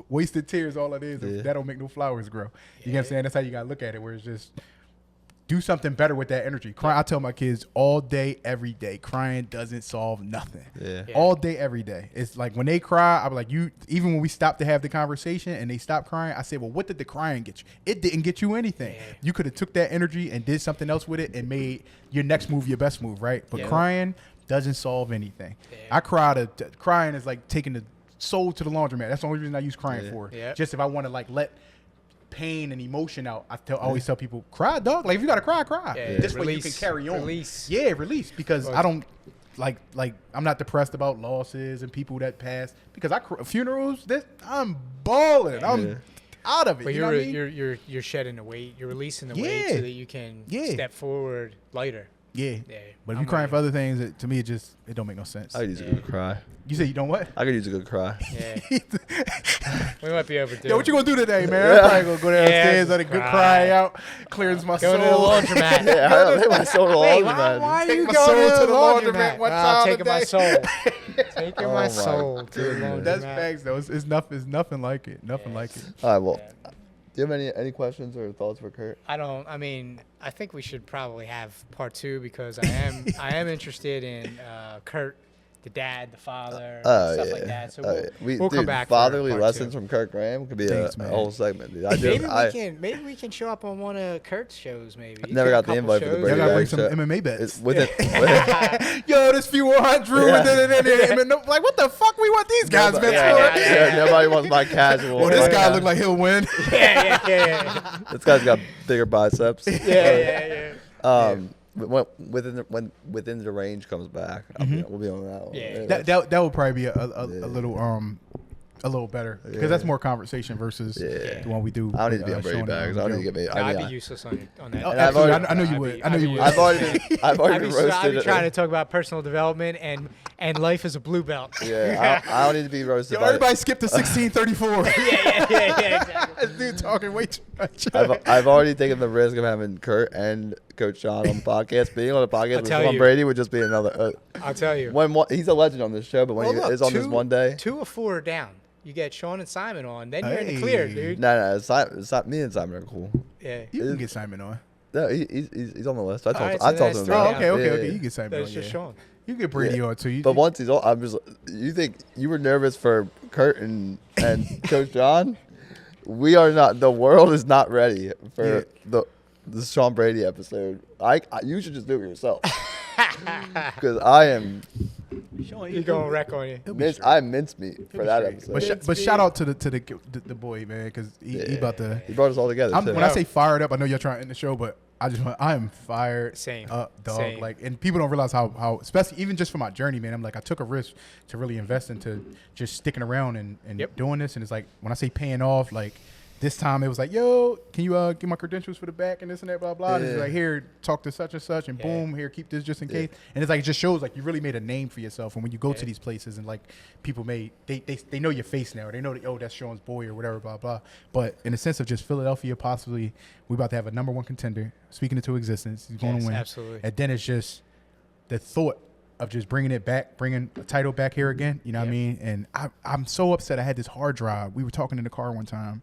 wasted tears? All it is. That don't make no flowers grow. You know what I'm saying? That's how you gotta look at it. Where it's just do something better with that energy. Cry. I tell my kids all day, every day, crying doesn't solve nothing. All day, every day. It's like when they cry, I'm like, even when we stop to have the conversation and they stop crying, I say, well, what did the crying get you? It didn't get you anything. You could have took that energy and did something else with it and made your next move your best move, right? But crying doesn't solve anything. I cry crying is like taking the soul to the laundromat. That's the only reason I use crying for. Just if I want to like let pain and emotion out, I always tell people, cry, dog. Like, if you gotta cry. This way you can carry on. Release, because I don't like I'm not depressed about losses and people that pass, because funerals. I'm balling. I'm out of it. But you know what I mean? you're shedding the weight. You're releasing the weight so that you can step forward lighter. Yeah. Yeah. But if I'm you're crying with for other things, to me, it don't make no sense. I could use a good cry. You say you don't what? I could use a good cry. Yeah. We might be overdue. Yo, what you gonna do today, man? I'm probably gonna go downstairs, let a good cry out, clears my Go to the soul. laundromat. Yeah, I take my soul to Wait, laundromat. why are Take you my going soul to the laundromat? one I'm time a taking my day. soul. Taking Oh my my soul to the laundromat. That's facts though. It's nothing like it. Nothing like it. All right, well, do you have any questions or thoughts for Curt? I mean, I think we should probably have part 2 because I am interested in Curt, the dad, the father, stuff like that. So we'll come back. Fatherly for part lessons 2. from Curt Graham could be Thanks, a man. whole segment, dude. Maybe we can show up on one of Kurt's shows. Maybe Never Get a got the couple invite for the shows. Brady Y'all gotta bring Bag some show. MMA bets. It's with it. Yo, this few 100 like what the fuck we want these guys bets for? Yeah, nobody wants my casual. Well, this guy look like he'll win. Yeah. This guy's got bigger biceps. Yeah. Within the range comes back. We'll be on that one. Yeah. That would probably be a little better because that's more conversation versus the one we do. I don't need to be on Brady Sean Bags. and I don't need Joe. to get made. I'd be useless on that. Oh, And absolutely. I know you would. I know you would. I've already been I'd roasted. be trying to talk about personal development and life as a blue belt. Yeah, I don't need to be roasted. Yo, everybody skip to 1634. Yeah, exactly. This dude talking way too much. I've already taken the risk of having Curt and Coach John on the podcast. Being on the podcast with Sean Brady would just be another. I'll tell you. He's a legend on this show, but when he is on this one day, 2 or 4 down. You get Sean and Simon on, then you're in the clear, dude. no, it's not me and Simon are cool. Yeah. You can get Simon on. No, he's on the list. I right, talked so to him that's about three. it. Oh, okay. Yeah. You get Simon That's on. just Yeah. Sean. You get Brady on too. But once he's on, I'm just. You think you were nervous for Curt and Coach John? We are not. The world is not ready for the Sean Brady episode. You should just do it yourself. Because I am. He's going to wreck on you. I'm mincemeat for that episode. But shout out to the boy, man, because he about to. He brought us all together. Too. When I say fired up, I know y'all trying to end the show, but I am fired Same. up, dog. Same. Like, and people don't realize how, especially even just for my journey, man. I'm like, I took a risk to really invest into just sticking around and doing this, and it's like when I say paying off, like. This time it was like, yo, can you get my credentials for the back and this and that, blah, blah. Yeah. And it's like, here, talk to such and such, and boom, here, keep this just in case. And it's like, it just shows like you really made a name for yourself. And when you go to these places and like people they know your face now. They know that, oh, that's Sean's boy or whatever, blah, blah. But in the sense of just Philadelphia, possibly, we're about to have a #1 contender speaking into existence. He's going to win. Absolutely. And then it's just the thought of just bringing it back, bringing a title back here again. You know what I mean? And I'm so upset. I had this hard drive. We were talking in the car one time.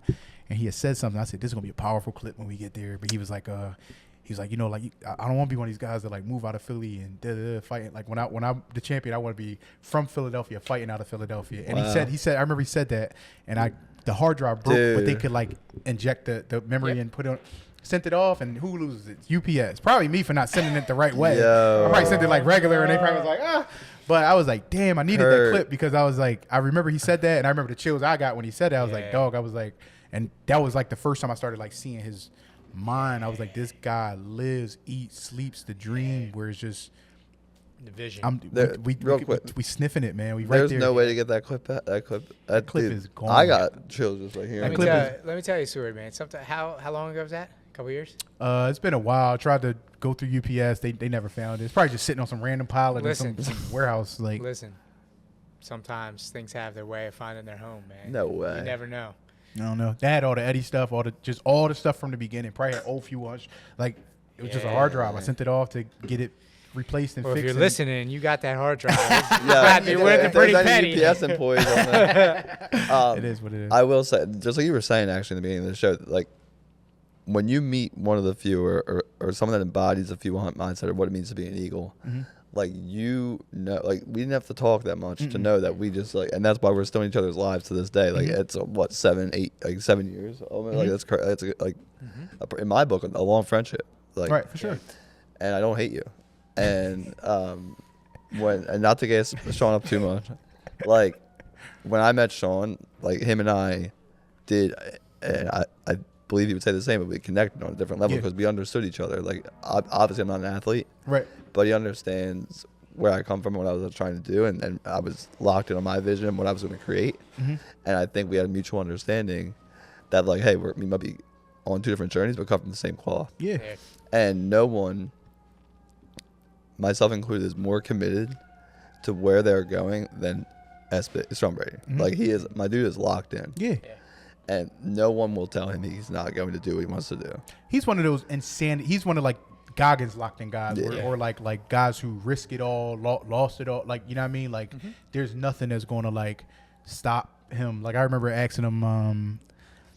And he had said something. I said, "This is gonna be a powerful clip when we get there." But he was like, you know, like I don't want to be one of these guys that like move out of Philly and fighting. Like when I'm the champion, I want to be from Philadelphia, fighting out of Philadelphia. And he said, I remember he said that, and the hard drive broke, but they could like inject the memory and put it on. Sent it off, and who loses it? UPS. Probably me for not sending it the right way. Yo. I probably sent it like regular, and they probably was like, ah. But I was like, damn, I needed that clip because I was like, I remember he said that, and I remember the chills I got when he said that. I was like, dog, I was like. And that was like the first time I started like seeing his mind. I was like, this guy lives, eats, sleeps the dream where it's just the vision. We sniffing it, man. There's no way to get that clip. That clip is gone. I got chills just like hearing. Let me tell you a story, man. How long ago was that? A couple years? It's been a while. I tried to go through UPS. They never found it. It's probably just sitting on some random pallet in some warehouse. Like, listen, sometimes things have their way of finding their home, man. No way. You never know. I don't know. They had all the Eddie stuff, all the stuff from the beginning. Probably had old few ones. Like it was just a hard drive. I sent it off to get it replaced and fixed. If you're listening, you got that hard drive. Yeah, worth a pretty penny. UPS employees on that. It is what it is. I will say, just like you were saying actually in the beginning of the show, like when you meet one of the few or someone that embodies a few hunt mindset or what it means to be an eagle, like you know, like we didn't have to talk that much to know that we just like, and that's why we're still in each other's lives to this day. Like it's what 7 years. Oh man, like that's like in my book a long friendship. Like right, for sure. And I don't hate you. And and not to get Sean up too much, like when I met Sean, like him and I did, and I believe he would say the same, but we connected on a different level because we understood each other. Like obviously I'm not an athlete, right? But he understands where I come from and what I was trying to do, and I was locked in on my vision and what I was going to create. And I think we had a mutual understanding that like, hey, we might be on two different journeys, but come from the same cloth. Yeah. And no one myself included, is more committed to where they're going than Sean Brady. Mhm. Like my dude is locked in. Yeah. And no one will tell him he's not going to do what he wants to do. He's one of those insanity. He's one of like Goggins locked in guys, Yeah. or like guys who risk it all, lost it all. Like, you know what I mean? Like, there's nothing that's going to like stop him. Like, I remember asking him,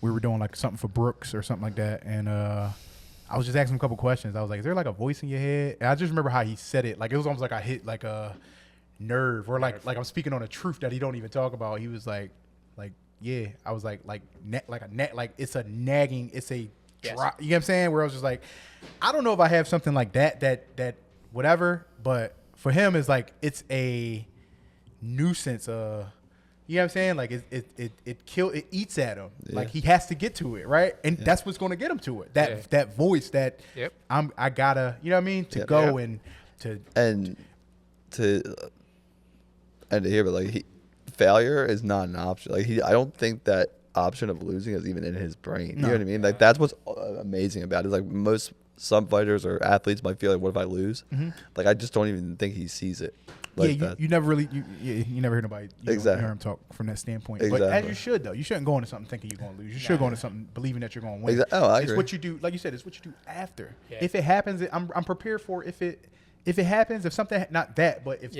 we were doing like something for Brooks or something like that, and I was just asking him a couple questions. I was like, "Is there like a voice in your head?" And I just remember how he said it. Like, it was almost like I hit like a nerve, or like I'm speaking on a truth that he don't even talk about. He was like, yeah. I was like it's a nagging. It's a Yes. you know what I'm saying? Where I was just like, I don't know if I have something like that whatever, but for him it's like it's a nuisance. You know what I'm saying? Like it eats at him. Yeah. Like he has to get to it, right? And that's what's going to get him to it. That voice that Yep. I gotta, you know what I mean? To go and to hear, but like failure is not an option. Like I don't think that option of losing is even in his brain. You know what I mean? Like that's what's amazing about it. Is like some fighters or athletes might feel like, what if I lose? Like I just don't even think he sees it. Like that. You never really you never hear nobody Exactly. hear him talk from that standpoint. Exactly. But as you should though, you shouldn't go into something thinking you're going to lose. You should go into something believing that you're going to win. Oh, I It's agree. what you do, like you said. It's what you do after. Yeah. If it happens, I'm prepared for if it happens. If something not that, but if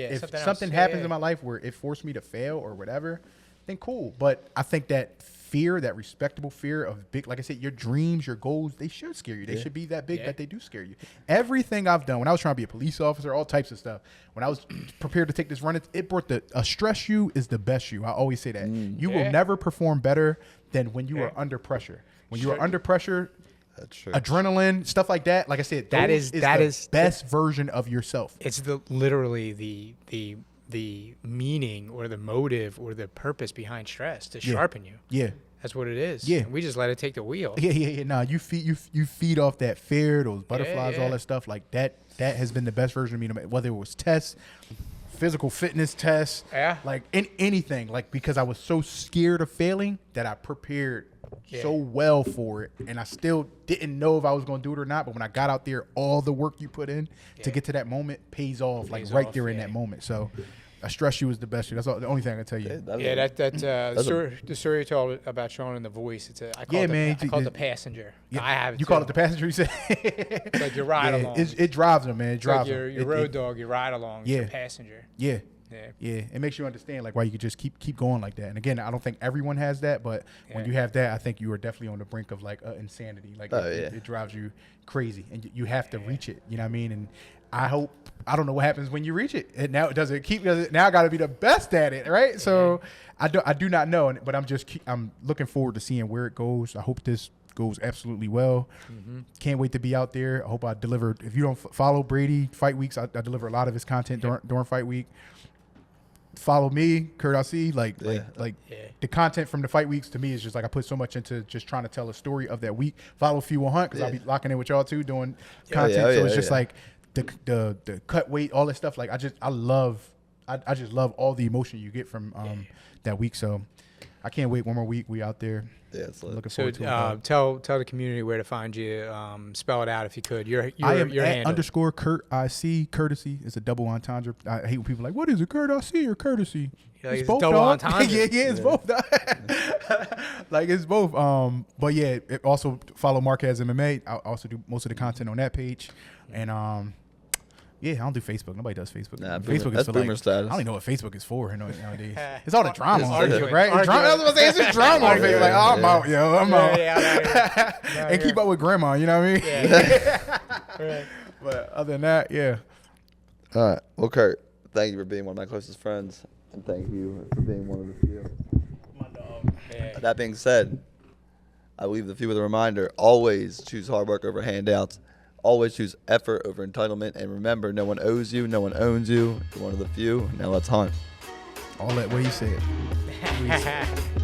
something happens in my life where it forced me to fail or whatever, then cool. But I think that fear, that respectable fear of big, like I said, your dreams, your goals, they should scare you. They should be that big that they do scare you. Everything I've done, when I was trying to be a police officer, all types of stuff, when I was prepared to take this run, it brought a stress you is the best you. I always say that. You will never perform better than when you are under pressure. When you are under pressure, That's true. adrenaline, stuff like that. Like I said, That is is the best version of yourself. It's literally the meaning or the motive or the purpose behind stress to sharpen you. Yeah. That's what it is. Yeah. And we just let it take the wheel. Yeah. Nah, you feed off that fear, those butterflies, yeah. all that stuff. Like that has been the best version of me. No matter whether it was tests, physical fitness tests, like anything. Like because I was so scared of failing that I prepared so well for it, and I still didn't know if I was going to do it or not. But when I got out there, all the work you put in to get to that moment pays off, like right there in that moment. So I stress you is the best. That's the only thing I can tell you. The story you told about Sean and the voice. I call it the passenger. Yeah, I have it you too. call it the passenger. You said It's like your ride along. It drives them, man. It It's drives like them. your road dog, your ride along. Yeah. Your passenger. Yeah. Yeah. It makes you understand like why you could just keep going like that. And again, I don't think everyone has that, but when you have that, I think you are definitely on the brink of like insanity. Like it drives you crazy, and you have to reach it. You know what I mean? And I don't know what happens when you reach it. And now now I got to be the best at it, right? So I do not know, but I'm looking forward to seeing where it goes. I hope this goes absolutely well. Can't wait to be out there. I hope I deliver. If you don't follow Brady Fight Weeks, I deliver a lot of his content during Fight Week. Follow me, Curt. Like the content from the Fight Weeks to me is just like I put so much into just trying to tell a story of that week. Follow Few Will Hunt because I'll be locking in with y'all too doing content. So it's just like the cut weight, all that stuff. Like I just love all the emotion you get from that week. So I can't wait one more week. We out there. Yeah, it's looking forward to it. Tell the community where to find you. Spell it out if you could. I am your at handle. _Curt IC. Courtesy is a double entendre. I hate when people are like, what is it, Curt IC or courtesy? It's both, double dog. entendre. yeah, it's both. Like it's both. But yeah, also follow Marquez MMA. I also do most of the content on that page, and yeah, I don't do Facebook. Nobody does Facebook. Nah, Facebook that's is for boomer like, status. I don't even know what Facebook is for nowadays. It's all the drama on Arguing. Facebook, right? Arguing. Drama, I was gonna say it's just drama on Facebook. Like, oh, I'm out, yo. I'm out. Yeah, And keep up with grandma, you know what I mean? Yeah. Right. But other than that, yeah. All right. Well, Curt, thank you for being one of my closest friends, and thank you for being one of the few. My dog. Yeah. That being said, I leave the few with a reminder: always choose hard work over handouts. Always choose effort over entitlement. And remember, no one owes you, no one owns you. You're one of the few. Now let's hunt. All that way you say it.